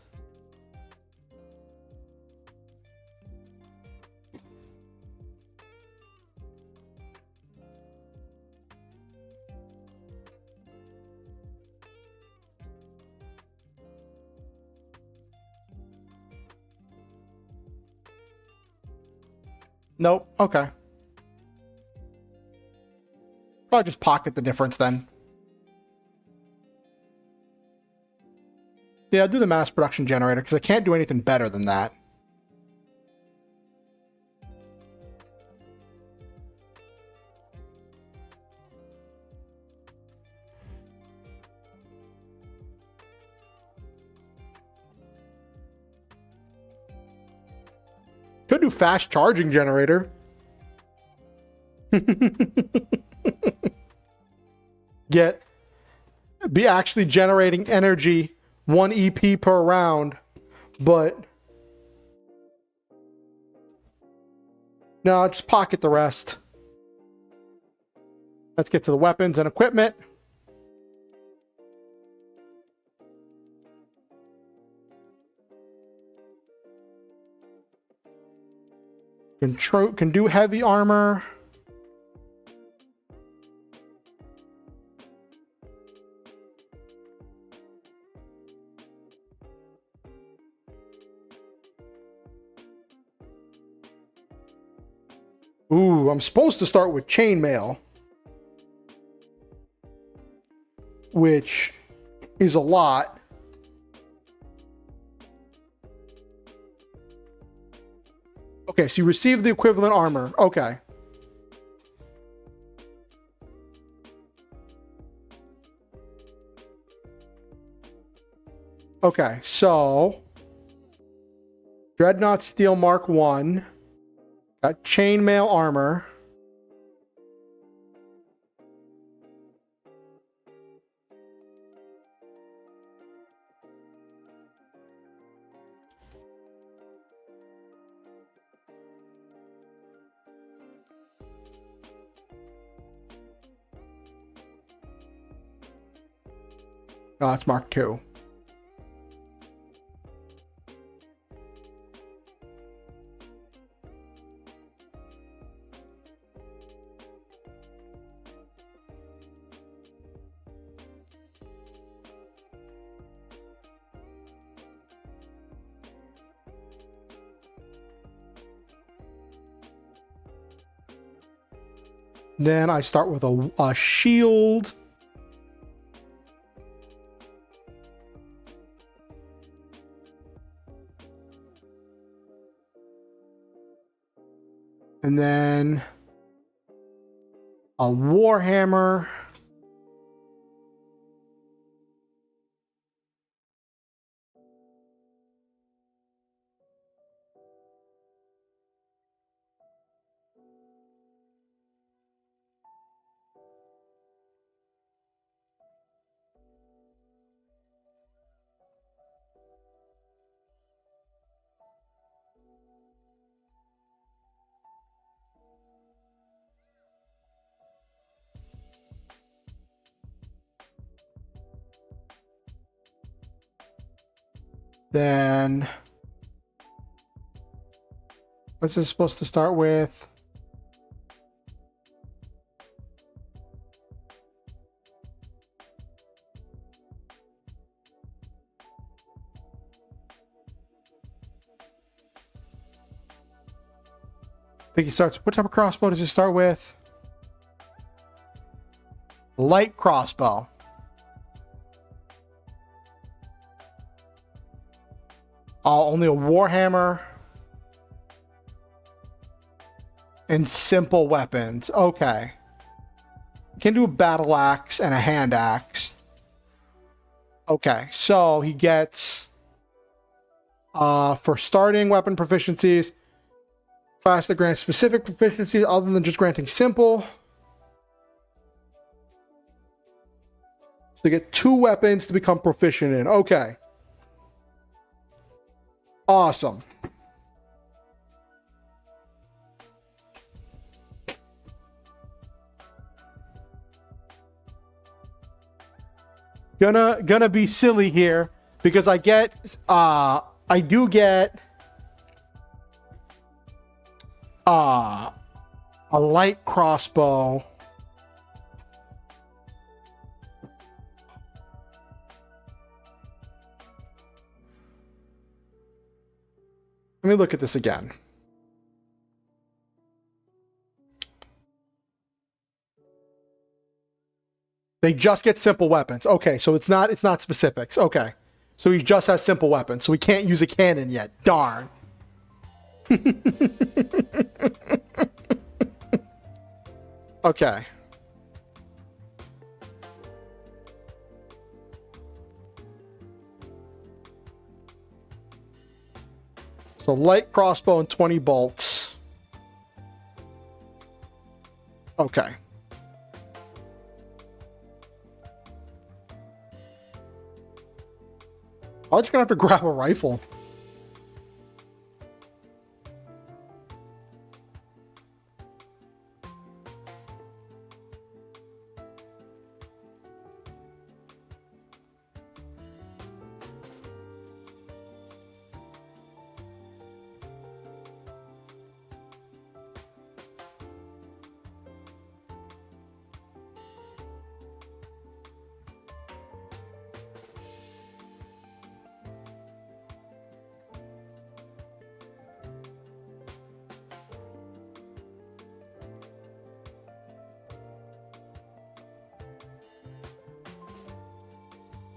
Nope. Okay. I'll just pocket the difference then. Yeah, I'll do the mass production generator because I can't do anything better than that. Could do fast charging generator. Be actually generating energy 1 EP per round, but no, just pocket the rest. Let's get to the weapons and equipment. Can do heavy armor. Ooh, I'm supposed to start with chainmail, which is a lot. Okay, so you receive the equivalent armor. Okay. Okay, so Dreadnought Steel Mark 1. Got chainmail armor. No, it's Mark II. Then I start with a shield. And then a warhammer. Then what's this supposed to start with? I think he starts. What type of crossbow does he start with? Light crossbow. Only a warhammer and simple weapons. Okay. Can do a battle axe and a hand axe. Okay, so he gets for starting weapon proficiencies, class that grants specific proficiencies other than just granting simple. So you get 2 weapons to become proficient in. Okay. Awesome. Gonna be silly here because I do get a light crossbow. Let me look at this again. They just get simple weapons. Okay, so it's not specifics. Okay. So he just has simple weapons. So we can't use a cannon yet. Darn. Okay. So light crossbow and 20 bolts. Okay. I'm just gonna have to grab a rifle.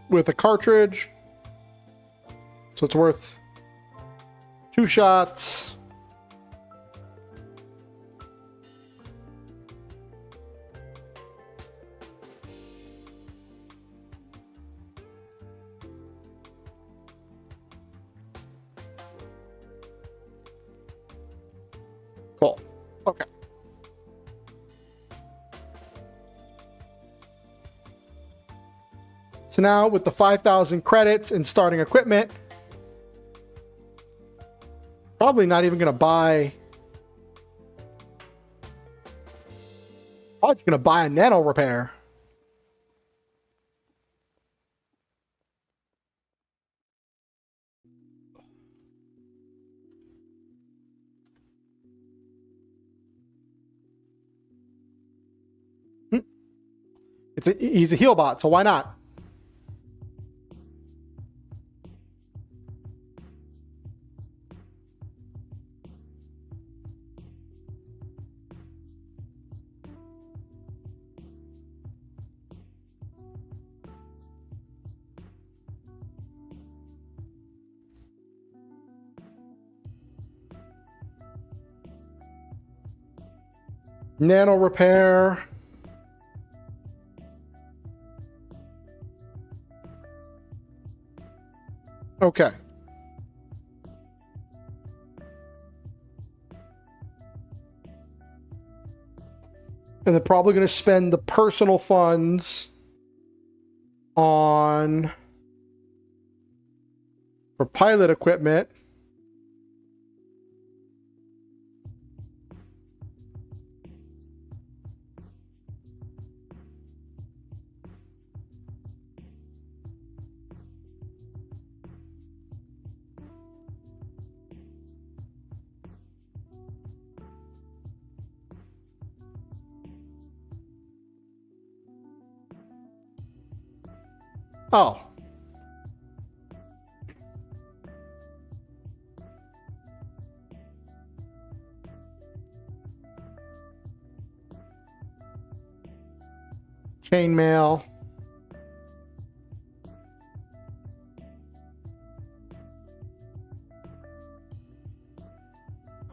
With a cartridge, so it's worth 2 shots. Cool. Okay. So now with the 5,000 credits and starting equipment, probably not even going to buy. Probably going to buy a nano repair. He's a heal bot, so why not? Nano repair. Okay. And they're probably going to spend the personal funds on for pilot equipment. Oh. Chainmail.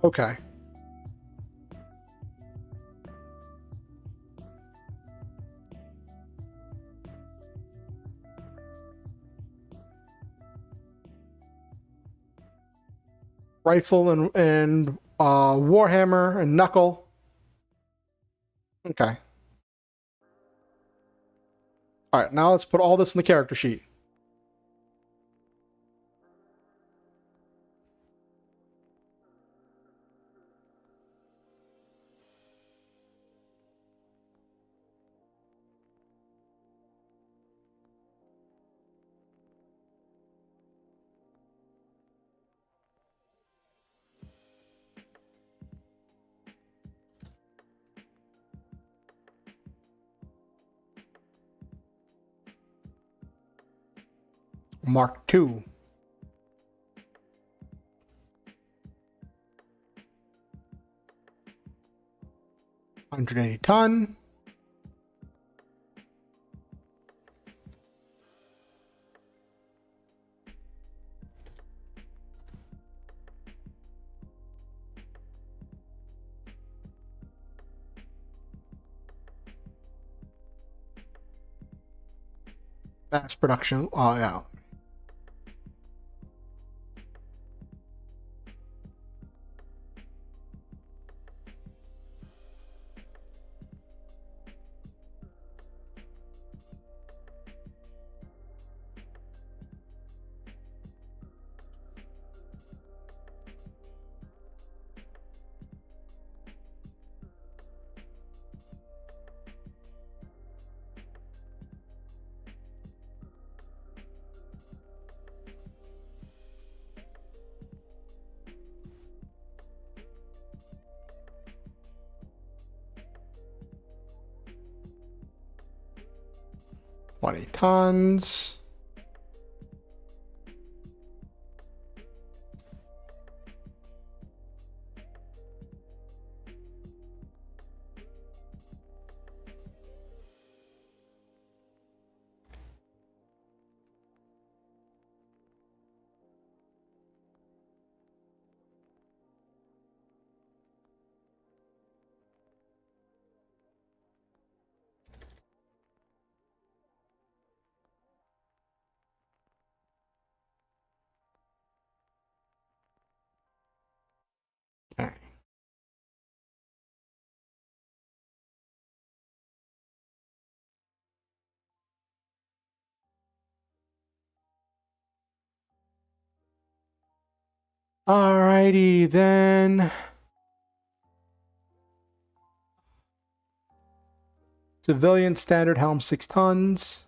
Okay. Rifle and warhammer and knuckle. Okay. All right, now let's put all this in the character sheet. Mark II. $180 ton. Mass production. Oh yeah. $20 tons. Okay. Alrighty then. Civilian standard helm 6 tons.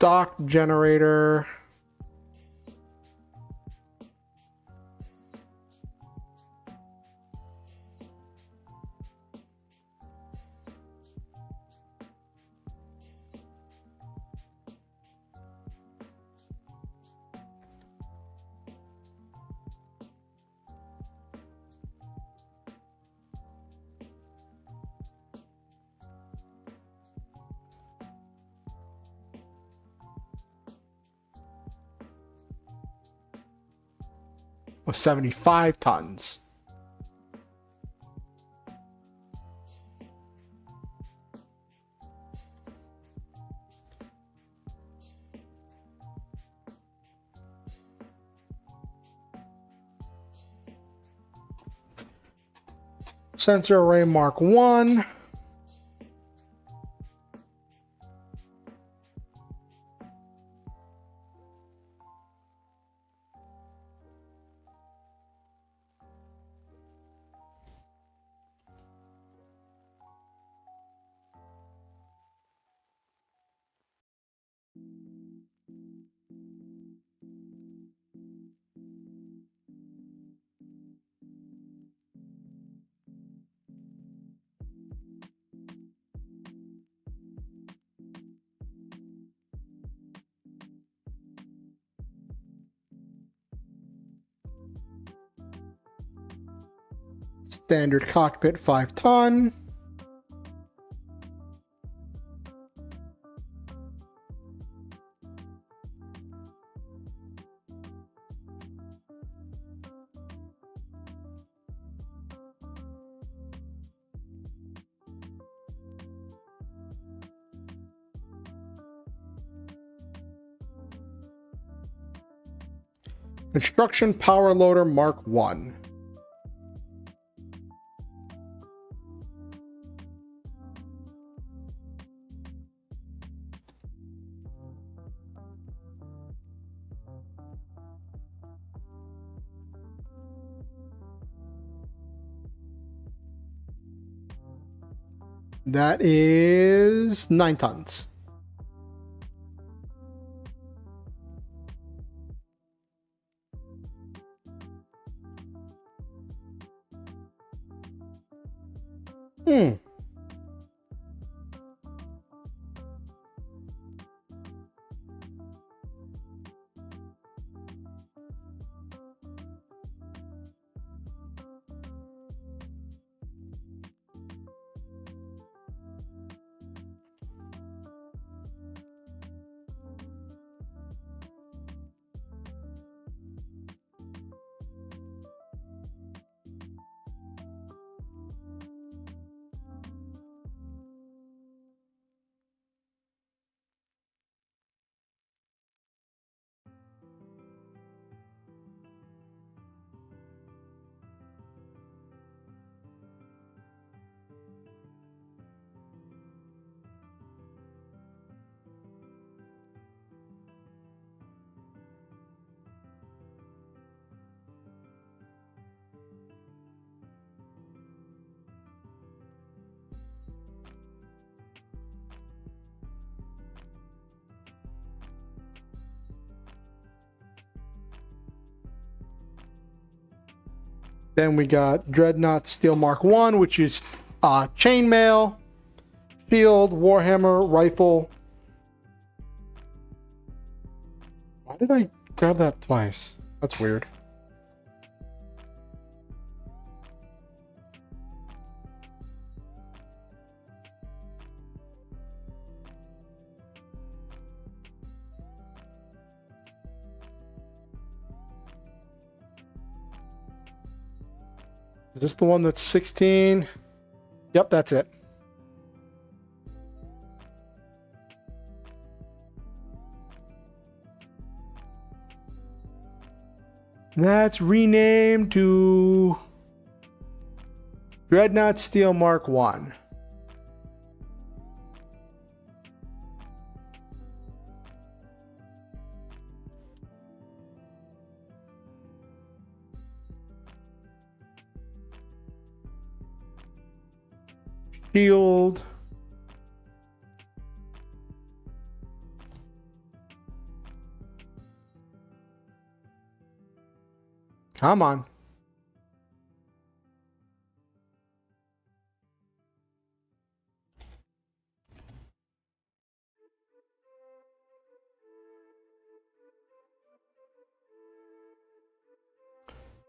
stock generator. Was 75 tons. Sensor array Mark 1. Standard cockpit 5 ton. Construction power loader Mark 1. That is 9 tons. Then we got Dreadnought Steel Mark 1, which is chainmail, shield, warhammer, rifle. Why did I grab that twice? That's weird. Is this the one that's 16? Yep, that's it. That's renamed to Dreadnought Steel Mark 1. Shield. Come on.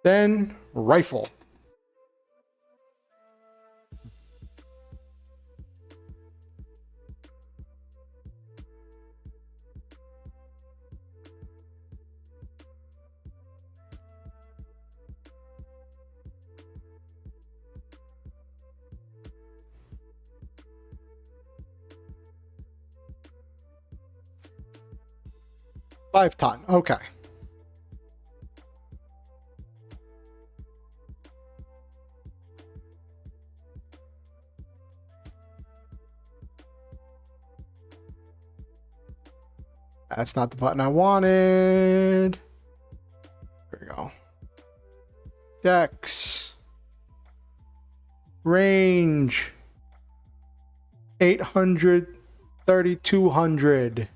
Then rifle. Lifetime. Okay. That's not the button I wanted. There we go. Dex. Range. 800, 3200.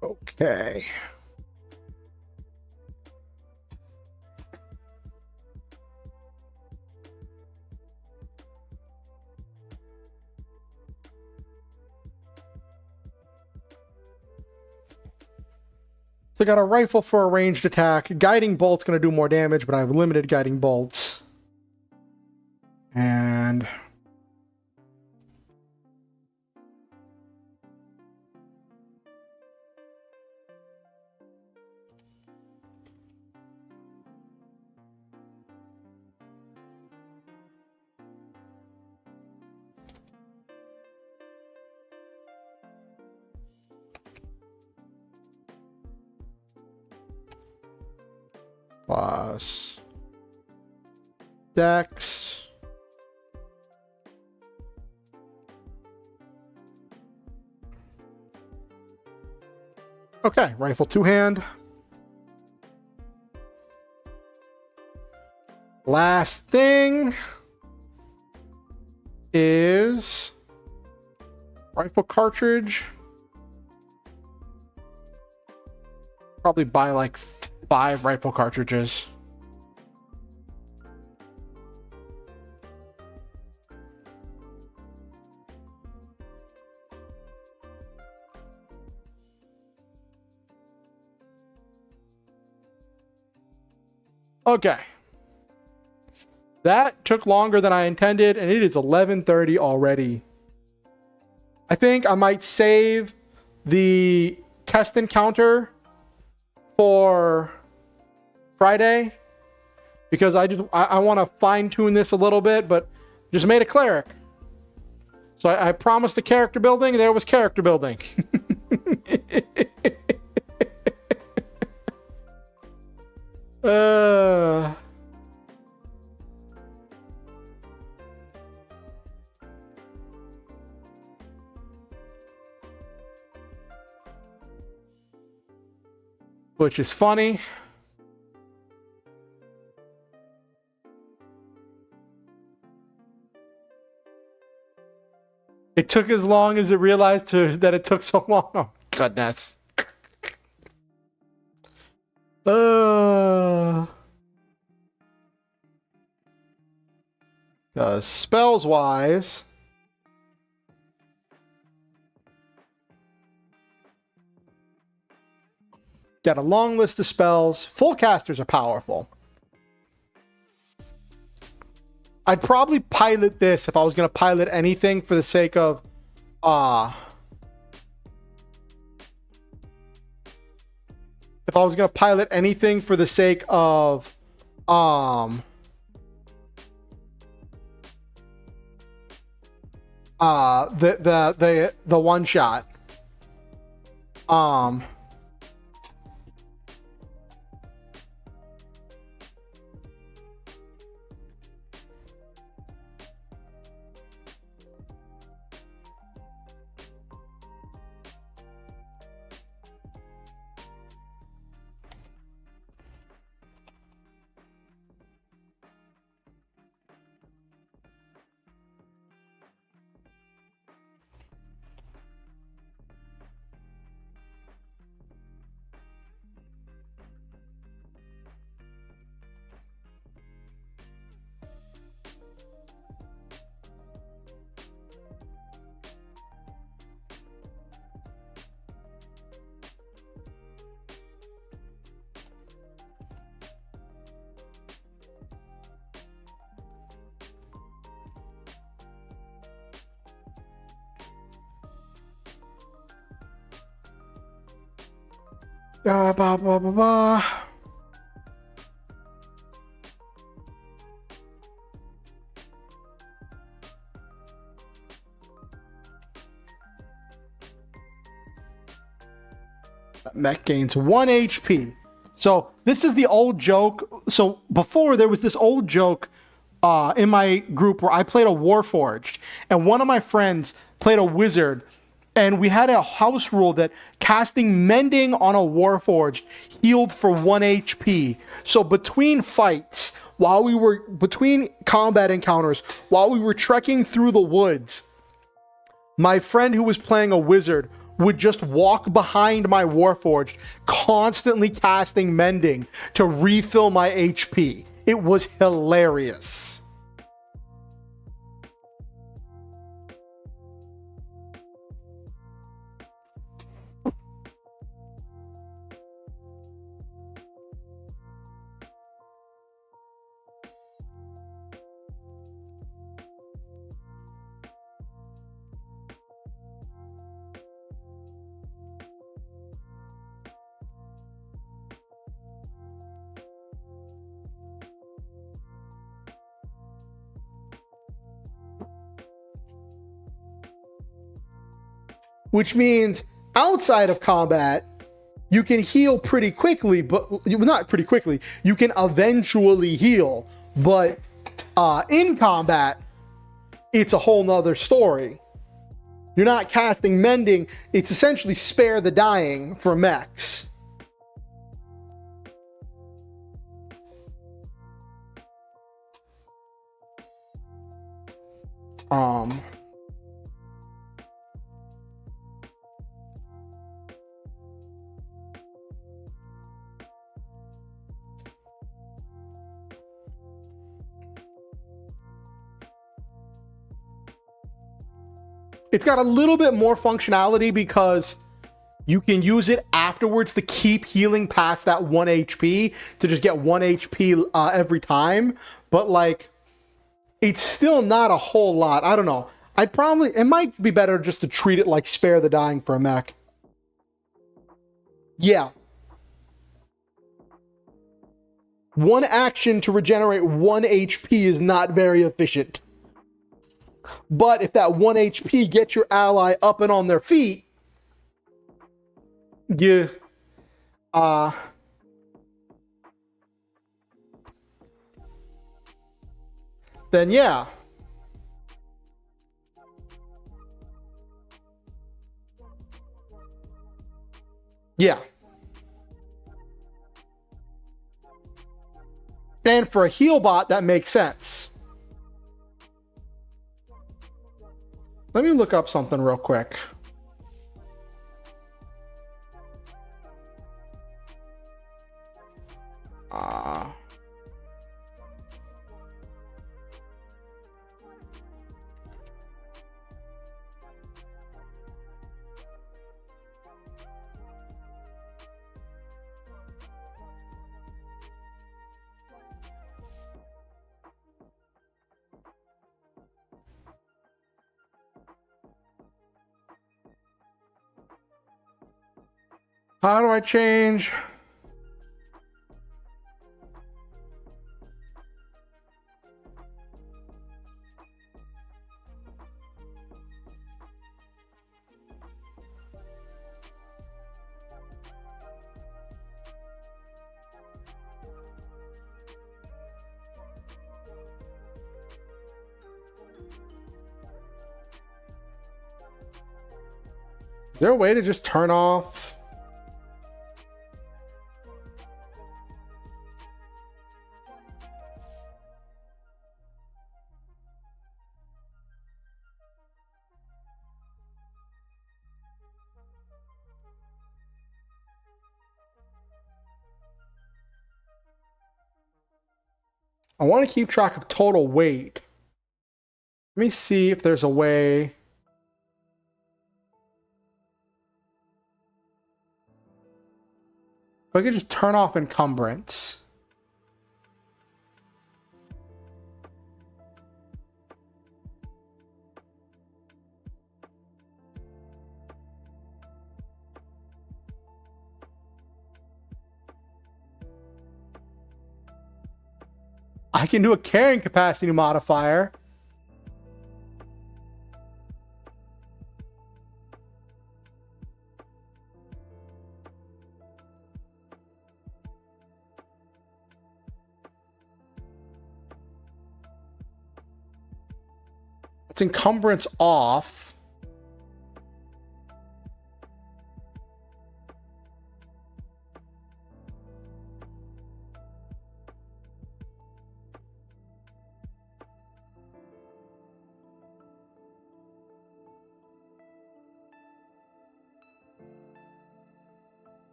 Okay. So I got a rifle for a ranged attack. Guiding bolt's going to do more damage, but I have limited guiding bolts. And plus Dex. Okay, rifle two-hand. Last thing is rifle cartridge. Probably buy like 5 rifle cartridges. Okay. That took longer than I intended, and it is 11:30 already. I think I might save the test encounter for Friday, because I want to fine tune this a little bit, but just made a cleric. So I promised the character building. There was character building. Which is funny. It took as long as it realized that it took so long. Oh, goodness. Spells wise, got a long list of spells. Full casters are powerful. I'd probably pilot this if I was going to pilot anything for the sake of if I was going to pilot anything for the sake of The one shot. Blah, blah, blah, blah. Mech gains 1 HP. So this is the old joke. So before there was this old joke in my group where I played a Warforged, and one of my friends played a wizard, and we had a house rule that casting Mending on a Warforged healed for 1 HP. So between fights, between combat encounters, while we were trekking through the woods, my friend who was playing a wizard would just walk behind my Warforged, constantly casting Mending to refill my HP. It was hilarious. Which means outside of combat, you can heal pretty quickly, but not pretty quickly. You can eventually heal, but in combat, it's a whole nother story. You're not casting Mending. It's essentially spare the dying for mechs. It's got a little bit more functionality because you can use it afterwards to keep healing past that 1 HP to just get 1 HP every time. But like, it's still not a whole lot. I don't know. It might be better just to treat it like spare the dying for a mech. Yeah. 1 action to regenerate 1 HP is not very efficient. But if that 1 HP gets your ally up and on their feet, then yeah. Yeah. And for a heal bot, that makes sense. Let me look up something real quick. How do I change? Is there a way to just turn off? I want to keep track of total weight. Let me see if there's a way. If I could just turn off encumbrance. I can do a carrying capacity modifier. It's encumbrance off.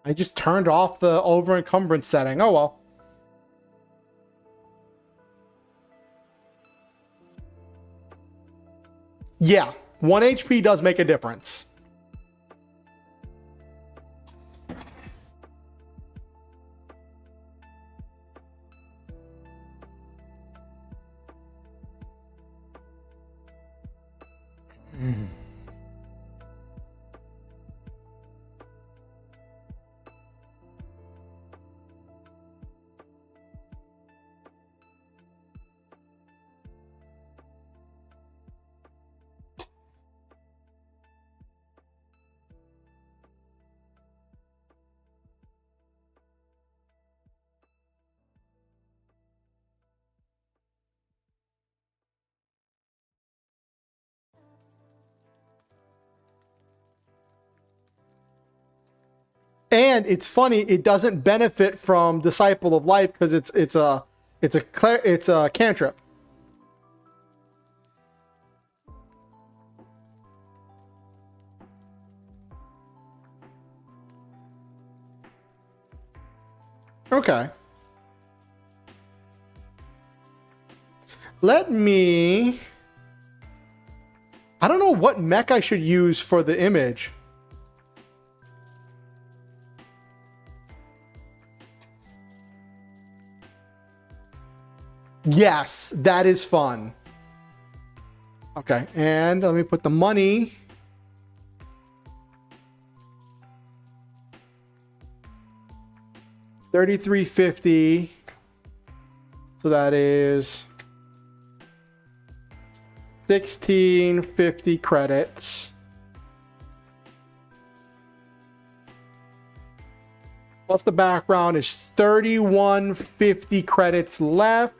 I just turned off the over encumbrance setting. Oh well. Yeah, 1 HP does make a difference. And it's funny, it doesn't benefit from Disciple of Life because it's a cantrip. Okay. Let me. I don't know what mech I should use for the image. Yes, that is fun. Okay, and let me put the money. $33.50. So that is 1650 credits. Plus the background is 3150 credits left.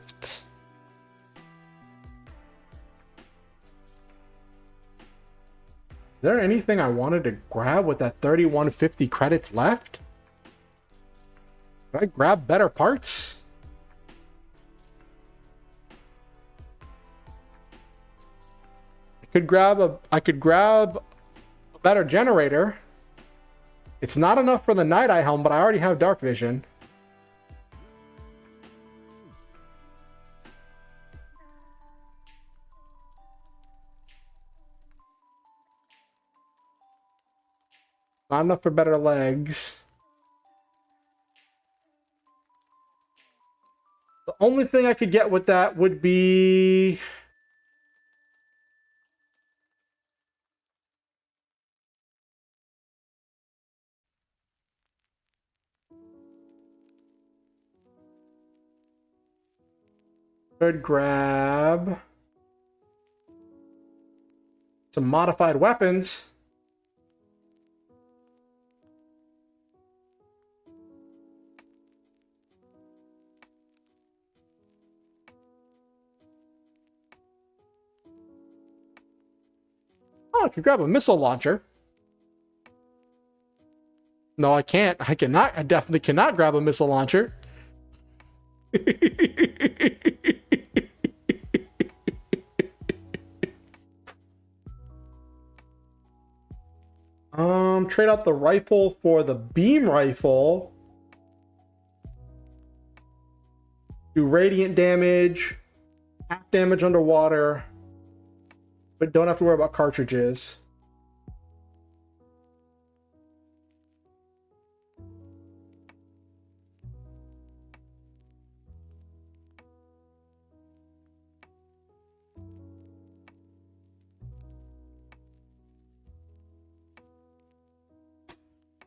Is there anything I wanted to grab with that 3150 credits left? Did I grab better parts? I could grab a better generator. It's not enough for the Night Eye helm, but I already have dark vision. Not enough for better legs. The only thing I could get with that would be... could grab some modified weapons. Oh, I could grab a missile launcher. No, I can't. I cannot. I definitely cannot grab a missile launcher. Trade out the rifle for the beam rifle. Do radiant damage, half damage underwater, but don't have to worry about cartridges.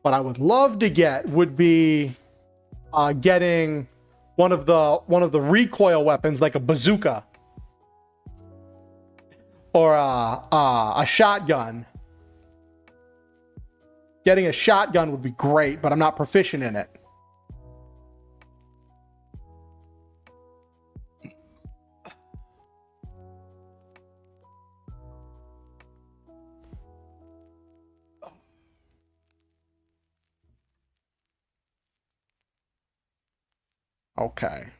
What I would love to get would be getting one of the recoil weapons, like a bazooka or a shotgun. Getting a shotgun would be great, but I'm not proficient in it. Okay. I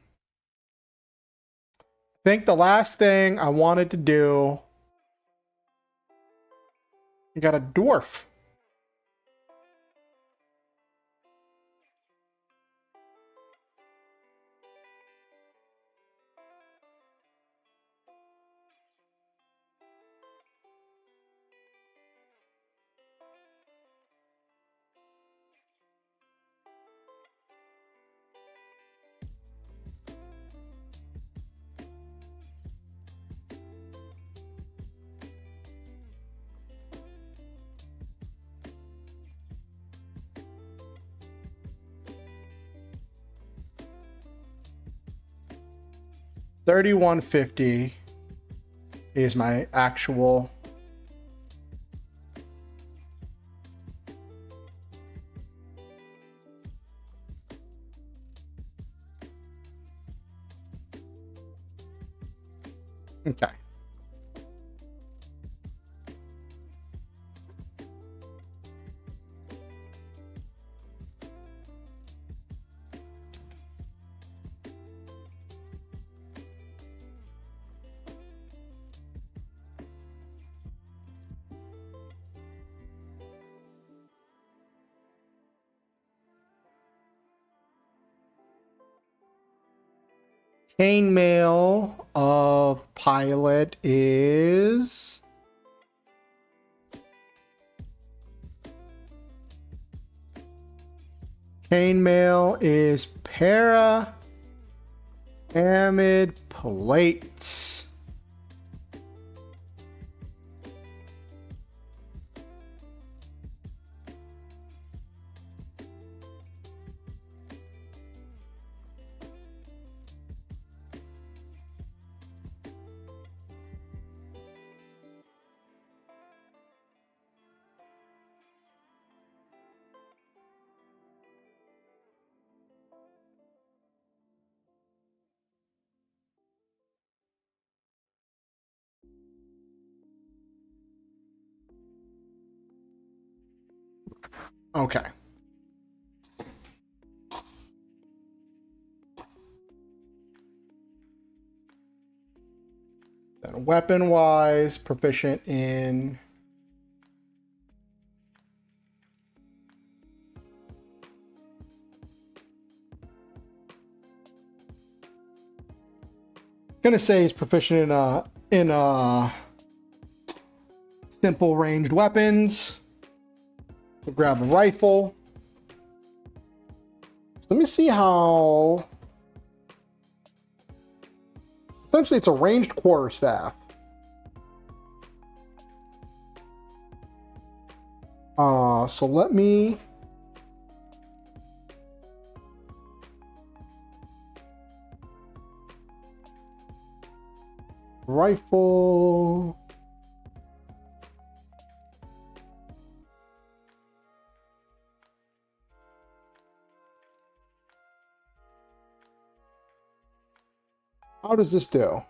think the last thing I wanted to do, you got a dwarf. $31.50 is my actual. Okay. Chainmail of pilot is para amid plates. Okay. Then weapon wise, proficient in gonna say he's proficient in simple ranged weapons. We'll grab a rifle. Let me see how. Essentially, it's a ranged quarterstaff. So let me. Rifle. How does this do?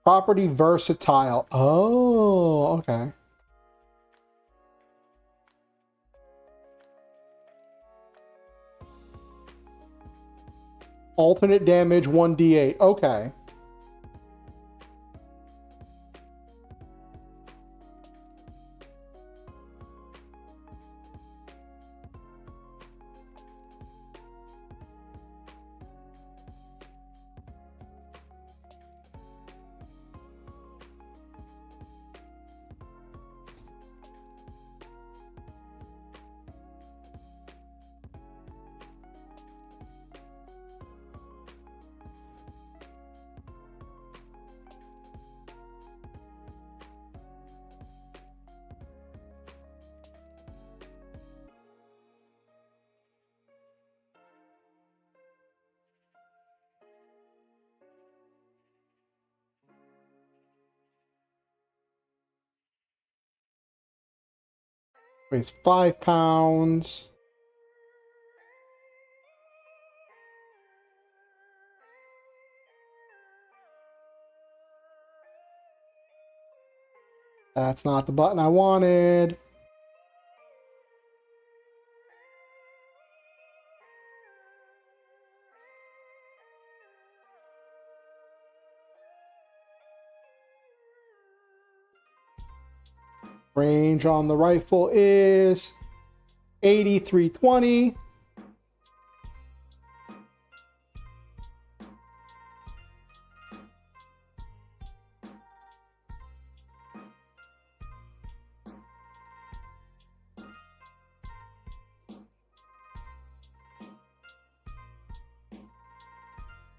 Property versatile. Oh, okay. Alternate damage 1d8. Okay. Weighs 5 pounds. That's not the button I wanted. Range on the rifle is 8320.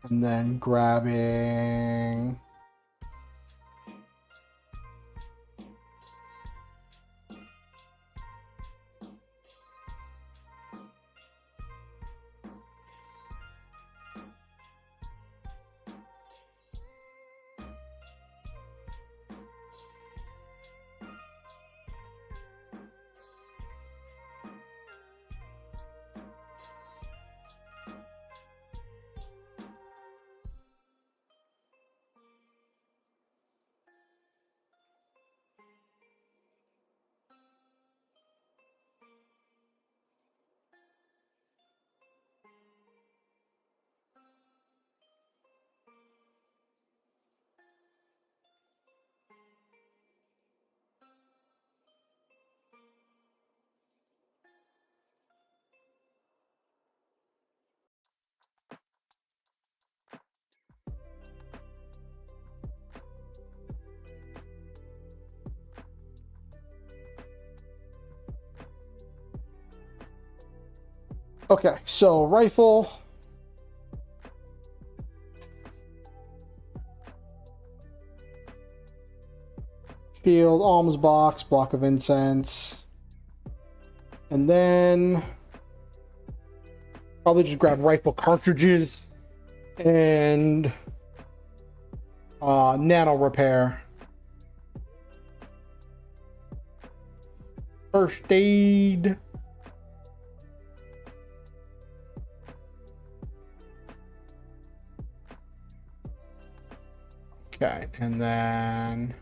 And then grabbing Okay, so rifle. Shield, alms box, block of incense. And then probably just grab rifle cartridges and nano repair. First aid. Okay, and then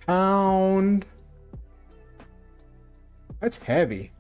£1. That's heavy.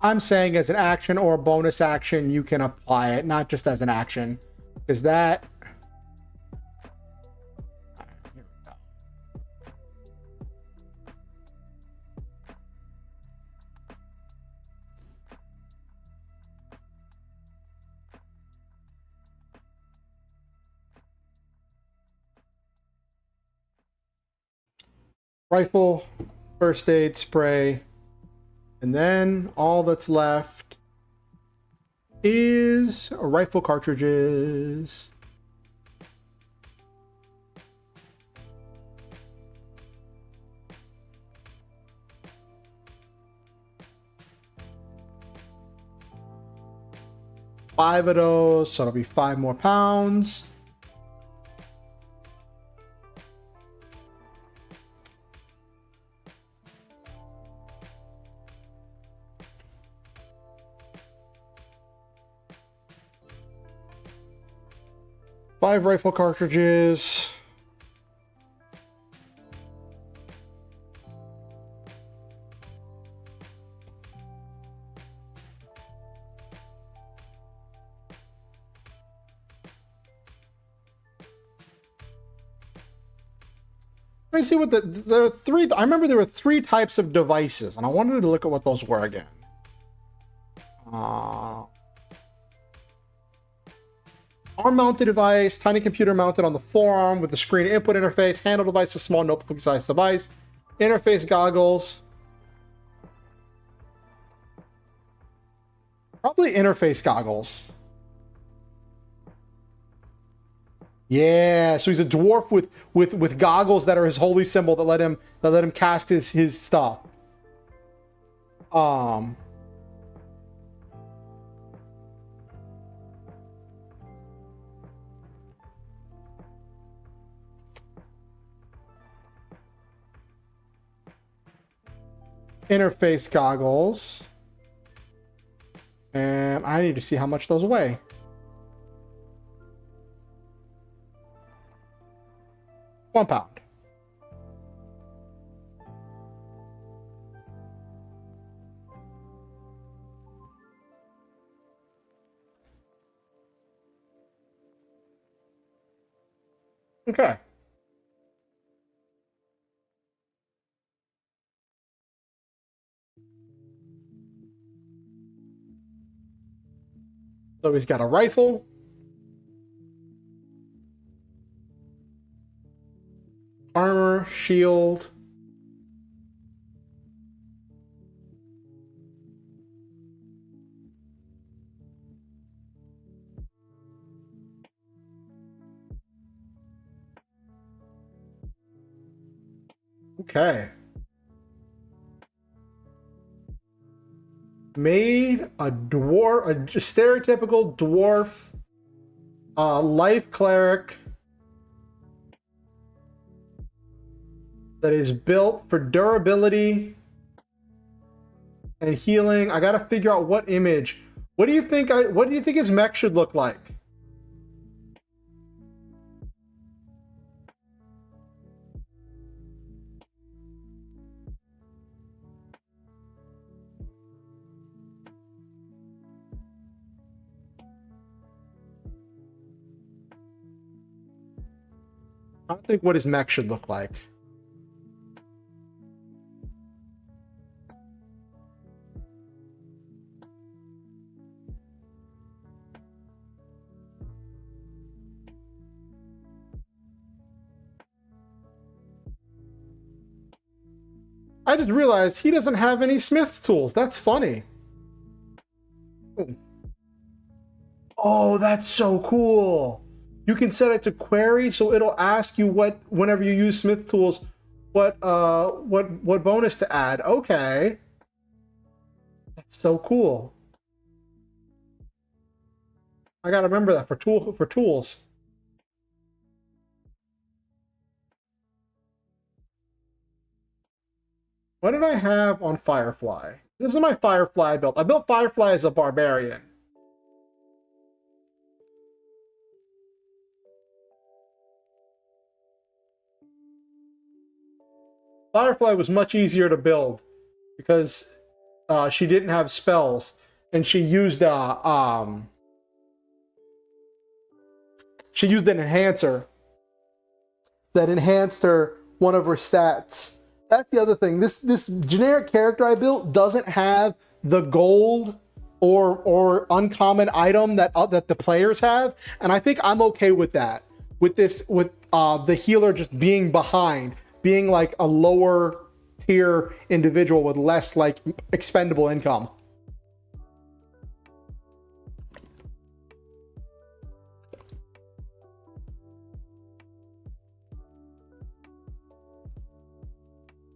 I'm saying as an action or a bonus action, you can apply it, not just as an action. Is that... Here we go. Rifle, first aid, spray, and then all that's left is rifle cartridges. Five of those, so it'll be 5 more pounds. Five rifle cartridges. Let me see what there are 3. I remember there were 3 types of devices, and I wanted to look at what those were again. Arm-mounted device, tiny computer mounted on the forearm with the screen input interface, handle device, a small notebook-sized device, interface goggles. Probably interface goggles. Yeah, so he's a dwarf with goggles that are his holy symbol that let him cast his stuff. Interface goggles. And I need to see how much those weigh. £1. Okay. So he's got a rifle. Armor, shield. Okay. Made a dwarf, a stereotypical dwarf, life cleric that is built for durability and healing. I gotta figure out what image. What do you think? What do you think his mech should look like? I don't think what his mech should look like. I just realized he doesn't have any Smith's tools. That's funny. Oh, that's so cool. You can set it to query, so it'll ask you what, whenever you use Smith tools, what bonus to add. Okay. That's so cool. I gotta remember that for tools. What did I have on Firefly? This is my Firefly build. I built Firefly as a barbarian. Firefly was much easier to build because she didn't have spells, and she used an enhancer that enhanced one of her stats. That's the other thing. This generic character I built doesn't have the gold or uncommon item that the players have, and I think I'm okay with that. With the healer just being behind. being like a lower tier individual with less like expendable income.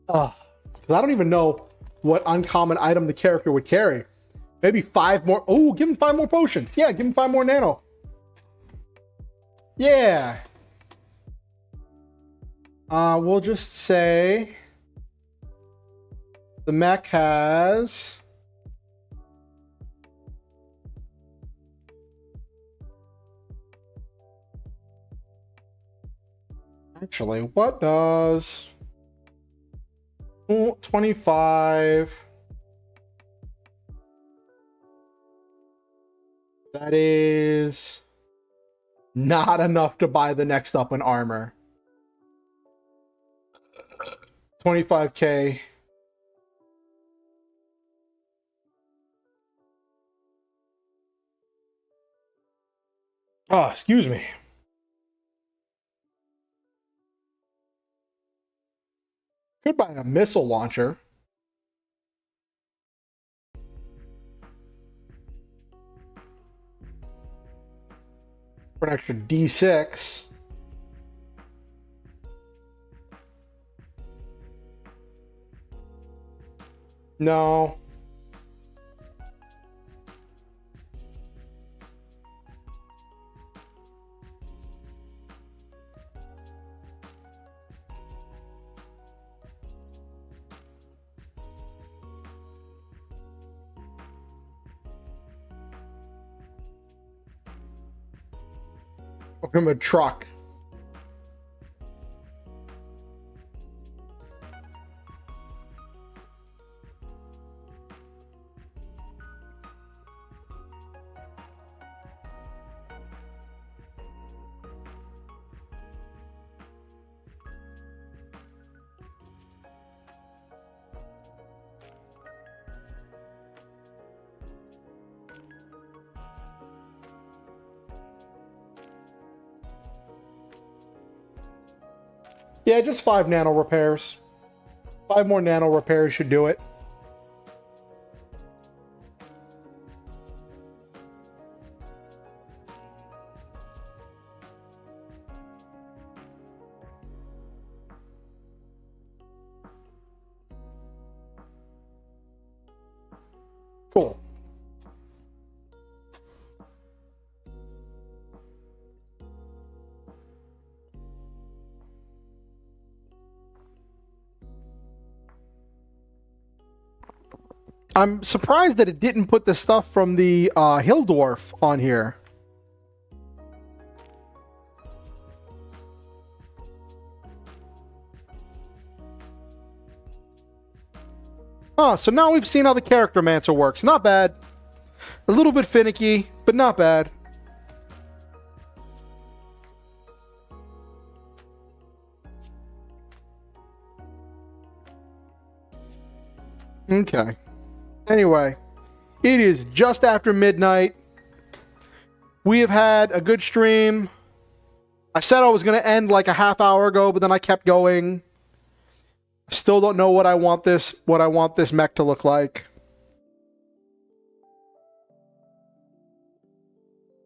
Because I don't even know what uncommon item the character would carry. Maybe 5 more. Oh, give him 5 more potions. Yeah, give him 5 more nano. Yeah. We'll just say the mech has actually, what does 25? That is not enough to buy the next up in armor. 25k. Oh, excuse me. Could buy a missile launcher. For an extra D6. No. Or him a truck. Yeah, just 5 nano repairs. 5 more nano repairs should do it. Cool. I'm surprised that it didn't put the stuff from the Hill Dwarf on here. Oh, so now we've seen how the character mancer works. Not bad. A little bit finicky, but not bad. Okay. Anyway, it is just after midnight. We have had a good stream. I said I was going to end like a half hour ago, but then I kept going. Still don't know what I want this mech to look like.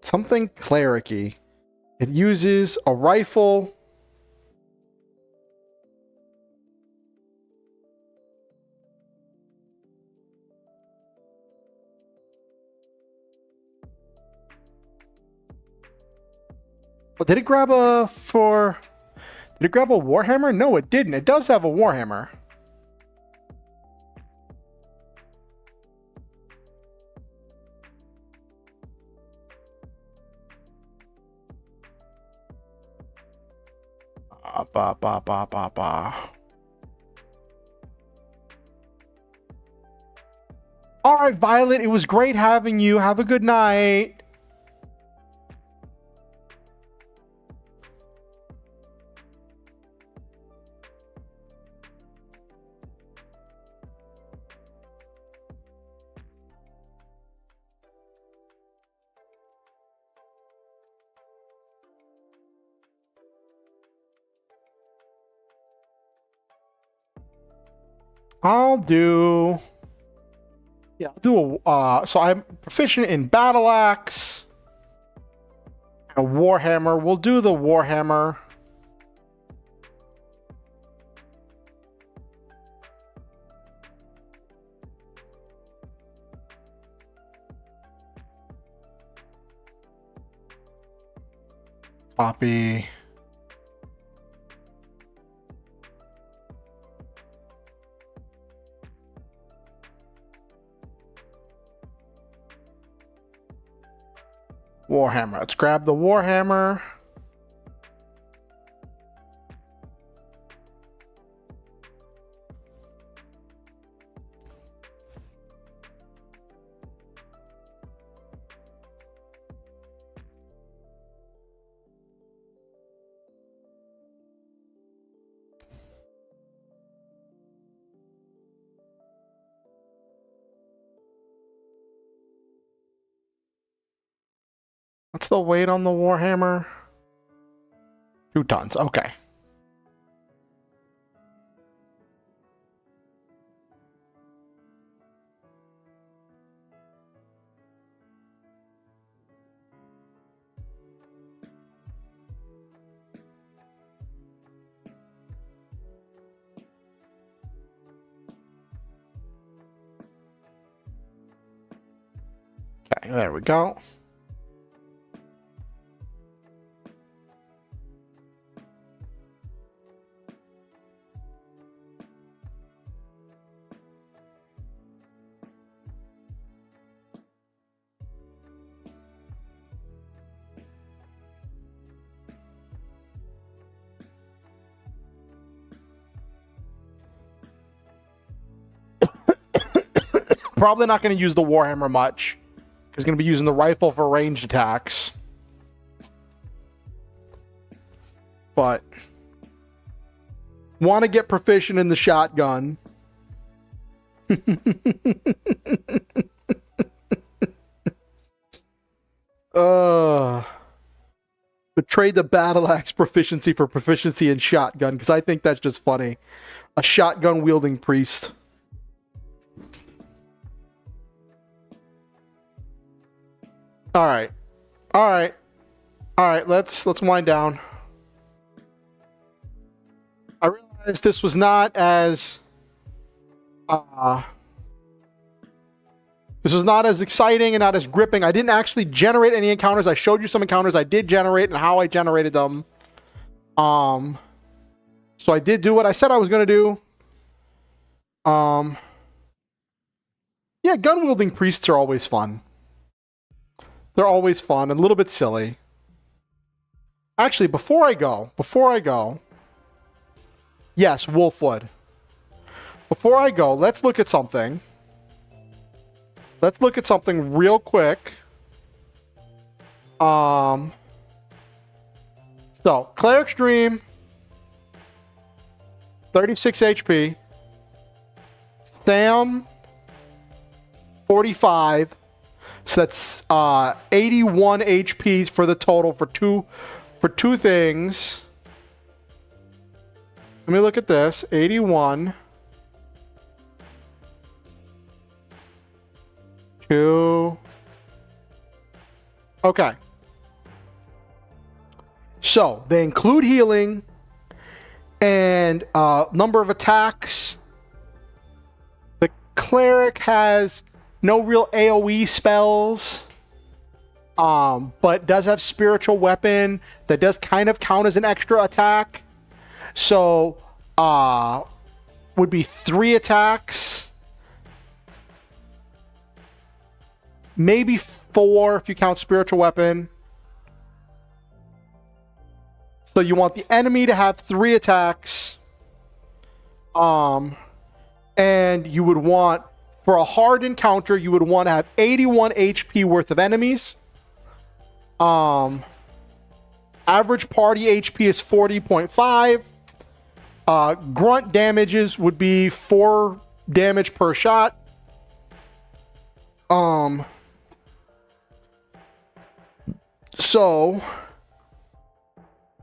Something clericy. It uses a rifle. Well, did it grab a Warhammer? No, it didn't. It does have a Warhammer. All right, Violet, it was great having you. Have a good night. I'll do... Yeah, I'll do a... so I'm proficient in Battle Axe. A Warhammer. We'll do the Warhammer. Copy. Warhammer. Let's grab the Warhammer. What's the weight on the Warhammer? 2 tons. Okay. Okay, there we go. Probably not going to use the Warhammer much. He's going to be using the rifle for ranged attacks. But want to get proficient in the shotgun. Betrayed the battle axe proficiency for proficiency in shotgun, because I think that's just funny. A shotgun wielding priest. All right, all right, all right. Let's wind down. I realized this was not as exciting and not as gripping. I didn't actually generate any encounters. I showed you some encounters I did generate and how I generated them. So I did do what I said I was going to do. Yeah, gun wielding priests are always fun. They're always fun and a little bit silly. Actually, before I go, yes, Wolfwood. Before I go, let's look at something. Let's look at something real quick. So, Cleric's Dream, 36 HP. Sam, 45. So that's 81 HP for the total for two things. Let me look at this. 81. 2. Okay. So they include healing and number of attacks. The cleric has no real AoE spells, but does have spiritual weapon that does kind of count as an extra attack. So, would be 3 attacks. Maybe 4 if you count spiritual weapon. So you want the enemy to have 3 attacks. And you would want, for a hard encounter, you would want to have 81 HP worth of enemies. Average party HP is 40.5. Grunt damages would be 4 damage per shot. So,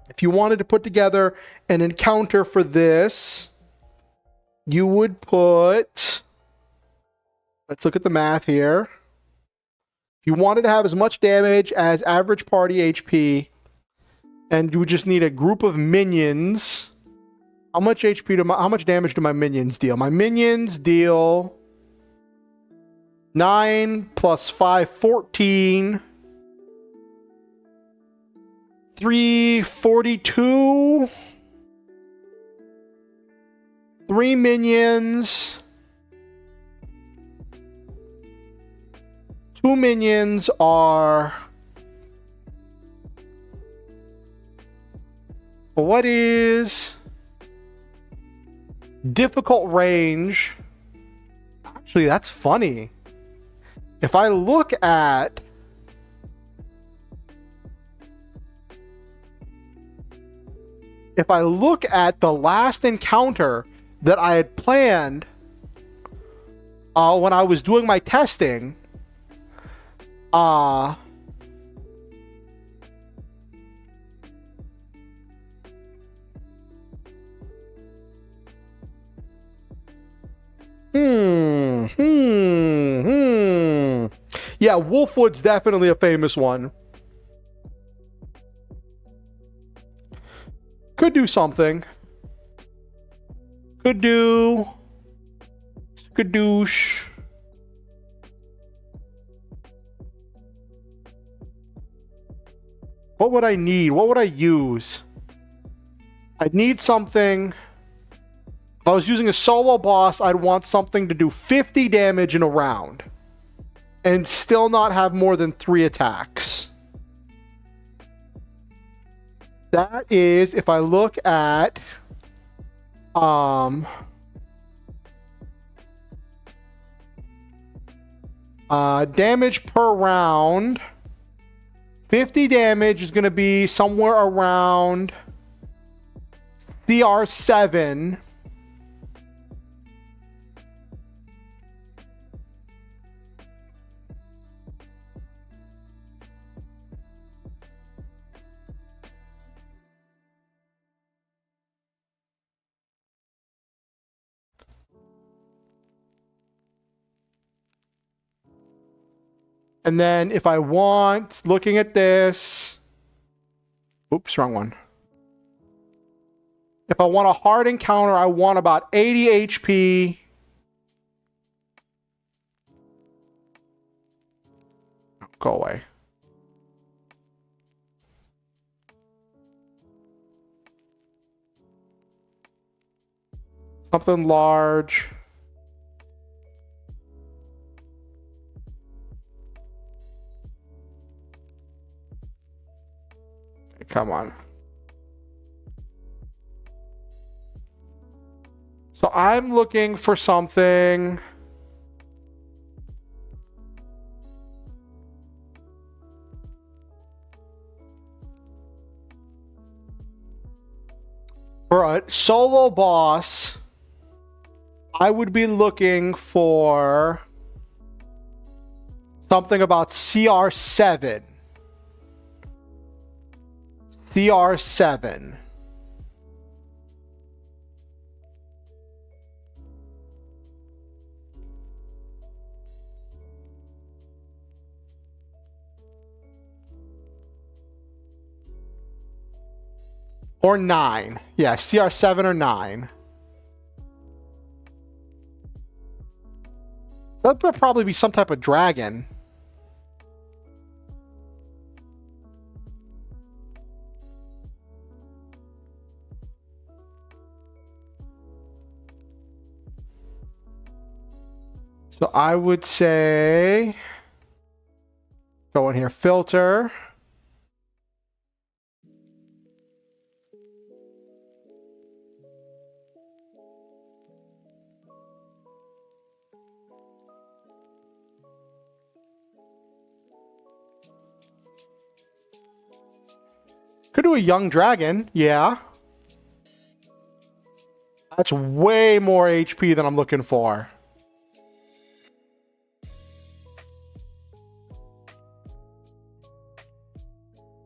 if you wanted to put together an encounter for this, you would put, let's look at the math here. If you wanted to have as much damage as average party HP, and you would just need a group of minions, how much damage do my minions deal? My minions deal 9 plus 5, 14. 342. 3 minions. 2 minions are... What is difficult range? Actually, that's funny. If I look at the last encounter that I had planned when I was doing my testing, Yeah, Wolfwood's definitely a famous one. Could do something. Could do... Skadoosh. What would I need? What would I use? I'd need something... If I was using a solo boss, I'd want something to do 50 damage in a round. And still not have more than 3 attacks. That is, if I look at... damage per round. 50 damage is going to be somewhere around CR7. And then if I want, looking at this, oops, wrong one. If I want a hard encounter, I want about 80 HP. Go away. Something large. Come on. So I'm looking for something. For a solo boss, I would be looking for something about CR7. CR7. Or 9. Yeah, CR7 or 9. So that would probably be some type of dragon. So I would say, go in here, filter. Could do a young dragon, yeah. That's way more HP than I'm looking for.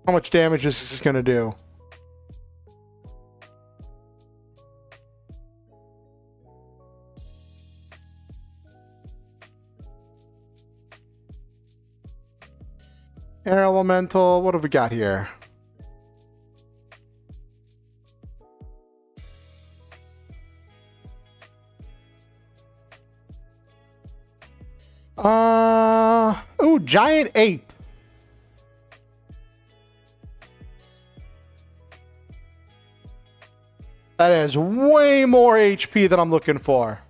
How much damage is this going to do? Air elemental. What have we got here? Ooh, giant ape. That is way more HP than I'm looking for.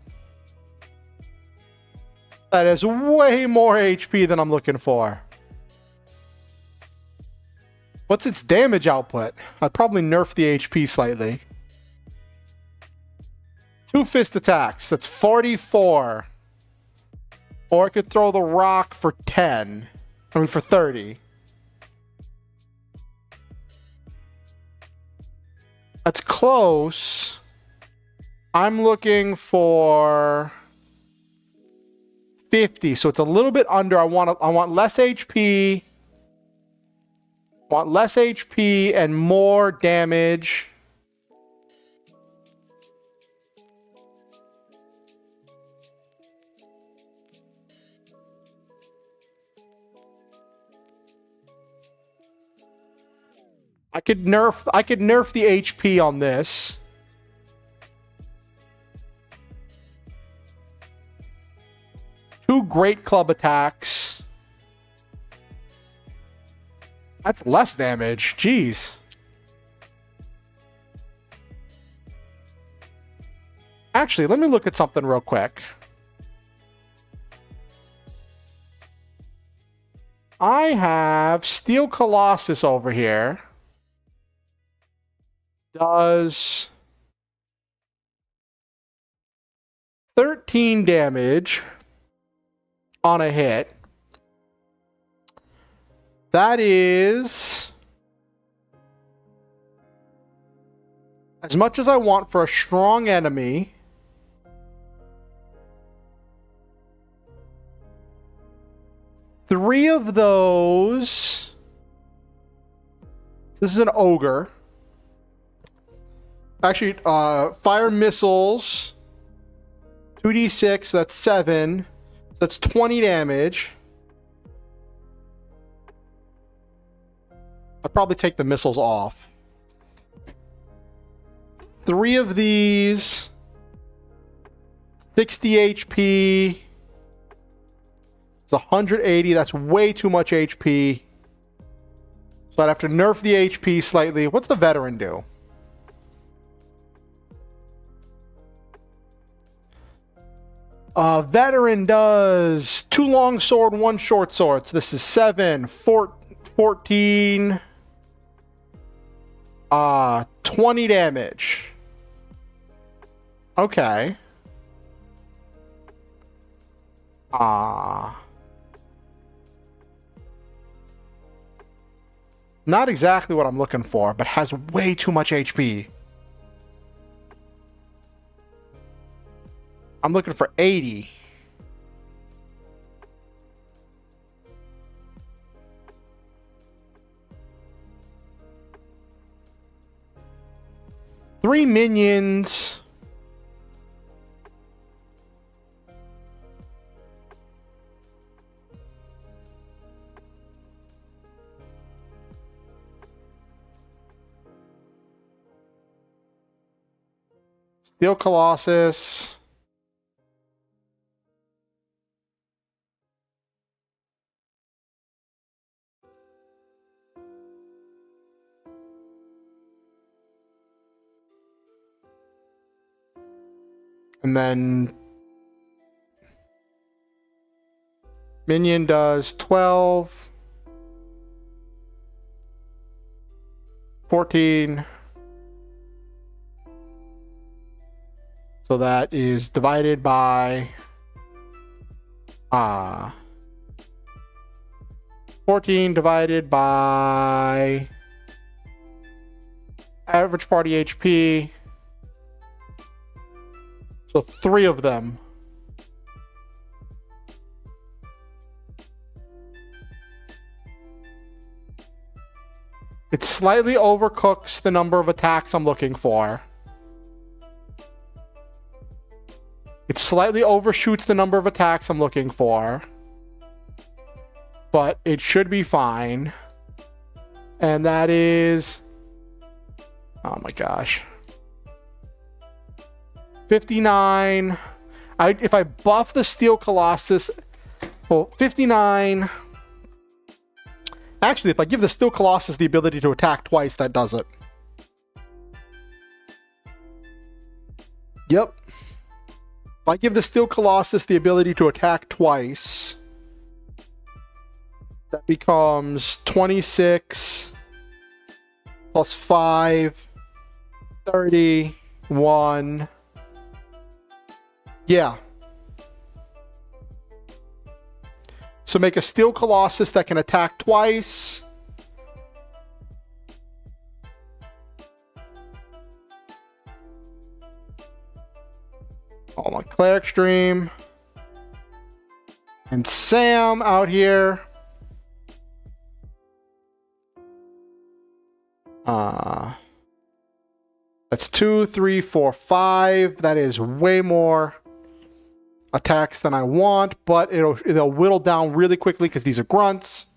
That is way more HP than I'm looking for. What's its damage output? I'd probably nerf the HP slightly. 2 fist attacks. That's 44. Or I could throw the rock for 10. I mean, for 30. That's close. I'm looking for 50, so it's a little bit under. I want less HP. Want less HP and more damage. I could nerf the HP on this. Two great club attacks. That's less damage. Jeez. Actually, let me look at something real quick. I have Steel Colossus over here. Does 13 damage on a hit. That is as much as I want for a strong enemy. Three of those. This is an ogre. Actually, fire missiles. 2d6, that's 7. So that's 20 damage. I'd probably take the missiles off. 3 of these. 60 HP. It's 180. That's way too much HP. So I'd have to nerf the HP slightly. What's the veteran do? Veteran does 2 long sword, 1 short sword. So this is 7, 14, 20 damage. Okay. Not exactly what I'm looking for, but has way too much HP. I'm looking for 80. Three minions. Steel Colossus. And then minion does 12, 14. So that is divided by 14 divided by average party HP. So 3 of them. It slightly overcooks the number of attacks I'm looking for. It slightly overshoots the number of attacks I'm looking for. but it should be fine. And that is, oh my gosh, 59. If I buff the Steel Colossus, well, 59. Actually, if I give the Steel Colossus the ability to attack twice, that does it. Yep. If I give the Steel Colossus the ability to attack twice, that becomes 26 plus 5, 31. Yeah. So make a Steel Colossus that can attack twice. All my Cleric Stream. And Sam out here. That's 2, 3, 4, 5. That is way more attacks than I want, but it'll whittle down really quickly because these are grunts.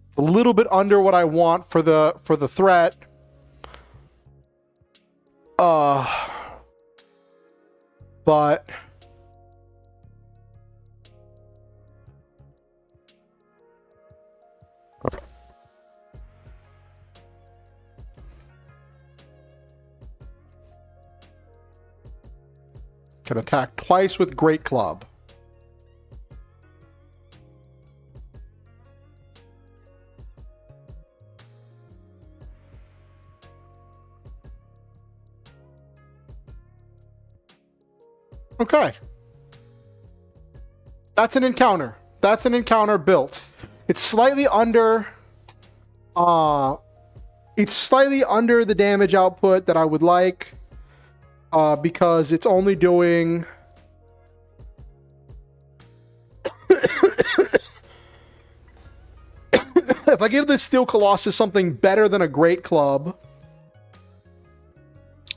It's a little bit under what I want for the threat. But can attack twice with Great Club. Okay. That's an encounter. That's an encounter built. It's slightly under the damage output that I would like. Because it's only doing if I give this Steel Colossus something better than a Great Club,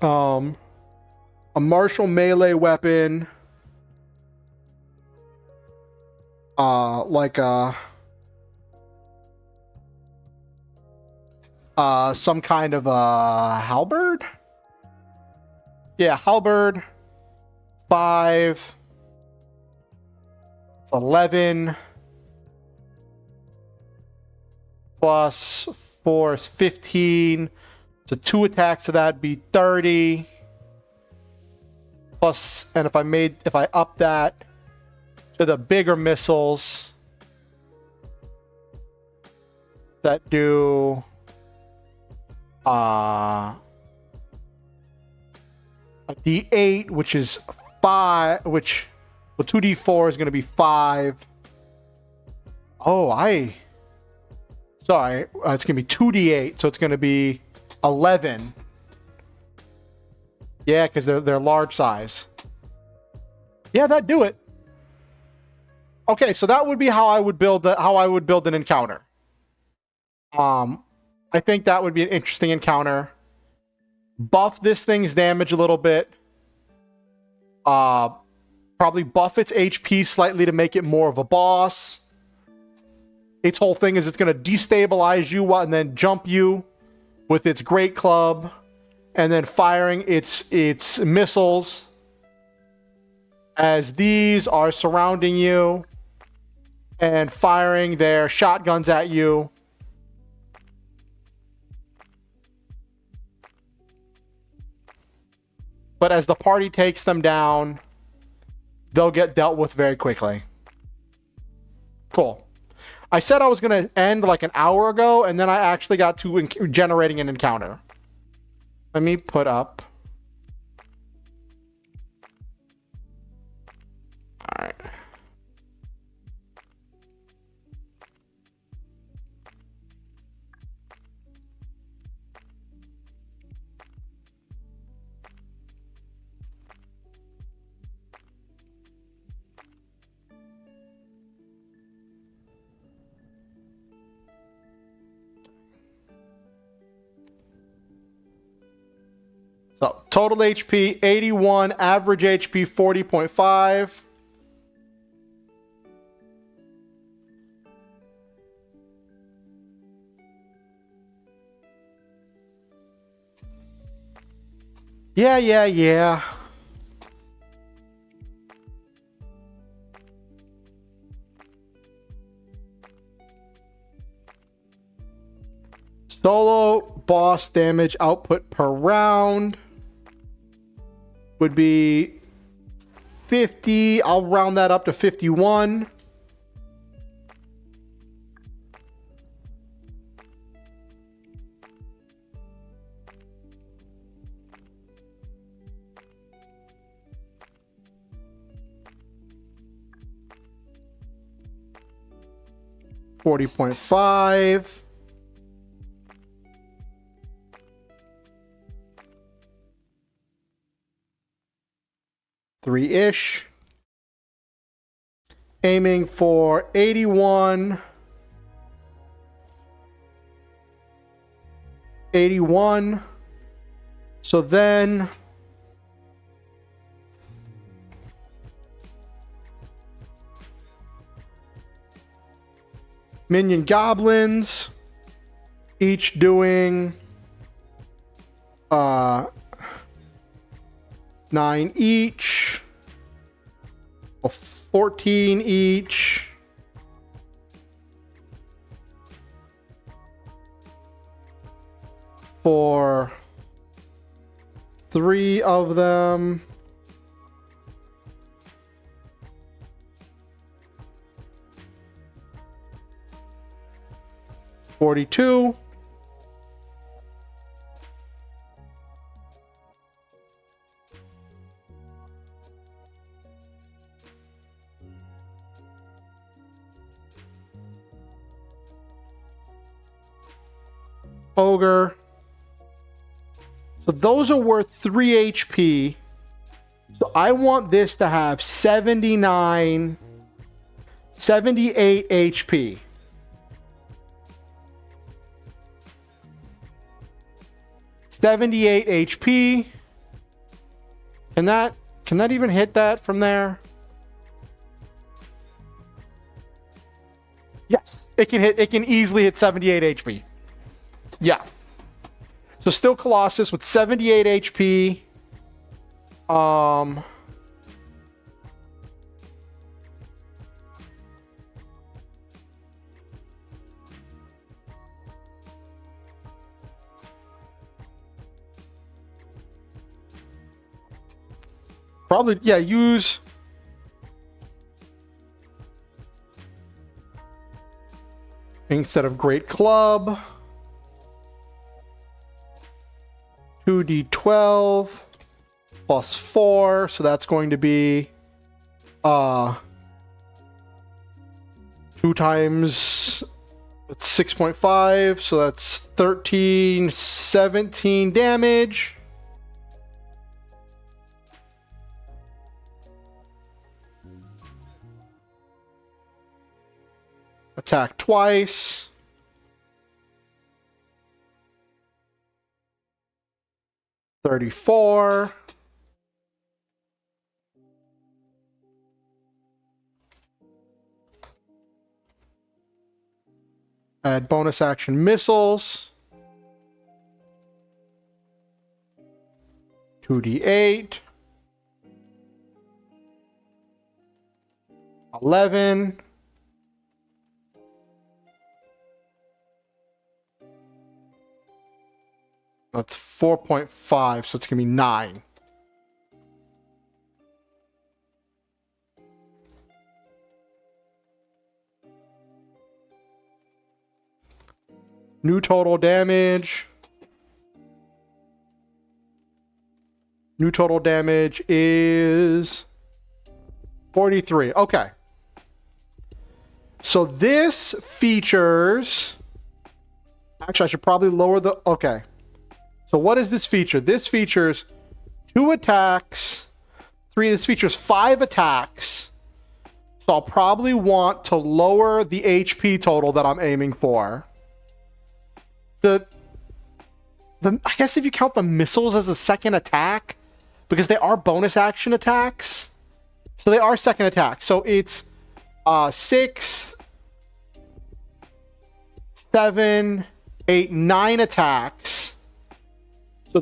a martial melee weapon, like some kind of a halberd. Yeah, halberd, 5, 11, plus 4 is 15. So 2 attacks, so that'd be 30. Plus, and if I up that to the bigger missiles that do a D8, which is 5, well, 2D4 is going to be 5. Oh, sorry, it's going to be 2D8, so it's going to be 11. Yeah, because they're large size. Yeah, that'd do it. Okay, so that would be how I would build an encounter. I think that would be an interesting encounter. Buff this thing's damage a little bit. Probably buff its HP slightly to make it more of a boss. Its whole thing is it's going to destabilize you and then jump you with its Great Club, and then firing its missiles as these are surrounding you and firing their shotguns at you. But as the party takes them down, they'll get dealt with very quickly. Cool. I said I was going to end like an hour ago, and then I actually got to generating an encounter. Let me put up. All right. So total HP 81, average HP 40.5. Yeah. Solo boss damage output per round would be 50. I'll round that up to 51. $40.5. Three-ish. Aiming for 81. 81. So then minion goblins, each doing 9 each, or 14 each. For 3 of them. $42. Ogre. So those are worth 3 HP. So I want this to have 78 HP. HP. Can that even hit that from there? Yes, it can easily hit 78 HP. Yeah. So still Colossus with 78 HP. Probably, yeah, use instead of Great Club. 2d12 plus 4, so that's going to be 2 times, it's 6.5, so that's 13, 17 damage. Attack twice. $34. Add bonus action missiles. 2d8. 11. That's 4.5, so it's gonna be 9. New total damage. New total damage is 43. Okay. So this features... Actually, I should probably lower the... Okay. So what does this feature? This features 2 attacks. 3. This features 5 attacks. So I'll probably want to lower the HP total that I'm aiming for. I guess if you count the missiles as a second attack, because they are bonus action attacks. So they are second attacks. So it's 6, 7, 8, 9 attacks.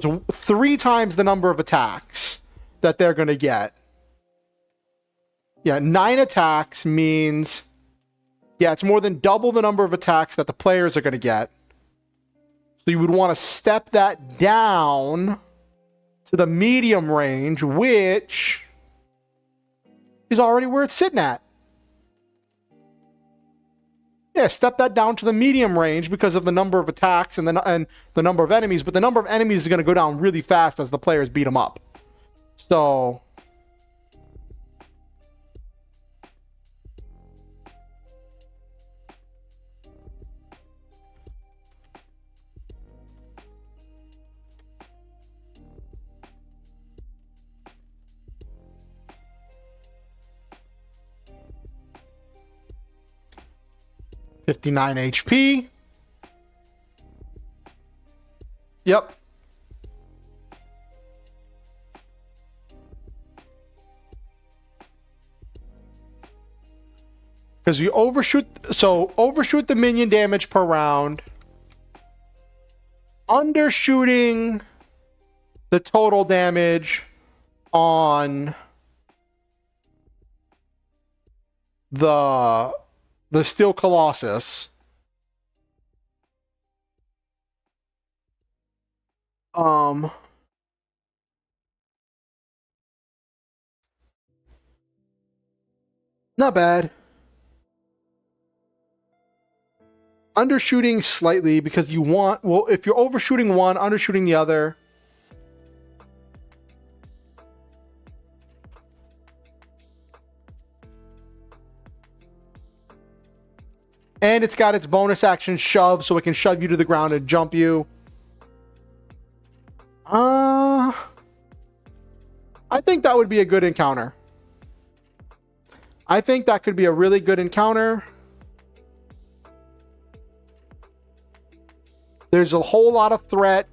So it's 3 times the number of attacks that they're going to get. Yeah, 9 attacks means... Yeah, it's more than double the number of attacks that the players are going to get. So you would want to step that down to the medium range, which is already where it's sitting at. Yeah, step that down to the medium range because of the number of attacks and the number of enemies. But the number of enemies is going to go down really fast as the players beat them up. So... $59 HP. Yep. Because you overshoot, so overshoot the minion damage per round. Undershooting the total damage on the Steel Colossus. Not bad. Undershooting slightly because you want, well, if you're overshooting one, undershooting the other. And it's got its bonus action shove, so it can shove you to the ground and jump you. I think that would be a good encounter. I think that could be a really good encounter. There's a whole lot of threat.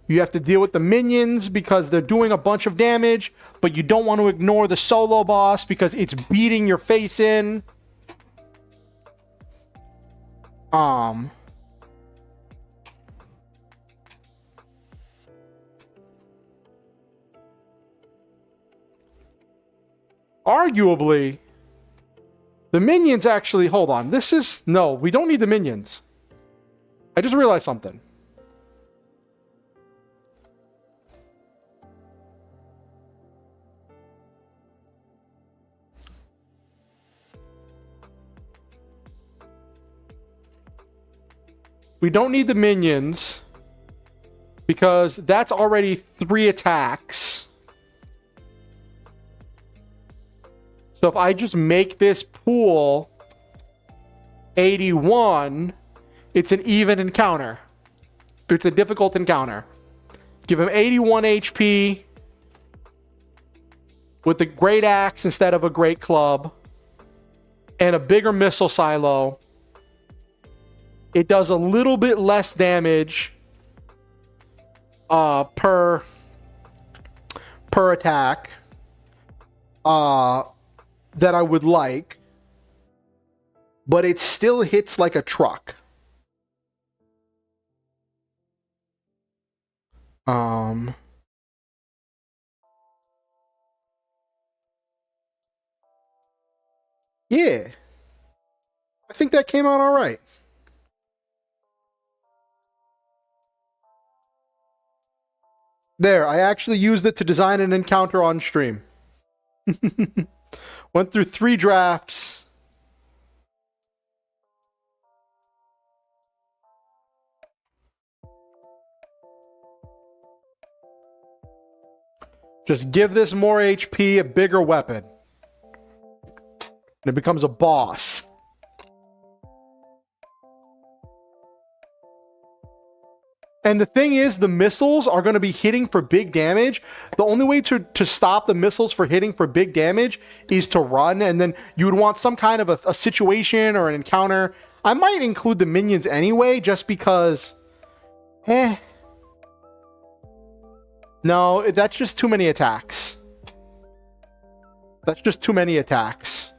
You have to deal with the minions because they're doing a bunch of damage, but you don't want to ignore the solo boss because it's beating your face in. Arguably, the minions actually, hold on. This is, no, we don't need the minions. I just realized something. We don't need the minions because that's already 3 attacks. So if I just make this pool 81, it's an even encounter. It's a difficult encounter. Give him 81 HP with the great axe instead of a great club and a bigger missile silo. It does a little bit less damage per attack that I would like, but it still hits like a truck. Yeah, I think that came out all right. There, I actually used it to design an encounter on stream. Went through 3 drafts. Just give this more HP, a bigger weapon. And it becomes a boss. And the thing is, the missiles are going to be hitting for big damage. The only way to stop the missiles for hitting for big damage is to run. And then you would want some kind of a situation or an encounter. I might include the minions anyway, just because... No, that's just too many attacks. That's just too many attacks.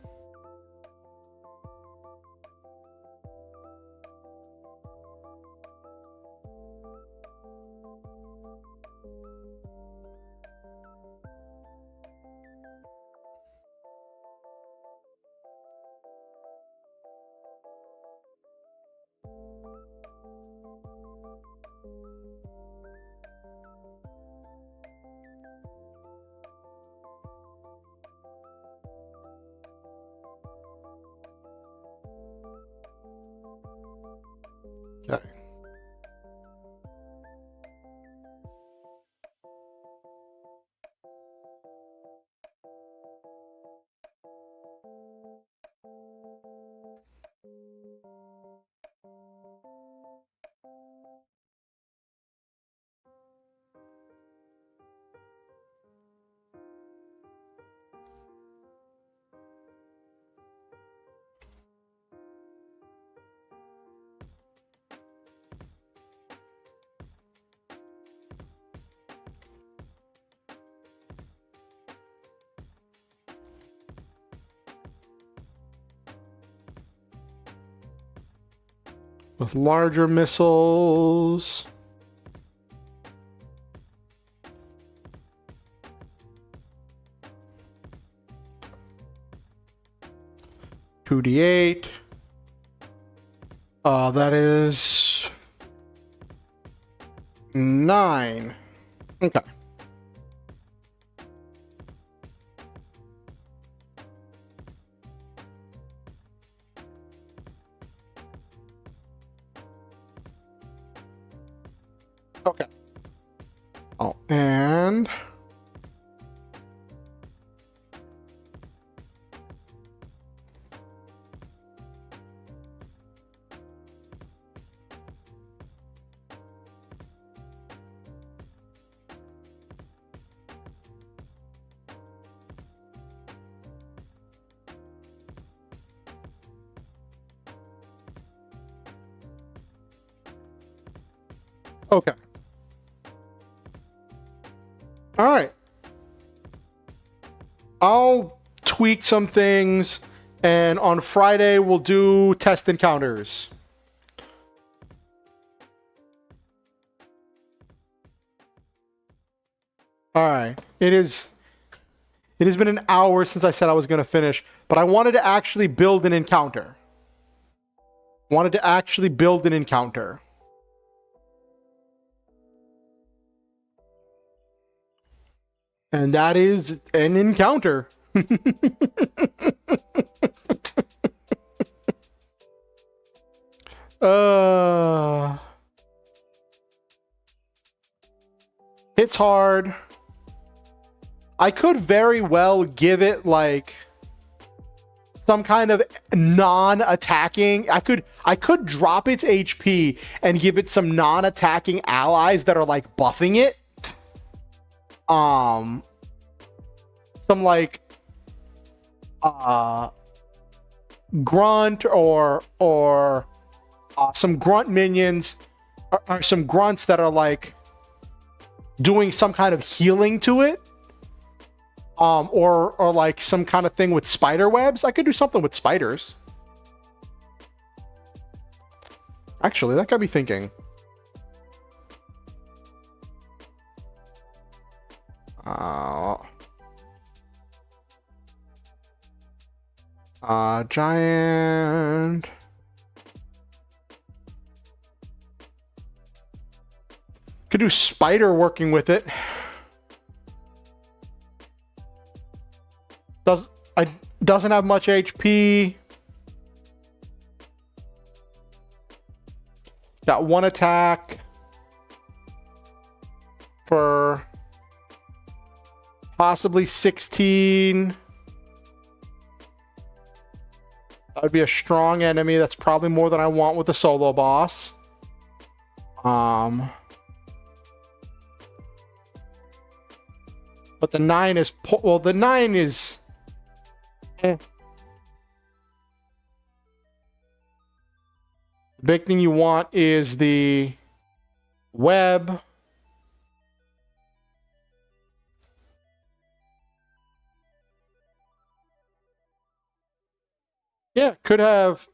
with larger missiles. Two D8. That is 9. Okay. Okay. Oh, and okay. All right. I'll tweak some things, and on Friday we'll do test encounters. All right. It has been an hour since I said I was going to finish, but I wanted to actually build an encounter. And that is an encounter. It's hard. I could very well give it like some kind of non-attacking. I could drop its HP and give it some non-attacking allies that are like buffing it. Some like grunt or some grunt minions or some grunts that are like doing some kind of healing to it. Or like some kind of thing with spider webs. I could do something with spiders. Actually, that got me thinking. Giant. Could do spider working with it. Doesn't have much HP. Got one attack for possibly 16. That would be a strong enemy. That's probably more than I want with a solo boss. But the 9 is... Well, the 9 is... The big thing you want is the web. Yeah, could have...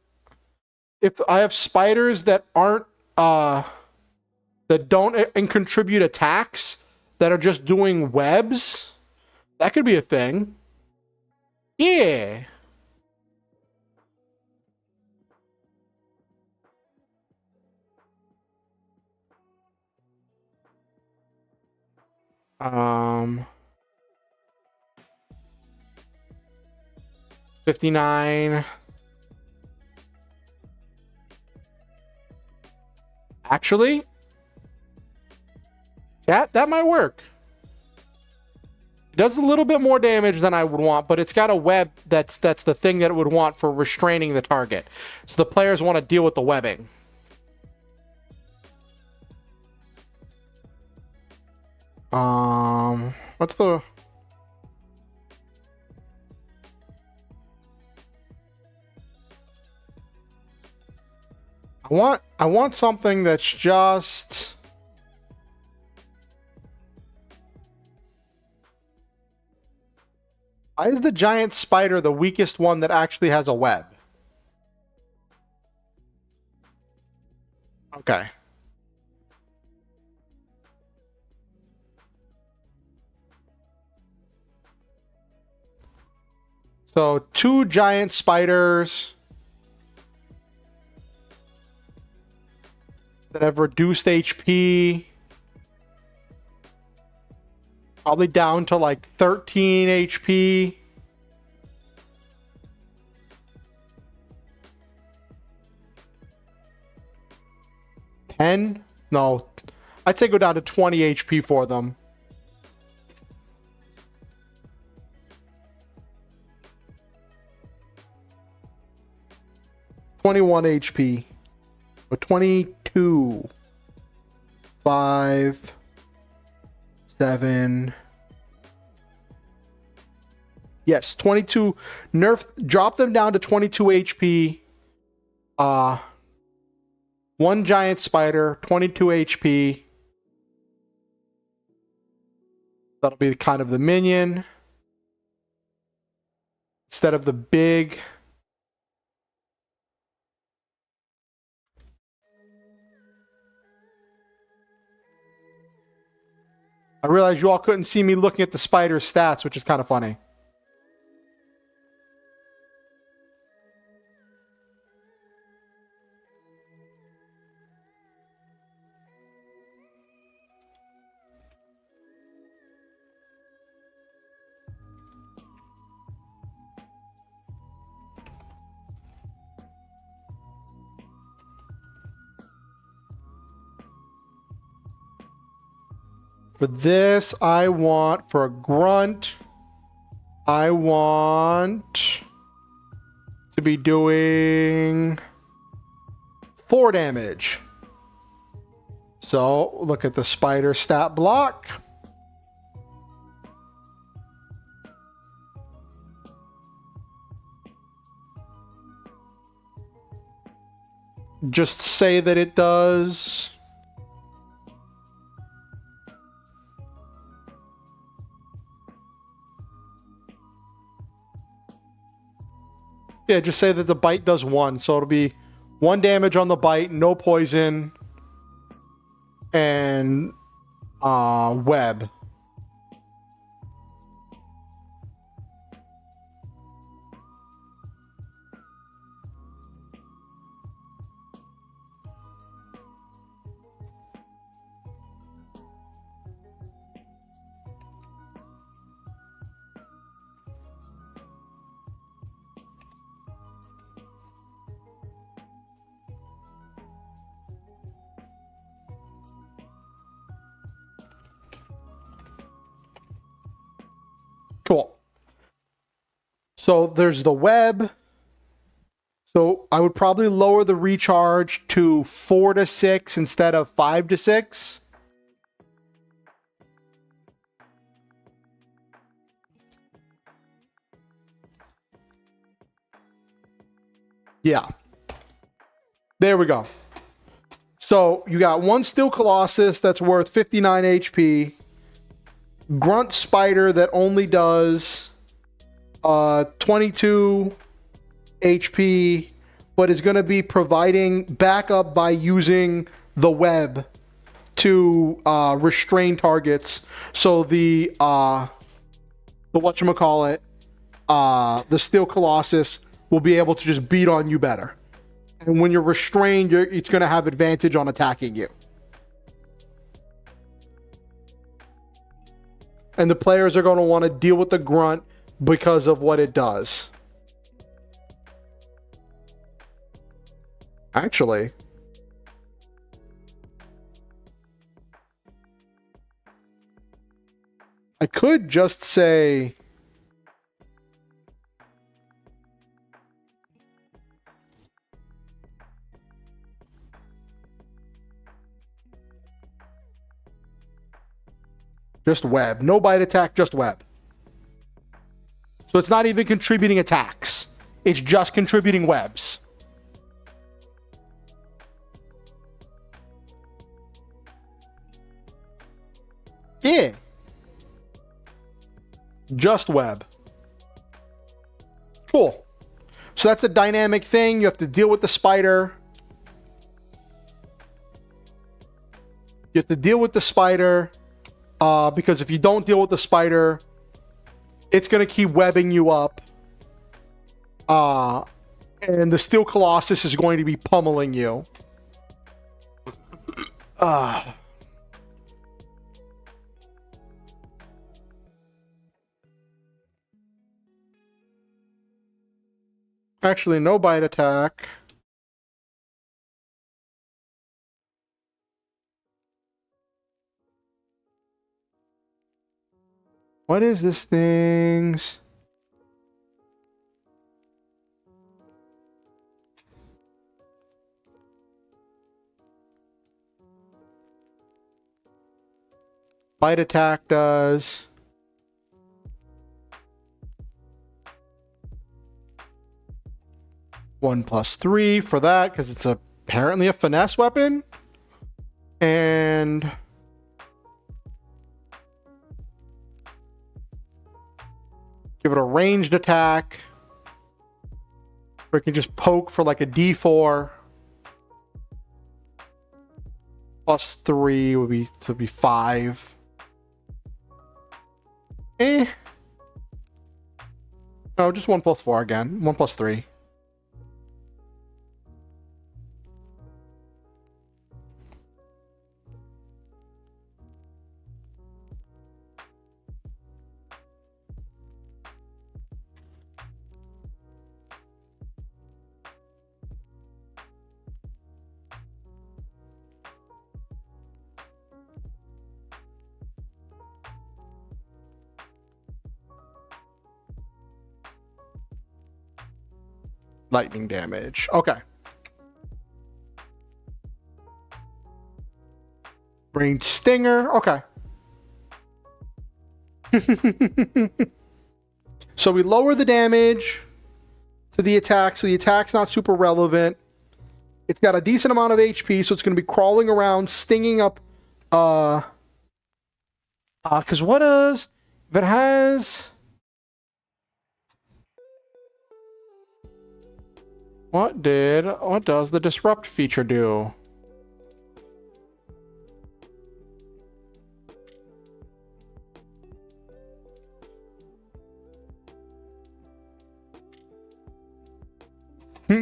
If I have spiders that aren't... that don't contribute attacks, that are just doing webs, that could be a thing. Yeah. Um, 59. Actually, that might work. It does a little bit more damage than I would want, but it's got a web that's the thing that it would want for restraining the target. So the players want to deal with the webbing. What's the... I want something that's just... Why is the giant spider the weakest one that actually has a web? Okay. So 2 giant spiders that have reduced HP. Probably down to like 13 HP. No, I'd say go down to 20 HP for them. $21 HP. Or 22. 5. 7. Yes, 22. Drop them down to 22 HP. 1 giant spider, 22 HP. That'll be kind of the minion. Instead of the big. I realized you all couldn't see me looking at the spider's stats, which is kind of funny. For this, I want, for a grunt, I want to be doing 4 damage. So, look at the spider stat block. Just say that it does... Yeah, just say that the bite does 1. So it'll be 1 damage on the bite, no poison, and web. Cool. So there's the web. So I would probably lower the recharge to 4 to 6 instead of 5 to 6. Yeah. There we go. So you got 1 Steel Colossus that's worth 59 HP. Grunt Spider that only does 22 HP, but is going to be providing backup by using the web to restrain targets. So the whatchamacallit, the Steel Colossus will be able to just beat on you better. And when you're restrained, it's going to have advantage on attacking you. And the players are going to want to deal with the grunt because of what it does. Actually, I could just say... just web. No bite attack, just web. So it's not even contributing attacks. It's just contributing webs. Yeah. Just web. Cool. So that's a dynamic thing. You have to deal with the spider. You have to deal with the spider, because if you don't deal with the spider, it's going to keep webbing you up. And the Steel Colossus is going to be pummeling you. Actually, no bite attack. What is this thing's? Bite attack does. One plus 3 for that, because it's apparently a finesse weapon. And give it a ranged attack. Or it can just poke for like a D4. Plus 3 would be 5. No, just 1 plus 4 again. 1 plus 3. Lightning damage. Okay. Ranged stinger. Okay. So we lower the damage to the attack, so the attack's not super relevant. It's got a decent amount of HP, so it's going to be crawling around, stinging up. Because what does... If it has... What does the disrupt feature do?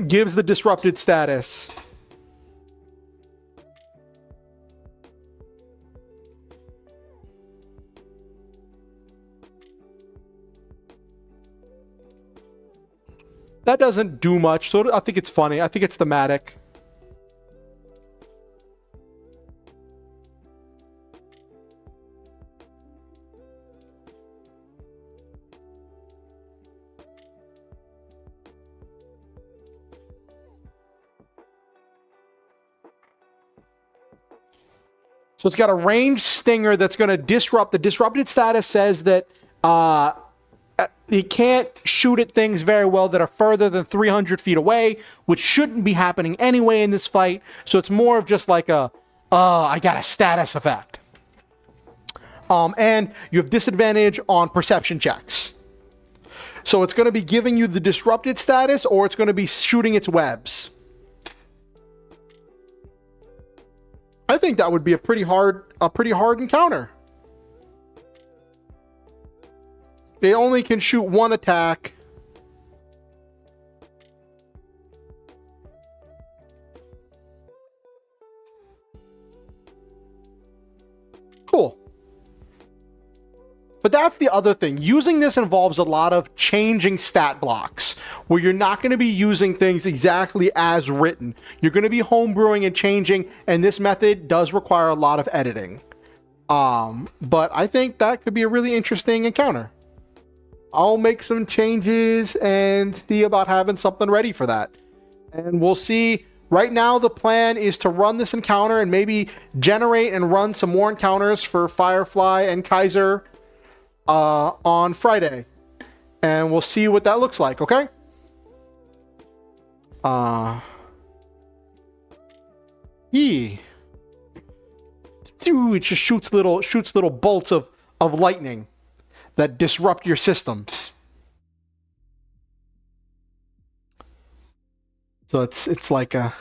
Gives the disrupted status. That doesn't do much, so I think it's funny. I think it's thematic. So it's got a ranged stinger that's going to disrupt. The disrupted status says that you can't shoot at things very well that are further than 300 feet away, which shouldn't be happening anyway in this fight. So it's more of just like I got a status effect. And you have disadvantage on perception checks. So it's going to be giving you the disrupted status, or it's going to be shooting its webs. I think that would be a pretty hard encounter. They only can shoot one attack. Cool. But that's the other thing. Using this involves a lot of changing stat blocks, where you're not going to be using things exactly as written. You're going to be homebrewing and changing, and this method does require a lot of editing. But I think that could be a really interesting encounter. I'll make some changes and see about having something ready for that. And we'll see. Right now, the plan is to run this encounter and maybe generate and run some more encounters for Firefly and Kaiser on Friday. And we'll see what that looks like, okay? It just shoots little bolts of lightning that disrupt your systems. So it's like a...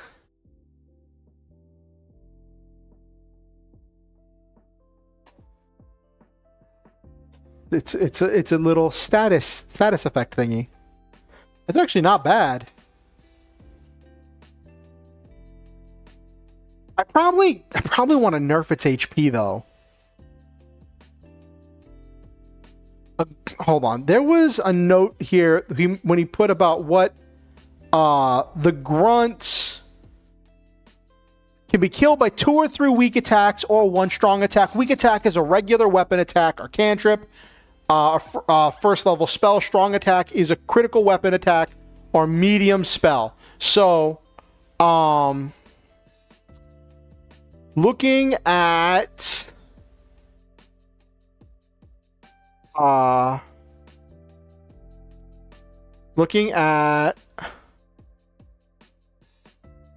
It's a little status effect thingy. It's actually not bad. I probably want to nerf its HP though. Hold on. There was a note here when he put about what the grunts can be killed by 2 or 3 weak attacks or 1 strong attack. Weak attack is a regular weapon attack or cantrip. First level spell. Strong attack is a critical weapon attack or medium spell. So, looking at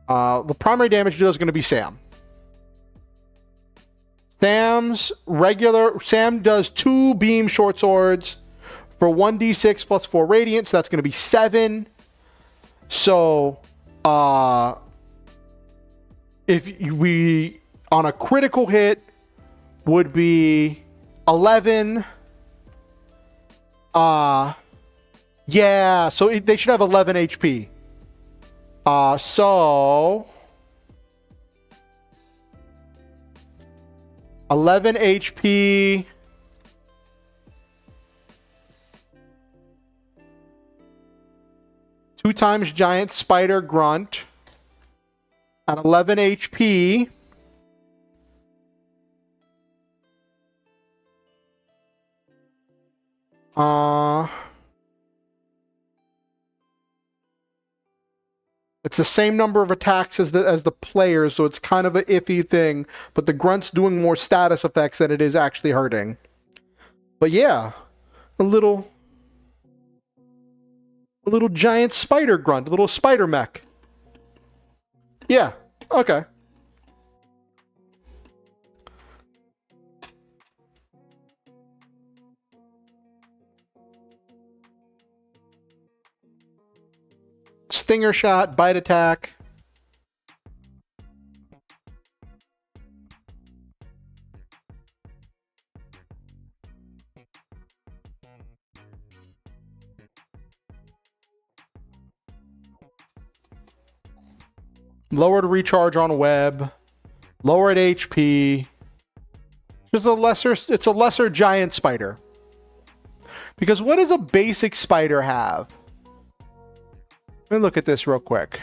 the primary damage dealer is going to be Sam. Sam does 2 beam short swords for 1d6 plus 4 radiant, so that's going to be 7. So, if we on a critical hit would be 11. Yeah, so they should have 11 HP. So 11 HP. Two times giant spider grunt at 11 HP. It's the same number of attacks as the players, so it's kind of an iffy thing. But the grunt's doing more status effects than it is actually hurting. But yeah, a little giant spider grunt, a little spider mech. Yeah, okay. Stinger shot, bite attack. Lowered recharge on web. Lowered HP. It's a lesser giant spider. Because what does a basic spider have? Let me look at this real quick.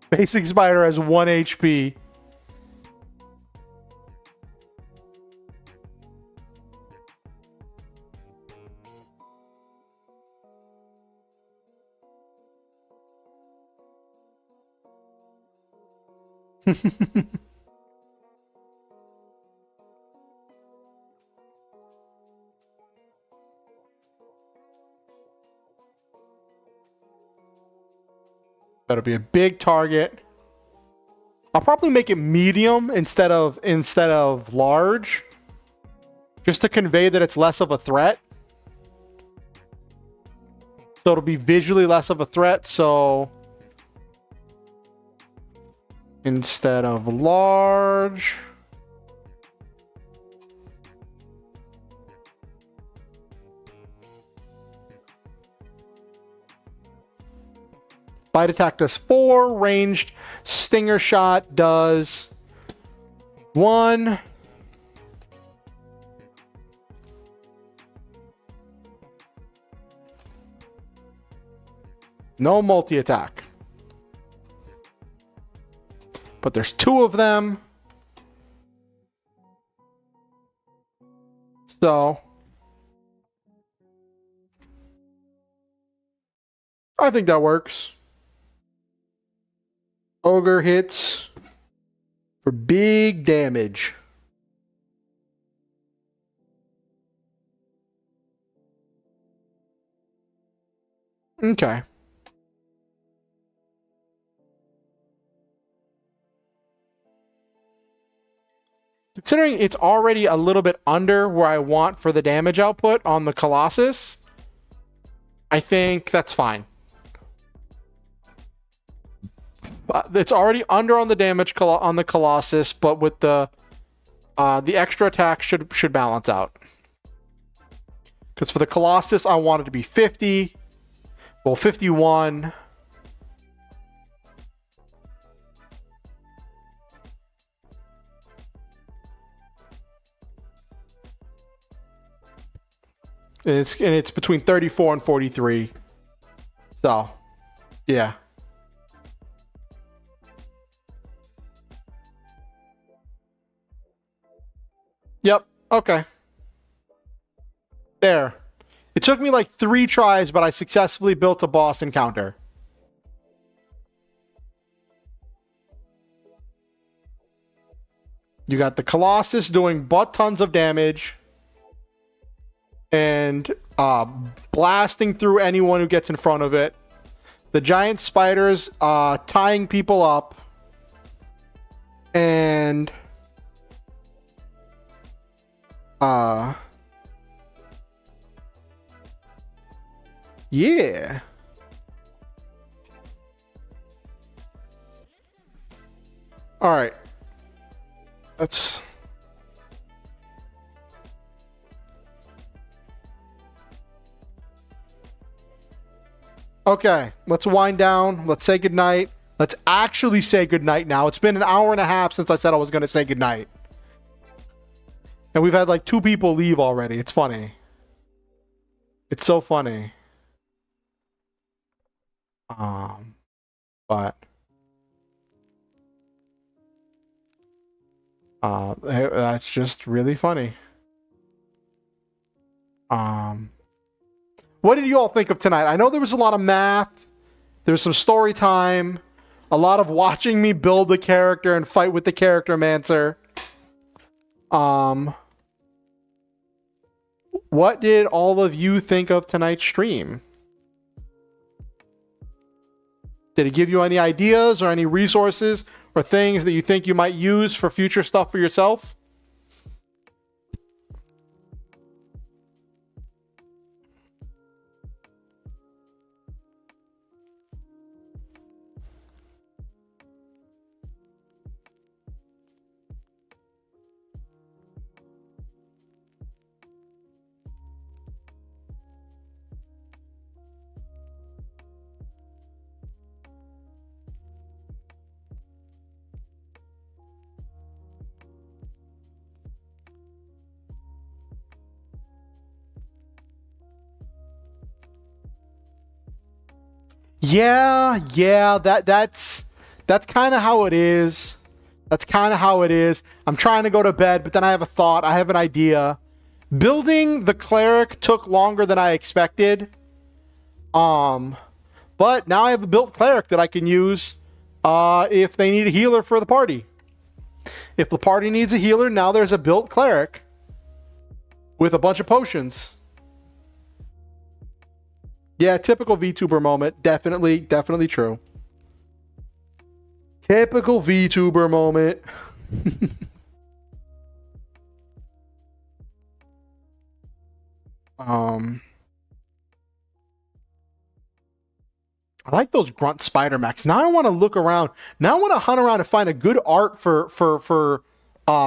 Basic spider has 1 HP. That'll be a big target. I'll probably make it medium instead of large, just to convey that it's less of a threat. So it'll be visually less of a threat. So instead of large, bite attack does 4. Ranged stinger shot does 1. No multi-attack. But there's 2 of them. So I think that works. Ogre hits for big damage. Okay. Considering it's already a little bit under where I want for the damage output on the Colossus, I think that's fine. It's already under on the damage on the Colossus, but with the extra attack should balance out. Because for the Colossus, I want it to be 50. Well, 51. And it's between 34 and 43. So, yeah. Yep. Okay. There. It took me like 3 tries, but I successfully built a boss encounter. You got the Colossus doing butt tons of damage and blasting through anyone who gets in front of it. The giant spiders tying people up. And yeah. All right. Let's... Okay, let's wind down. Let's say goodnight. Let's actually say goodnight now. It's been an hour and a half since I said I was going to say goodnight. And we've had like 2 people leave already. It's funny. It's so funny. But that's just really funny. What did you all think of tonight? I know there was a lot of math. There was some story time. A lot of watching me build the character and fight with the character mancer. What did all of you think of tonight's stream? Did it give you any ideas or any resources or things that you think you might use for future stuff for yourself? Yeah, that's kind of how it is. That's kind of how it is. I'm trying to go to bed, but then I have a thought. I have an idea. Building the cleric took longer than I expected. But now I have a built cleric that I can use if they need a healer for the party. If the party needs a healer, now there's a built cleric with a bunch of potions. Yeah, typical VTuber moment. Definitely true. Typical VTuber moment. I like those grunt spider mechs. Now I want to look around. Now I want to hunt around and find a good art for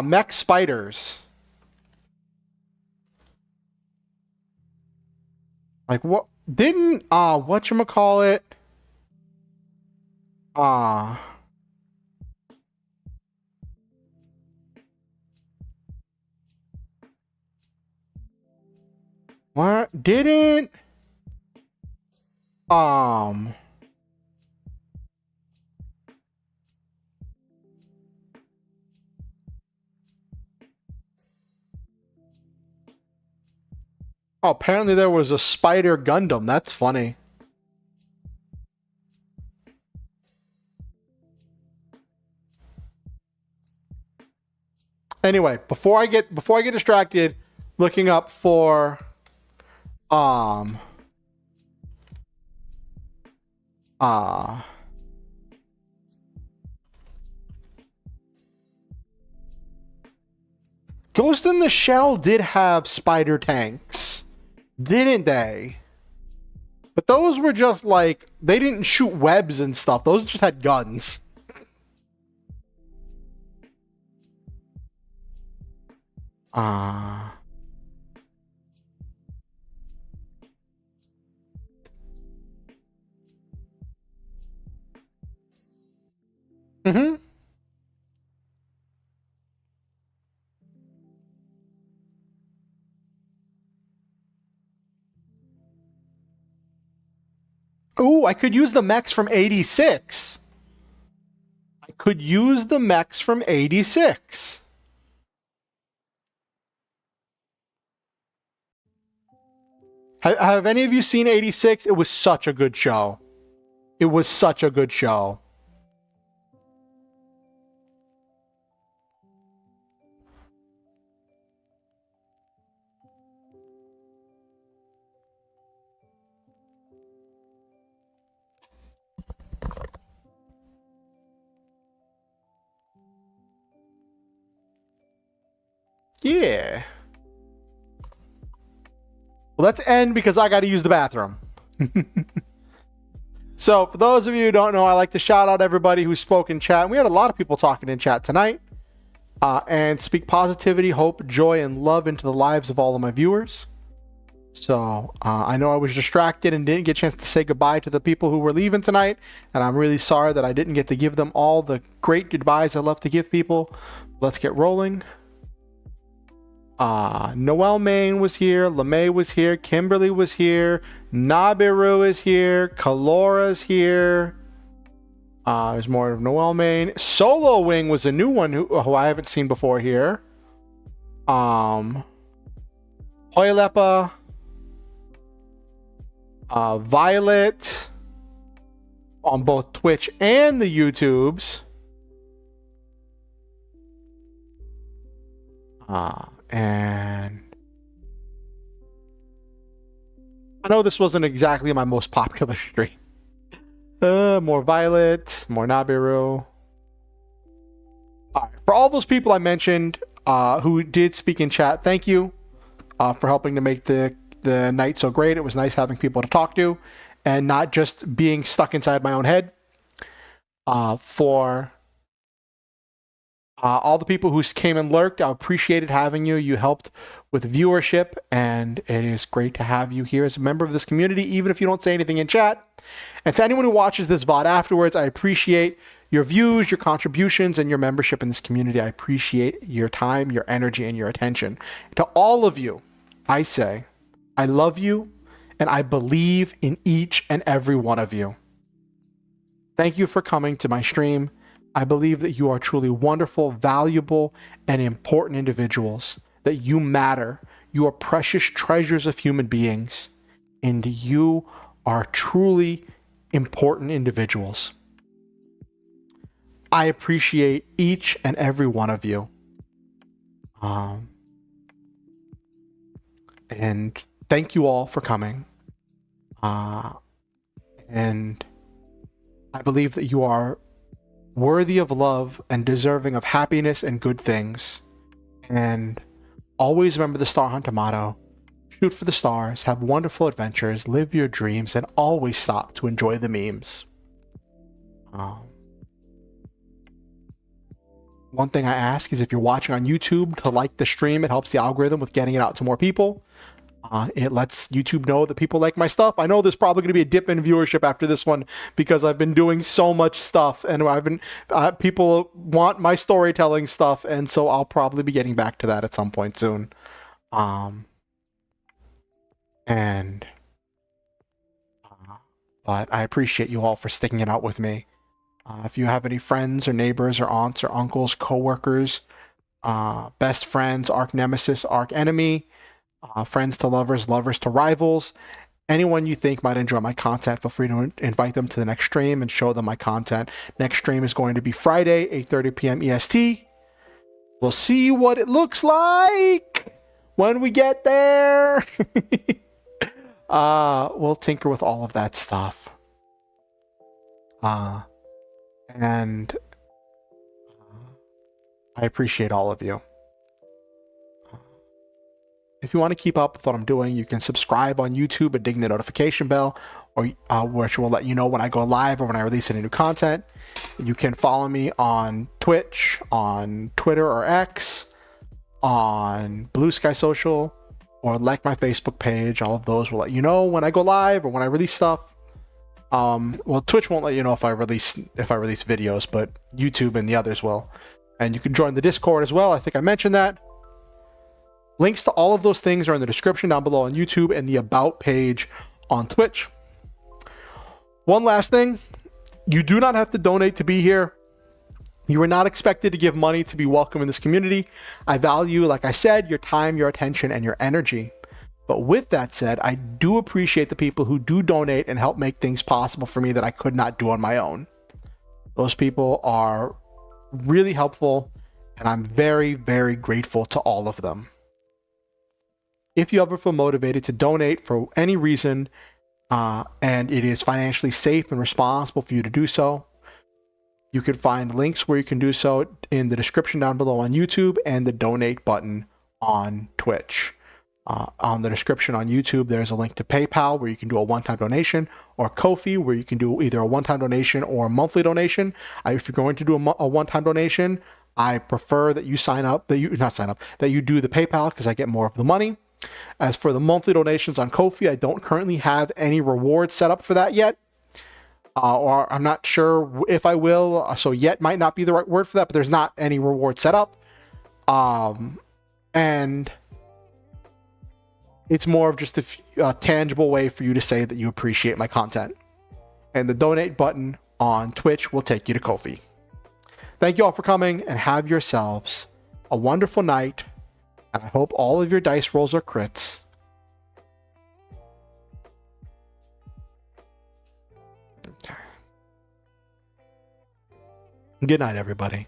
mech spiders. Like what? Didn't whatchamacallit? What? Didn't oh, apparently there was a spider Gundam. That's funny. Anyway, before I get distracted looking up for Ghost in the Shell did have spider tanks, didn't they? But those were just like, they didn't shoot webs and stuff. Those just had guns. Uh, mm-hmm. Ooh, I could use the mechs from 86. I could use the mechs from 86. Have any of you seen 86? It was such a good show. It was such a good show. Yeah. Well, let's end because I got to use the bathroom. So, for those of you who don't know, I like to shout out everybody who spoke in chat. We had a lot of people talking in chat tonight. And speak positivity, hope, joy, and love into the lives of all of my viewers. So, I know I was distracted and didn't get a chance to say goodbye to the people who were leaving tonight. And I'm really sorry that I didn't get to give them all the great goodbyes I love to give people. Let's get rolling. Noel Main was here, LeMay was here, Kimberly was here, Nabiru is here, Kalora's here. There's more of Noel Main. Solo Wing was a new one who I haven't seen before here. Hoylepa, Violet on both Twitch and the YouTubes. And I know this wasn't exactly my most popular stream. More Violet, more Nabiru. All right. For all those people I mentioned who did speak in chat, thank you for helping to make the night so great. It was nice having people to talk to and not just being stuck inside my own head. For all the people who came and lurked, I appreciated having you. You helped with viewership, and it is great to have you here as a member of this community, even if you don't say anything in chat. And to anyone who watches this VOD afterwards, I appreciate your views, your contributions, and your membership in this community. I appreciate your time, your energy, and your attention. To all of you, I say, I love you, and I believe in each and every one of you. Thank you for coming to my stream. I believe that you are truly wonderful, valuable, and important individuals, that you matter. You are precious treasures of human beings, and you are truly important individuals. I appreciate each and every one of you. And thank you all for coming. And I believe that you are worthy of love and deserving of happiness and good things. And always remember the Star Hunter motto: shoot for the stars, have wonderful adventures, live your dreams, and always stop to enjoy the memes. One thing I ask is if you're watching on YouTube to like the stream. It helps the algorithm with getting it out to more people. It lets YouTube know that people like my stuff. I know there's probably going to be a dip in viewership after this one because I've been doing so much stuff, and people want my storytelling stuff, and so I'll probably be getting back to that at some point soon. But I appreciate you all for sticking it out with me. If you have any friends or neighbors or aunts or uncles, coworkers, best friends, arch nemesis, arch enemy, friends to lovers, lovers to rivals, anyone you think might enjoy my content, feel free to invite them to the next stream and show them my content. Next stream is going to be Friday, 8:30 p.m. EST. We'll see what it looks like when we get there. We'll tinker with all of that stuff. And I appreciate all of you. If you want to keep up with what I'm doing, you can subscribe on YouTube and ding the notification bell, or which will let you know when I go live or when I release any new content. You can follow me on Twitch, on Twitter or X, on Blue Sky Social, or like my Facebook page. All of those will let you know when I go live or when I release stuff. Well, Twitch won't let you know if I release videos, but YouTube and the others will. And you can join the Discord as well. I think I mentioned that. Links to all of those things are in the description down below on YouTube and the About page on Twitch. One last thing, you do not have to donate to be here. You are not expected to give money to be welcome in this community. I value, like I said, your time, your attention, and your energy. But with that said, I do appreciate the people who do donate and help make things possible for me that I could not do on my own. Those people are really helpful, and I'm very, very grateful to all of them. If you ever feel motivated to donate for any reason, and it is financially safe and responsible for you to do so, you can find links where you can do so in the description down below on YouTube and the donate button on Twitch. On the description on YouTube, there's a link to PayPal where you can do a one-time donation, or Ko-fi where you can do either a one-time donation or a monthly donation. If you're going to do a one-time donation, I prefer that you that you do the PayPal, because I get more of the money. As for the monthly donations on Ko-fi, I don't currently have any rewards set up for that yet. Or I'm not sure if I will, so yet might not be the right word for that, but there's not any reward set up. And it's more of just a tangible way for you to say that you appreciate my content. And the donate button on Twitch will take you to Ko-fi. Thank you all for coming, and have yourselves a wonderful night. And I hope all of your dice rolls are crits. Okay. Good night, everybody.